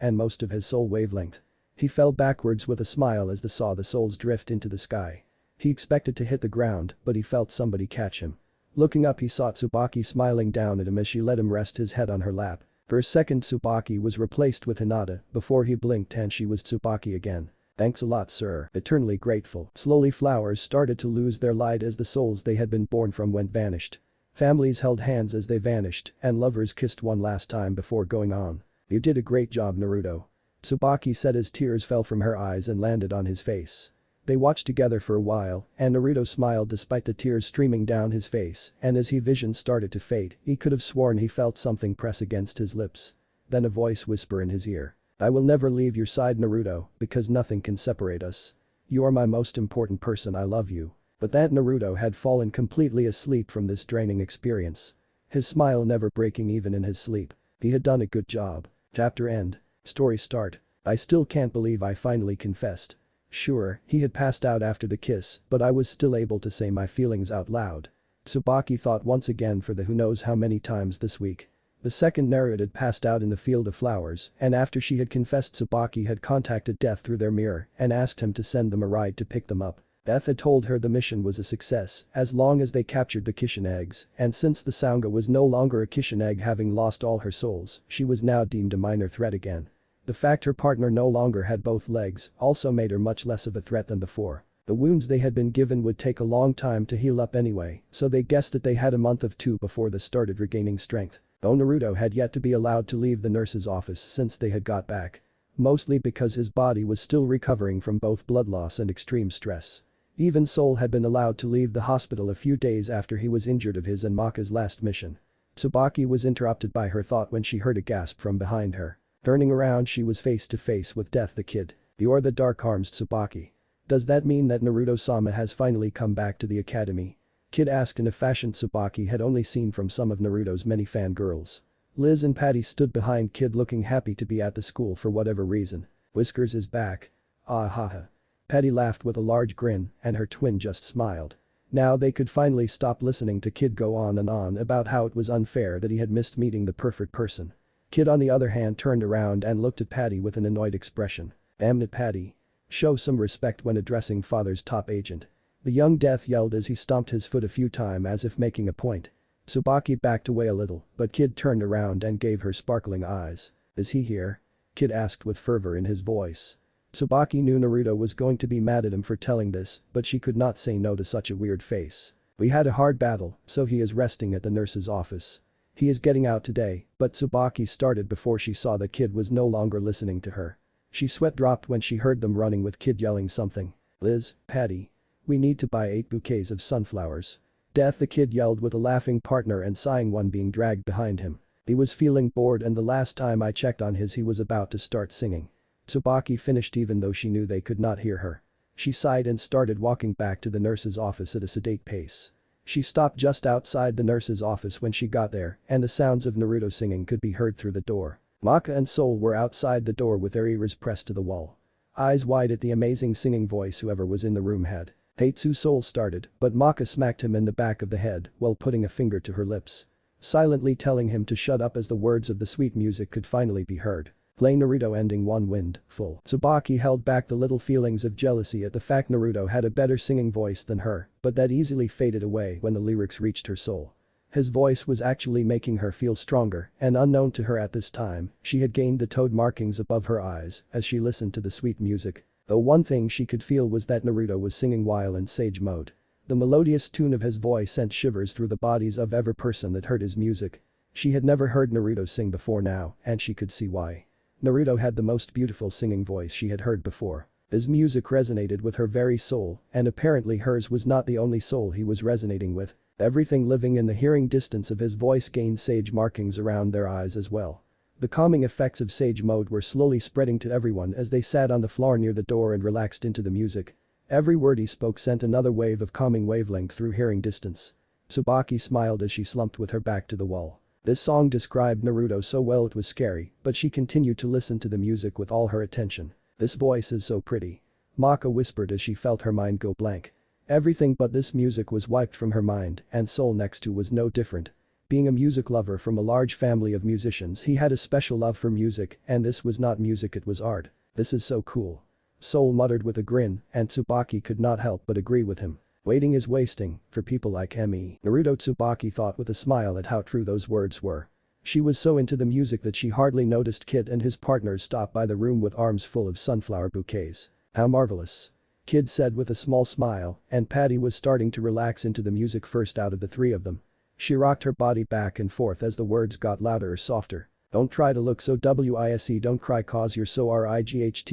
and most of his soul wavelength. He fell backwards with a smile as saw the souls drift into the sky. He expected to hit the ground, but he felt somebody catch him. Looking up he saw Tsubaki smiling down at him as she let him rest his head on her lap. For a second Tsubaki was replaced with Hinata before he blinked and she was Tsubaki again. "Thanks a lot sir." Eternally grateful. Slowly flowers started to lose their light as the souls they had been born from went vanished. Families held hands as they vanished and lovers kissed one last time before going on. "You did a great job Naruto." Tsubaki said as tears fell from her eyes and landed on his face. They watched together for a while and Naruto smiled despite the tears streaming down his face and as his vision started to fade he could have sworn he felt something press against his lips. Then a voice whisper in his ear. "I will never leave your side Naruto because nothing can separate us. You are my most important person, I love you." But that Naruto had fallen completely asleep from this draining experience. His smile never breaking even in his sleep. He had done a good job. Chapter end. Story start. I still can't believe I finally confessed. Sure, he had passed out after the kiss, but I was still able to say my feelings out loud. Tsubaki thought once again for the who knows how many times this week. The second Naruto had passed out in the field of flowers and after she had confessed Tsubaki had contacted death through their mirror and asked him to send them a ride to pick them up. Death had told her the mission was a success as long as they captured the Kishin eggs, and since the Sangha was no longer a Kishin egg having lost all her souls, she was now deemed a minor threat again. The fact her partner no longer had both legs also made her much less of a threat than before. The wounds they had been given would take a long time to heal up anyway, so they guessed that they had a month of two before they started regaining strength. Though Naruto had yet to be allowed to leave the nurse's office since they had got back. Mostly because his body was still recovering from both blood loss and extreme stress. Even Sol had been allowed to leave the hospital a few days after he was injured of his and Maka's last mission. Tsubaki was interrupted by her thought when she heard a gasp from behind her. Turning around, she was face to face with Death the Kid. "You're the Dark Arms Tsubaki. Does that mean that Naruto-sama has finally come back to the academy?" Kid asked in a fashion Tsubaki had only seen from some of Naruto's many fangirls. Liz and Patty stood behind Kid looking happy to be at the school for whatever reason. "Whiskers is back. Ah haha." Patty laughed with a large grin and her twin just smiled. Now they could finally stop listening to Kid go on and on about how it was unfair that he had missed meeting the perfect person. Kid on the other hand turned around and looked at Patty with an annoyed expression. "Damn it, Patty. Show some respect when addressing father's top agent." The young Death yelled as he stomped his foot a few times as if making a point. Tsubaki backed away a little, but Kid turned around and gave her sparkling eyes. "Is he here?" Kid asked with fervor in his voice. Tsubaki knew Naruto was going to be mad at him for telling this, but she could not say no to such a weird face. "We had a hard battle, so he is resting at the nurse's office. He is getting out today," but Tsubaki started before she saw that Kid was no longer listening to her. She sweat dropped when she heard them running with Kid yelling something. "Liz, Patty. We need to buy 8 bouquets of sunflowers." Death the Kid yelled with a laughing partner and sighing one being dragged behind him. He was feeling bored and the last time I checked on his he was about to start singing. Tsubaki finished even though she knew they could not hear her. She sighed and started walking back to the nurse's office at a sedate pace. She stopped just outside the nurse's office when she got there and the sounds of Naruto singing could be heard through the door. Maka and Sol were outside the door with their ears pressed to the wall. Eyes wide at the amazing singing voice whoever was in the room had. Tetsu Sol started, but Maka smacked him in the back of the head while putting a finger to her lips. Silently telling him to shut up as the words of the sweet music could finally be heard. Play Naruto ending one wind, full. Tsubaki held back the little feelings of jealousy at the fact Naruto had a better singing voice than her, but that easily faded away when the lyrics reached her soul. His voice was actually making her feel stronger, and unknown to her at this time, she had gained the toad markings above her eyes as she listened to the sweet music. Though one thing she could feel was that Naruto was singing while in sage mode. The melodious tune of his voice sent shivers through the bodies of every person that heard his music. She had never heard Naruto sing before now, and she could see why. Naruto had the most beautiful singing voice she had heard before. His music resonated with her very soul, and apparently hers was not the only soul he was resonating with. Everything living in the hearing distance of his voice gained sage markings around their eyes as well. The calming effects of sage mode were slowly spreading to everyone as they sat on the floor near the door and relaxed into the music. Every word he spoke sent another wave of calming wavelength through hearing distance. Tsubaki smiled as she slumped with her back to the wall. This song described Naruto so well it was scary, but she continued to listen to the music with all her attention. "This voice is so pretty." Maka whispered as she felt her mind go blank. Everything but this music was wiped from her mind, and Sol next to was no different. Being a music lover from a large family of musicians, he had a special love for music, and this was not music, it was art. "This is so cool." Sol muttered with a grin, and Tsubaki could not help but agree with him. "Waiting is wasting, for people like me." Naruto, Tsubaki thought with a smile at how true those words were. She was so into the music that she hardly noticed Kid and his partners stop by the room with arms full of sunflower bouquets. "How marvelous." Kid said with a small smile, and Patty was starting to relax into the music first out of the three of them. She rocked her body back and forth as the words got louder or softer. "Don't try to look so wise, don't cry cause you're so right,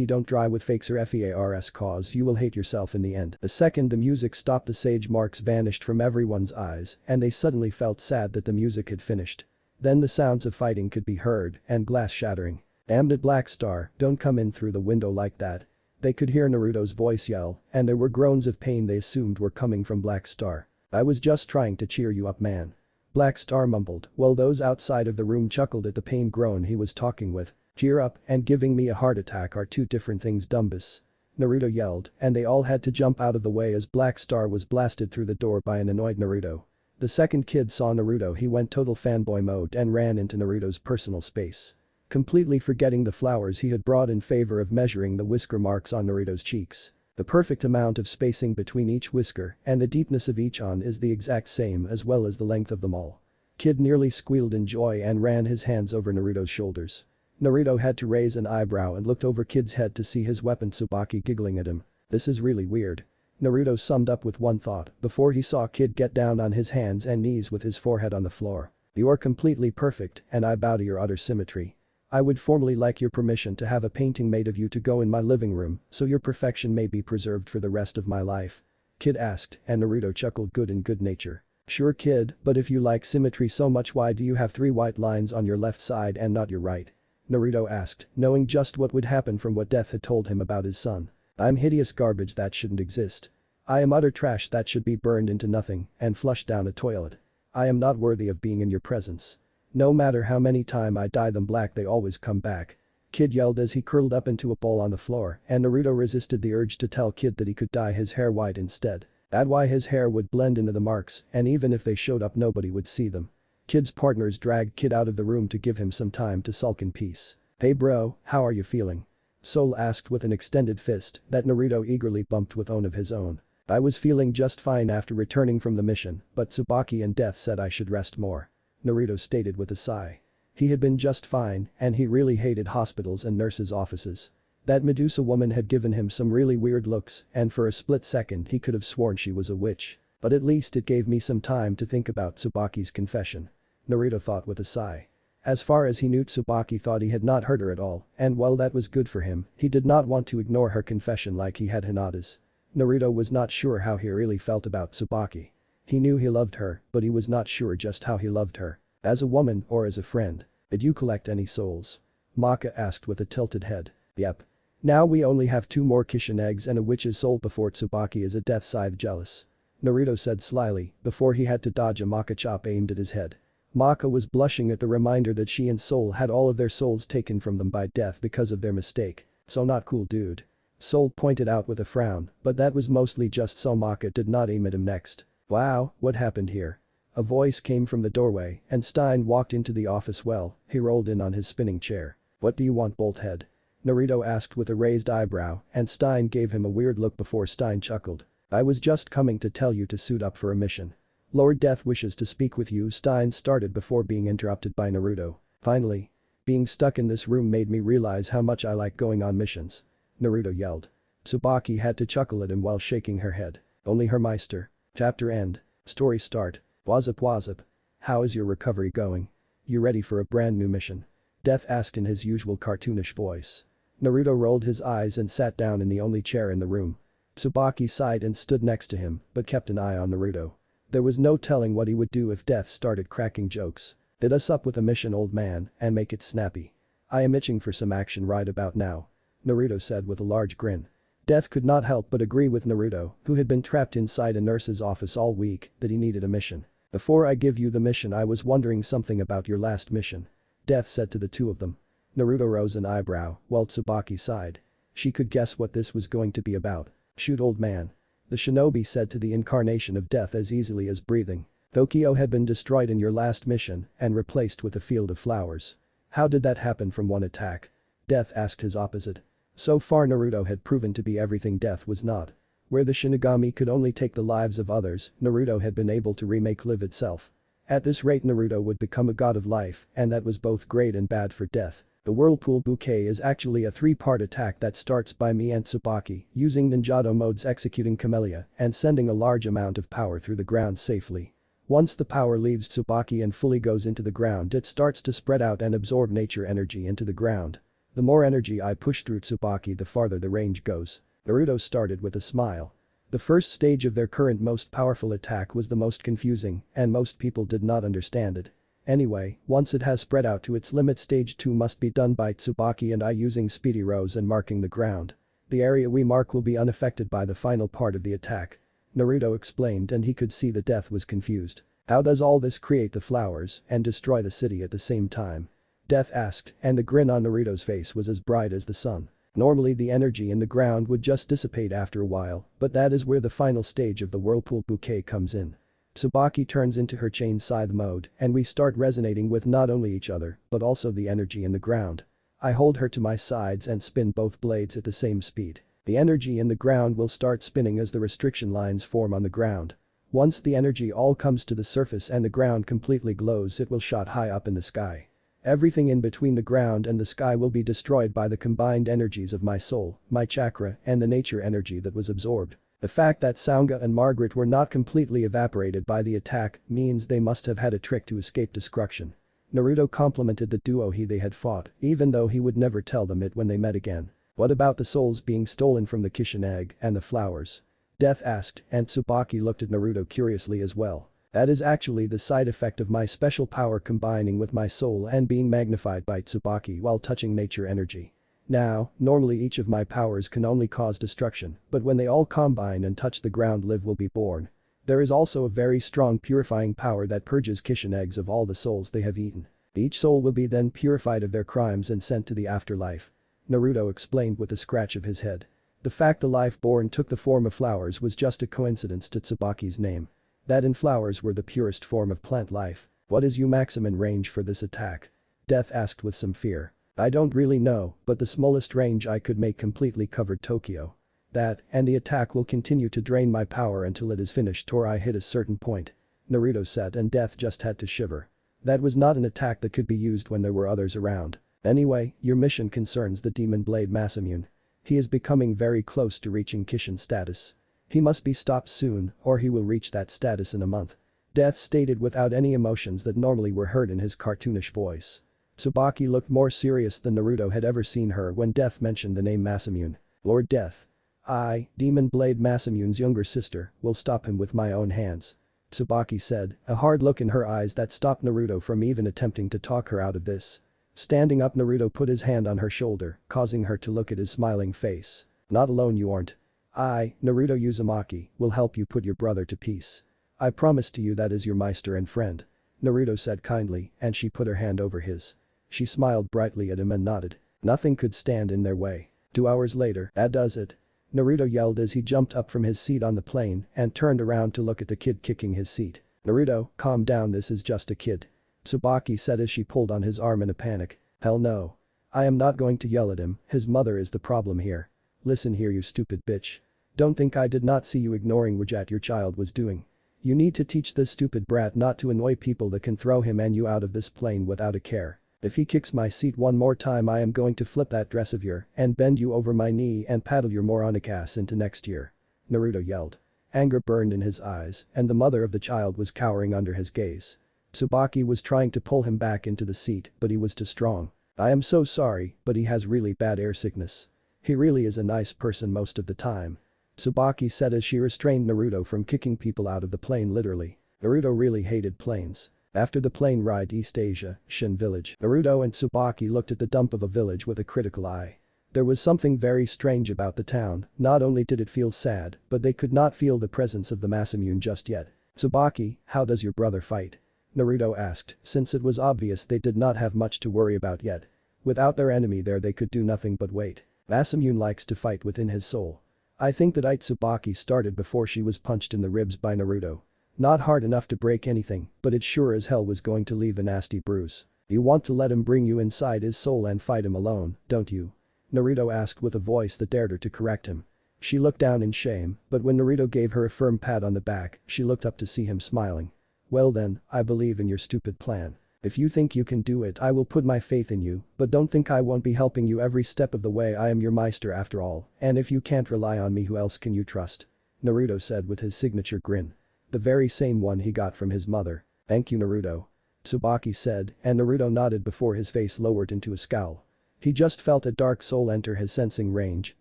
don't dry with fakes or fars cause you will hate yourself in the end." The second the music stopped, the sage marks vanished from everyone's eyes and they suddenly felt sad that the music had finished. Then the sounds of fighting could be heard and glass shattering. "Damn it, Black Star, don't come in through the window like that." They could hear Naruto's voice yell, and there were groans of pain they assumed were coming from Black Star. "I was just trying to cheer you up, man." Black Star mumbled, while those outside of the room chuckled at the pain groan he was talking with. "Cheer up and giving me a heart attack are two different things, Dumbus." Naruto yelled, and they all had to jump out of the way as Black Star was blasted through the door by an annoyed Naruto. The second Kid saw Naruto, he went total fanboy mode and ran into Naruto's personal space. Completely forgetting the flowers he had brought in favor of measuring the whisker marks on Naruto's cheeks. The perfect amount of spacing between each whisker and the deepness of each on is the exact same as well as the length of them all. Kid nearly squealed in joy and ran his hands over Naruto's shoulders. Naruto had to raise an eyebrow and looked over Kid's head to see his weapon Tsubaki giggling at him. This is really weird. Naruto summed up with one thought before he saw Kid get down on his hands and knees with his forehead on the floor. You are completely perfect and I bow to your utter symmetry. I would formally like your permission to have a painting made of you to go in my living room so your perfection may be preserved for the rest of my life. Kid asked and Naruto chuckled good in good nature. Sure kid, but if you like symmetry so much why do you have 3 white lines on your left side and not your right? Naruto asked, knowing just what would happen from what Death had told him about his son. I'm hideous garbage that shouldn't exist. I am utter trash that should be burned into nothing and flushed down a toilet. I am not worthy of being in your presence. No matter how many times I dye them black they always come back. Kid yelled as he curled up into a ball on the floor and Naruto resisted the urge to tell Kid that he could dye his hair white instead. That why his hair would blend into the marks and even if they showed up nobody would see them. Kid's partners dragged Kid out of the room to give him some time to sulk in peace. Hey bro, how are you feeling? Soul asked with an extended fist that Naruto eagerly bumped with one of his own. I was feeling just fine after returning from the mission, but Tsubaki and Death said I should rest more. Naruto stated with a sigh. He had been just fine and he really hated hospitals and nurses' offices. That Medusa woman had given him some really weird looks and for a split second he could have sworn she was a witch. But at least it gave me some time to think about Tsubaki's confession. Naruto thought with a sigh. As far as he knew Tsubaki thought he had not hurt her at all and while that was good for him, he did not want to ignore her confession like he had Hinata's. Naruto was not sure how he really felt about Tsubaki. He knew he loved her, but he was not sure just how he loved her. As a woman or as a friend. Did you collect any souls? Maka asked with a tilted head. Yep. Now we only have 2 more Kishin eggs and a witch's soul before Tsubaki is a death scythe jealous. Naruto said slyly before he had to dodge a Maka chop aimed at his head. Maka was blushing at the reminder that she and Soul had all of their souls taken from them by Death because of their mistake. So not cool dude. Soul pointed out with a frown, but that was mostly just so Maka did not aim at him next. Wow, what happened here? A voice came from the doorway and Stein walked into the office he rolled in on his spinning chair. What do you want Bolthead? Naruto asked with a raised eyebrow and Stein gave him a weird look before Stein chuckled. I was just coming to tell you to suit up for a mission. Lord Death wishes to speak with you Stein started before being interrupted by Naruto. Finally. Being stuck in this room made me realize how much I like going on missions. Naruto yelled. Tsubaki had to chuckle at him while shaking her head. Only her Meister. Chapter end. Story start. Wazip. How is your recovery going? You ready for a brand new mission? Death asked in his usual cartoonish voice. Naruto rolled his eyes and sat down in the only chair in the room. Tsubaki sighed and stood next to him but kept an eye on Naruto. There was no telling what he would do if Death started cracking jokes. Hit us up with a mission old man and make it snappy. I am itching for some action right about now. Naruto said with a large grin. Death could not help but agree with Naruto, who had been trapped inside a nurse's office all week, that he needed a mission. Before I give you the mission I was wondering something about your last mission. Death said to the 2 of them. Naruto rose an eyebrow while Tsubaki sighed. She could guess what this was going to be about. Shoot old man. The shinobi said to the incarnation of Death as easily as breathing. Tokyo had been destroyed in your last mission and replaced with a field of flowers. How did that happen from one attack? Death asked his opposite. So far Naruto had proven to be everything Death was not. Where the Shinigami could only take the lives of others, Naruto had been able to remake live itself. At this rate Naruto would become a god of life and that was both great and bad for Death. The Whirlpool Bouquet is actually a 3-part attack that starts by me and Tsubaki using ninjato modes executing Camellia and sending a large amount of power through the ground safely. Once the power leaves Tsubaki and fully goes into the ground it starts to spread out and absorb nature energy into the ground. The more energy I push through Tsubaki the farther the range goes. Naruto started with a smile. The first stage of their current most powerful attack was the most confusing and most people did not understand it. Anyway, once it has spread out to its limit stage 2 must be done by Tsubaki and I using speedy rows and marking the ground. The area we mark will be unaffected by the final part of the attack. Naruto explained and he could see that Death was confused. How does all this create the flowers and destroy the city at the same time? Death asked and the grin on Naruto's face was as bright as the sun. Normally the energy in the ground would just dissipate after a while, but that is where the final stage of the Whirlpool Bouquet comes in. Tsubaki turns into her chain scythe mode and we start resonating with not only each other but also the energy in the ground. I hold her to my sides and spin both blades at the same speed. The energy in the ground will start spinning as the restriction lines form on the ground. Once the energy all comes to the surface and the ground completely glows, it will shot high up in the sky. Everything in between the ground and the sky will be destroyed by the combined energies of my soul, my chakra, and the nature energy that was absorbed. The fact that Saunga and Margaret were not completely evaporated by the attack means they must have had a trick to escape destruction. Naruto complimented the duo they had fought, even though he would never tell them it when they met again. What about the souls being stolen from the Kishin egg and the flowers? Death asked, and Tsubaki looked at Naruto curiously as well. That is actually the side effect of my special power combining with my soul and being magnified by Tsubaki while touching nature energy. Now, normally each of my powers can only cause destruction, but when they all combine and touch the ground, live will be born. There is also a very strong purifying power that purges Kishin eggs of all the souls they have eaten. Each soul will be then purified of their crimes and sent to the afterlife. Naruto explained with a scratch of his head. The fact the life born took the form of flowers was just a coincidence to Tsubaki's name. That in flowers were the purest form of plant life. What is your maximum range for this attack? Death asked with some fear. I don't really know, but the smallest range I could make completely covered Tokyo. That, and the attack will continue to drain my power until it is finished or I hit a certain point. Naruto said, and Death just had to shiver. That was not an attack that could be used when there were others around. Anyway, your mission concerns the Demon Blade Masamune. He is becoming very close to reaching Kishin status. He must be stopped soon, or he will reach that status in a month. Death stated without any emotions that normally were heard in his cartoonish voice. Tsubaki looked more serious than Naruto had ever seen her when Death mentioned the name Masamune. Lord Death. I, Demon Blade Masamune's younger sister, will stop him with my own hands. Tsubaki said, a hard look in her eyes that stopped Naruto from even attempting to talk her out of this. Standing up, Naruto put his hand on her shoulder, causing her to look at his smiling face. Not alone, you aren't. I, Naruto Uzumaki, will help you put your brother to peace. I promise to you that as your meister and friend. Naruto said kindly, and she put her hand over his. She smiled brightly at him and nodded. Nothing could stand in their way. 2 hours later, that does it. Naruto yelled as he jumped up from his seat on the plane and turned around to look at the kid kicking his seat. Naruto, calm down, this is just a kid. Tsubaki said as she pulled on his arm in a panic. Hell no. I am not going to yell at him, his mother is the problem here. Listen here, you stupid bitch. Don't think I did not see you ignoring what your child was doing. You need to teach this stupid brat not to annoy people that can throw him and you out of this plane without a care. If he kicks my seat one more time, I am going to flip that dress of yours and bend you over my knee and paddle your moronic ass into next year. Naruto yelled. Anger burned in his eyes and the mother of the child was cowering under his gaze. Tsubaki was trying to pull him back into the seat, but he was too strong. I am so sorry, but he has really bad air sickness. He really is a nice person most of the time. Tsubaki said as she restrained Naruto from kicking people out of the plane literally. Naruto really hated planes. After the plane ride East Asia, Shin Village, Naruto and Tsubaki looked at the dump of a village with a critical eye. There was something very strange about the town, not only did it feel sad, but they could not feel the presence of the Masamune just yet. Tsubaki, how does your brother fight? Naruto asked, since it was obvious they did not have much to worry about yet. Without their enemy there they could do nothing but wait. Masamune likes to fight within his soul. I think that Tsubaki started before she was punched in the ribs by Naruto. Not hard enough to break anything, but it sure as hell was going to leave a nasty bruise. You want to let him bring you inside his soul and fight him alone, don't you? Naruto asked with a voice that dared her to correct him. She looked down in shame, but when Naruto gave her a firm pat on the back, she looked up to see him smiling. Well then, I believe in your stupid plan. If you think you can do it, I will put my faith in you, but don't think I won't be helping you every step of the way. I am your meister after all, and if you can't rely on me, who else can you trust? Naruto said with his signature grin. The very same one he got from his mother. Thank you, Naruto. Tsubaki said, and Naruto nodded before his face lowered into a scowl. He just felt a dark soul enter his sensing range,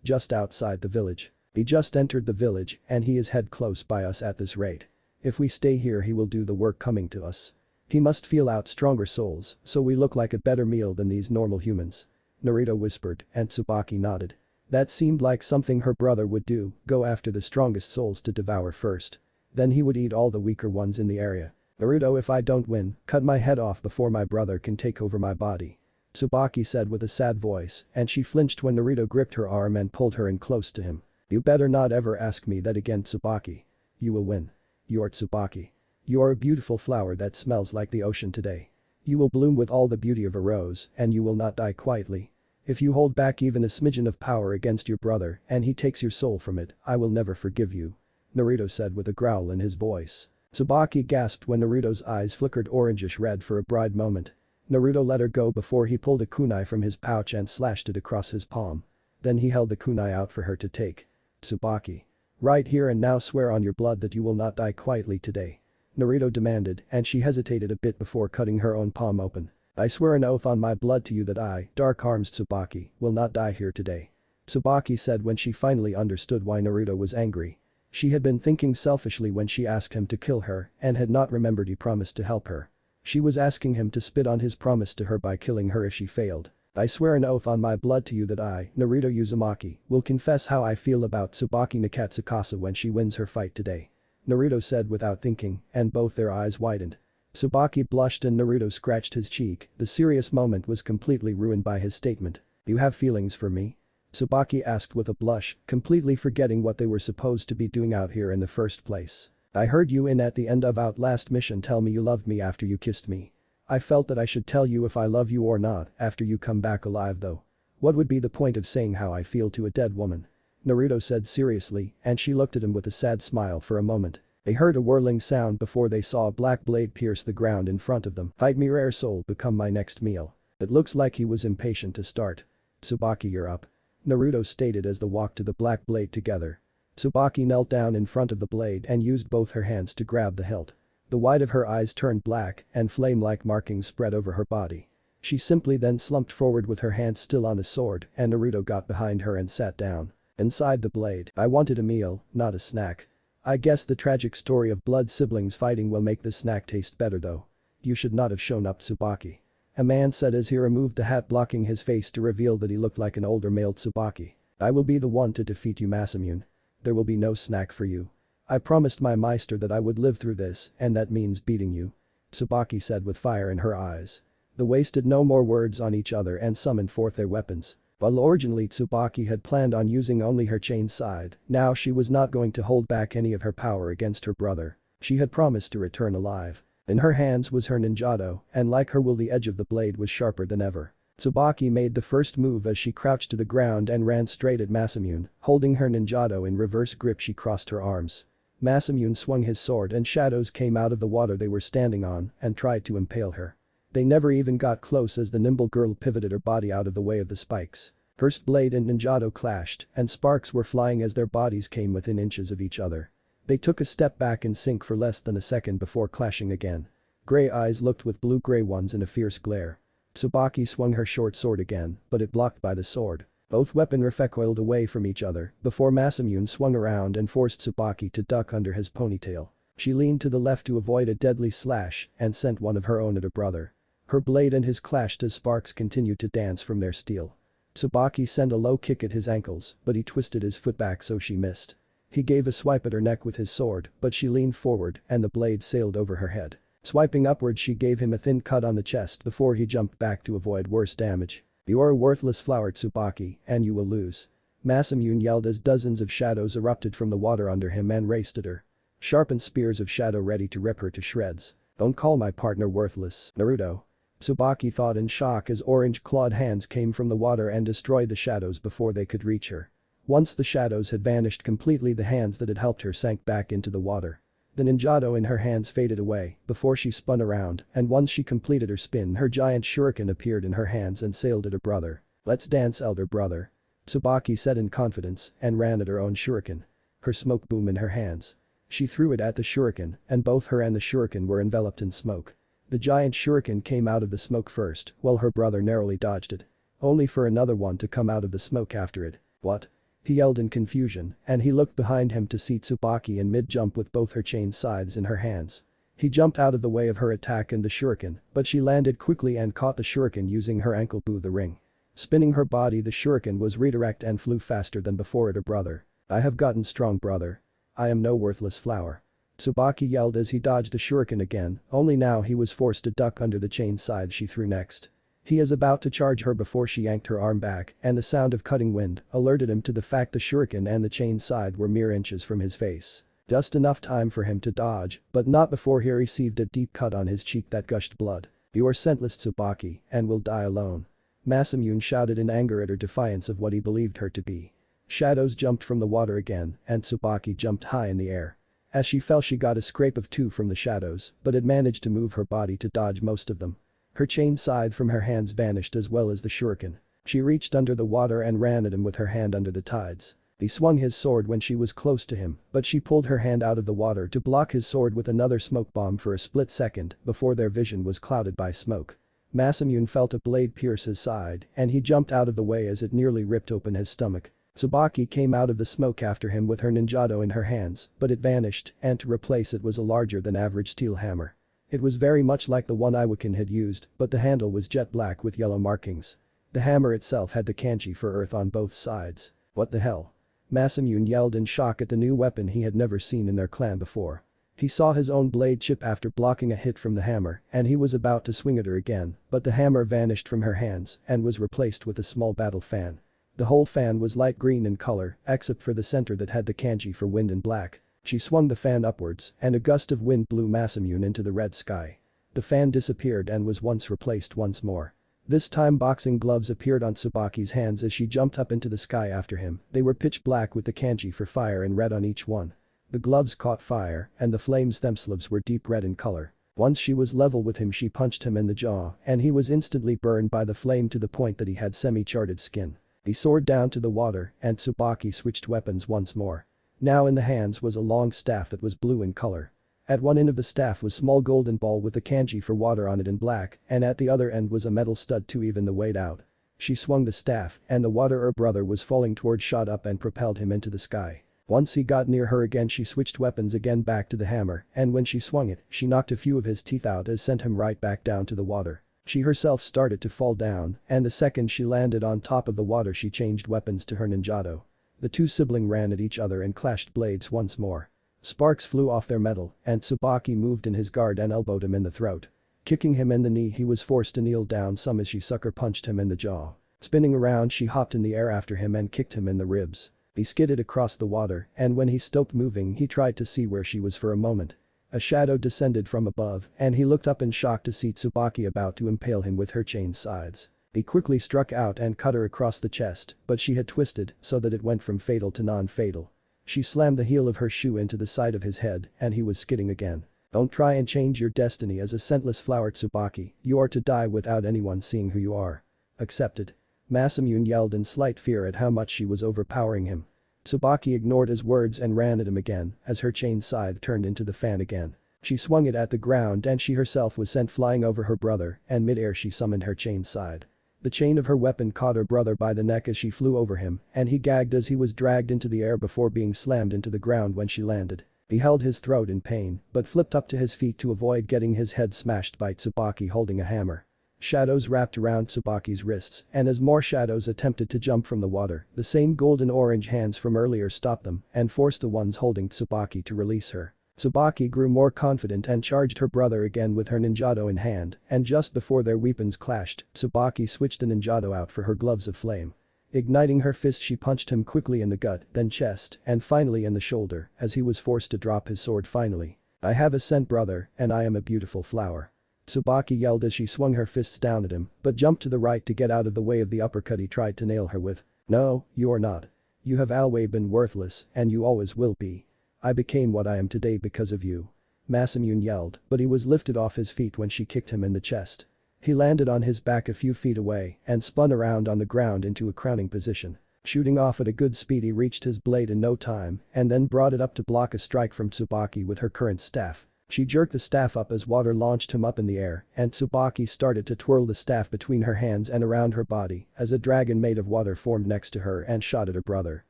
just outside the village. He just entered the village, and he is head close by us at this rate. If we stay here, he will do the work coming to us. He must feel out stronger souls, so we look like a better meal than these normal humans. Naruto whispered, and Tsubaki nodded. That seemed like something her brother would do, go after the strongest souls to devour first. Then he would eat all the weaker ones in the area. Naruto, if I don't win, cut my head off before my brother can take over my body. Tsubaki said with a sad voice, and she flinched when Naruto gripped her arm and pulled her in close to him. You better not ever ask me that again, Tsubaki. You will win. You're Tsubaki. You are a beautiful flower that smells like the ocean today. You will bloom with all the beauty of a rose, and you will not die quietly. If you hold back even a smidgen of power against your brother and he takes your soul from it, I will never forgive you," Naruto said with a growl in his voice. Tsubaki gasped when Naruto's eyes flickered orangish red for a brief moment. Naruto let her go before he pulled a kunai from his pouch and slashed it across his palm. Then he held the kunai out for her to take. "Tsubaki. Right here and now swear on your blood that you will not die quietly today," Naruto demanded, and she hesitated a bit before cutting her own palm open. "I swear an oath on my blood to you that I, Dark Arms Tsubaki, will not die here today," Tsubaki said when she finally understood why Naruto was angry. She had been thinking selfishly when she asked him to kill her and had not remembered he promised to help her. She was asking him to spit on his promise to her by killing her if she failed. "I swear an oath on my blood to you that I, Naruto Uzumaki, will confess how I feel about Tsubaki Nakatsukasa when she wins her fight today," Naruto said without thinking, and both their eyes widened. Tsubaki blushed and Naruto scratched his cheek. The serious moment was completely ruined by his statement. "You have feelings for me?" Tsubaki asked with a blush, completely forgetting what they were supposed to be doing out here in the first place. "I heard you in at the end of our last mission tell me you loved me after you kissed me. I felt that I should tell you if I love you or not after you come back alive though. What would be the point of saying how I feel to a dead woman?" Naruto said seriously, and she looked at him with a sad smile for a moment. They heard a whirling sound before they saw a black blade pierce the ground in front of them. "Fight me rare soul, become my next meal." It looks like he was impatient to start. "Tsubaki, you're up," Naruto stated as they walked to the black blade together. Tsubaki knelt down in front of the blade and used both her hands to grab the hilt. The white of her eyes turned black and flame-like markings spread over her body. She simply then slumped forward with her hands still on the sword and Naruto got behind her and sat down. Inside the blade, "I wanted a meal, not a snack. I guess the tragic story of blood siblings fighting will make the snack taste better though. You should not have shown up, Tsubaki," a man said as he removed the hat blocking his face to reveal that he looked like an older male Tsubaki. "I will be the one to defeat you, Masamune. There will be no snack for you. I promised my Meister that I would live through this and that means beating you," Tsubaki said with fire in her eyes. They wasted no more words on each other and summoned forth their weapons. While originally Tsubaki had planned on using only her chain scythe, now she was not going to hold back any of her power against her brother. She had promised to return alive. In her hands was her ninjato, and like her will the edge of the blade was sharper than ever. Tsubaki made the first move as she crouched to the ground and ran straight at Masamune, holding her ninjato in reverse grip she crossed her arms. Masamune swung his sword and shadows came out of the water they were standing on and tried to impale her. They never even got close as the nimble girl pivoted her body out of the way of the spikes. First blade and ninjato clashed and sparks were flying as their bodies came within inches of each other. They took a step back in sync for less than a second before clashing again. Gray eyes looked with blue-gray ones in a fierce glare. Tsubaki swung her short sword again, but it blocked by the sword. Both weapons recoiled away from each other before Masamune swung around and forced Tsubaki to duck under his ponytail. She leaned to the left to avoid a deadly slash and sent one of her own at her brother. Her blade and his clashed as sparks continued to dance from their steel. Tsubaki sent a low kick at his ankles, but he twisted his foot back so she missed. He gave a swipe at her neck with his sword, but she leaned forward and the blade sailed over her head. Swiping upward she gave him a thin cut on the chest before he jumped back to avoid worse damage. "You are a worthless flower, Tsubaki, and you will lose." Masamune yelled as dozens of shadows erupted from the water under him and raced at her. Sharpened spears of shadow ready to rip her to shreds. "Don't call my partner worthless, Naruto," Tsubaki thought in shock as orange-clawed hands came from the water and destroyed the shadows before they could reach her. Once the shadows had vanished completely, the hands that had helped her sank back into the water. The ninjato in her hands faded away before she spun around, and once she completed her spin her giant shuriken appeared in her hands and sailed at her brother. "Let's dance, elder brother," Tsubaki said in confidence and ran at her own shuriken. Her smoke boom in her hands. She threw it at the shuriken and both her and the shuriken were enveloped in smoke. The giant shuriken came out of the smoke first while her brother narrowly dodged it. Only for another one to come out of the smoke after it. "What?" he yelled in confusion and he looked behind him to see Tsubaki in mid-jump with both her chain scythes in her hands. He jumped out of the way of her attack and the shuriken, but she landed quickly and caught the shuriken using her ankle boo the ring. Spinning her body the shuriken was redirect and flew faster than before at her brother. "I have gotten strong, brother. I am no worthless flower," Tsubaki yelled as he dodged the shuriken again, only now he was forced to duck under the chain scythe she threw next. He is about to charge her before she yanked her arm back and the sound of cutting wind alerted him to the fact the shuriken and the chain scythe were mere inches from his face. Just enough time for him to dodge, but not before he received a deep cut on his cheek that gushed blood. "You are scentless, Tsubaki, and will die alone," Masamune shouted in anger at her defiance of what he believed her to be. Shadows jumped from the water again, and Tsubaki jumped high in the air. As she fell she got a scrape of 2 from the shadows, but had managed to move her body to dodge most of them. Her chain scythe from her hands vanished as well as the shuriken. She reached under the water and ran at him with her hand under the tides. He swung his sword when she was close to him, but she pulled her hand out of the water to block his sword with another smoke bomb for a split second before their vision was clouded by smoke. Masamune felt a blade pierce his side, and he jumped out of the way as it nearly ripped open his stomach. Tsubaki came out of the smoke after him with her ninjato in her hands, but it vanished, and to replace it was a larger than average steel hammer. It was very much like the one Iwakin had used, but the handle was jet black with yellow markings. The hammer itself had the kanji for earth on both sides. What the hell? Masamune yelled in shock at the new weapon he had never seen in their clan before. He saw his own blade chip after blocking a hit from the hammer, and he was about to swing at her again, but the hammer vanished from her hands and was replaced with a small battle fan. The whole fan was light green in color, except for the center that had the kanji for wind in black. She swung the fan upwards, and a gust of wind blew Masamune into the red sky. The fan disappeared and was once replaced once more. This time boxing gloves appeared on Tsubaki's hands as she jumped up into the sky after him. They were pitch black with the kanji for fire in red on each one. The gloves caught fire, and the flames themselves were deep red in color. Once she was level with him she punched him in the jaw, and he was instantly burned by the flame to the point that he had semi-charred skin. He soared down to the water, and Tsubaki switched weapons once more. Now in the hands was a long staff that was blue in color. At one end of the staff was small golden ball with the kanji for water on it in black, and at the other end was a metal stud to even the weight out. She swung the staff, and the water brother was falling towards shot up and propelled him into the sky. Once he got near her again she switched weapons again back to the hammer, and when she swung it, she knocked a few of his teeth out as sent him right back down to the water. She herself started to fall down, and the second she landed on top of the water she changed weapons to her ninjato. The two siblings ran at each other and clashed blades once more. Sparks flew off their metal, and Tsubaki moved in his guard and elbowed him in the throat. Kicking him in the knee he was forced to kneel down some as she sucker punched him in the jaw. Spinning around she hopped in the air after him and kicked him in the ribs. He skidded across the water, and when he stopped moving he tried to see where she was for a moment. A shadow descended from above, and he looked up in shock to see Tsubaki about to impale him with her chain scythes. He quickly struck out and cut her across the chest, but she had twisted so that it went from fatal to non-fatal. She slammed the heel of her shoe into the side of his head, and he was skidding again. Don't try and change your destiny as a scentless flower, Tsubaki. You are to die without anyone seeing who you are. Accepted. Masamune yelled in slight fear at how much she was overpowering him. Tsubaki ignored his words and ran at him again as her chain scythe turned into the fan again. She swung it at the ground and she herself was sent flying over her brother, and mid-air she summoned her chain scythe. The chain of her weapon caught her brother by the neck as she flew over him, and he gagged as he was dragged into the air before being slammed into the ground when she landed. He held his throat in pain, but flipped up to his feet to avoid getting his head smashed by Tsubaki holding a hammer. Shadows wrapped around Tsubaki's wrists, and as more shadows attempted to jump from the water, the same golden-orange hands from earlier stopped them and forced the ones holding Tsubaki to release her. Tsubaki grew more confident and charged her brother again with her ninjato in hand, and just before their weapons clashed, Tsubaki switched the ninjato out for her gloves of flame. Igniting her fist she punched him quickly in the gut, then chest, and finally in the shoulder, as he was forced to drop his sword finally. I have a scent, brother, and I am a beautiful flower. Tsubaki yelled as she swung her fists down at him, but jumped to the right to get out of the way of the uppercut he tried to nail her with. No, you are not. You have always been worthless, and you always will be. I became what I am today because of you. Masamune yelled, but he was lifted off his feet when she kicked him in the chest. He landed on his back a few feet away and spun around on the ground into a crowning position. Shooting off at a good speed he reached his blade in no time and then brought it up to block a strike from Tsubaki with her current staff. She jerked the staff up as water launched him up in the air, and Tsubaki started to twirl the staff between her hands and around her body as a dragon made of water formed next to her and shot at her brother.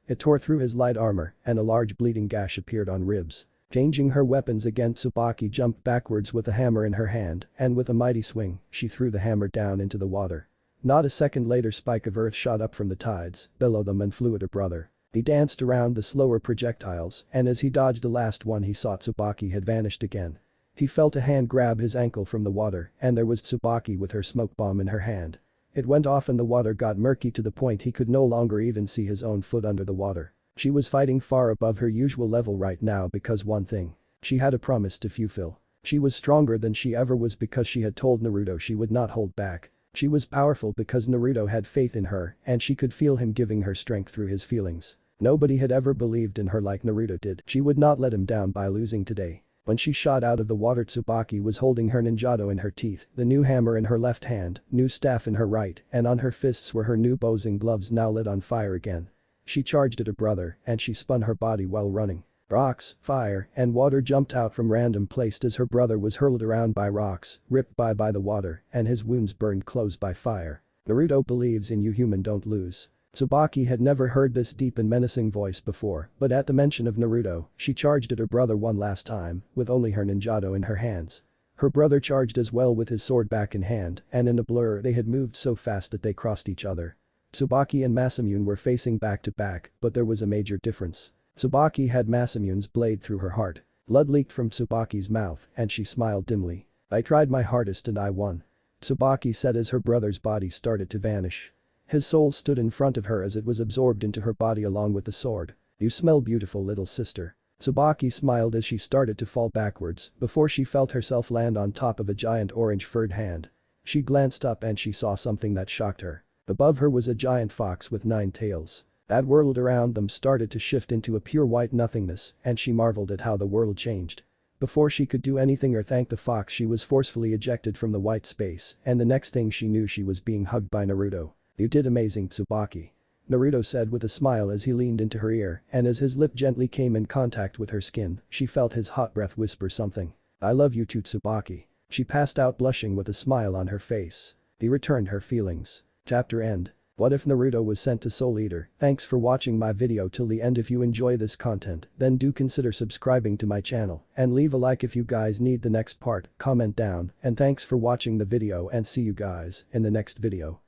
It tore through his light armor, and a large bleeding gash appeared on ribs. Changing her weapons again, Tsubaki jumped backwards with a hammer in her hand, and with a mighty swing, she threw the hammer down into the water. Not a second later, spike of earth shot up from the tides below them and flew at her brother. He danced around the slower projectiles, and as he dodged the last one he saw Tsubaki had vanished again. He felt a hand grab his ankle from the water, and there was Tsubaki with her smoke bomb in her hand. It went off and the water got murky to the point he could no longer even see his own foot under the water. She was fighting far above her usual level right now because one thing. She had a promise to fulfill. She was stronger than she ever was because she had told Naruto she would not hold back. She was powerful because Naruto had faith in her and she could feel him giving her strength through his feelings. Nobody had ever believed in her like Naruto did. She would not let him down by losing today. When she shot out of the water, Tsubaki was holding her ninjato in her teeth, the new hammer in her left hand, new staff in her right, and on her fists were her new bows and gloves now lit on fire again. She charged at her brother and she spun her body while running. Rocks, fire, and water jumped out from random places as her brother was hurled around by rocks, ripped by the water, and his wounds burned close by fire. Naruto believes in you, human, don't lose. Tsubaki had never heard this deep and menacing voice before, but at the mention of Naruto, she charged at her brother one last time, with only her ninjato in her hands. Her brother charged as well with his sword back in hand, and in a blur they had moved so fast that they crossed each other. Tsubaki and Masamune were facing back to back, but there was a major difference. Tsubaki had Masamune's blade through her heart. Blood leaked from Tsubaki's mouth, and she smiled dimly. I tried my hardest and I won. Tsubaki said as her brother's body started to vanish. His soul stood in front of her as it was absorbed into her body along with the sword. You smell beautiful, little sister. Tsubaki smiled as she started to fall backwards before she felt herself land on top of a giant orange furred hand. She glanced up and she saw something that shocked her. Above her was a giant fox with 9 tails. That world around them started to shift into a pure white nothingness and she marveled at how the world changed. Before she could do anything or thank the fox, she was forcefully ejected from the white space and the next thing she knew she was being hugged by Naruto. You did amazing, Tsubaki. Naruto said with a smile as he leaned into her ear and as his lip gently came in contact with her skin, she felt his hot breath whisper something. I love you too, Tsubaki. She passed out blushing with a smile on her face. He returned her feelings. Chapter end. What if Naruto was sent to Soul Eater? Thanks for watching my video till the end. If you enjoy this content, then do consider subscribing to my channel and leave a like if you guys need the next part, comment down, and thanks for watching the video and see you guys in the next video.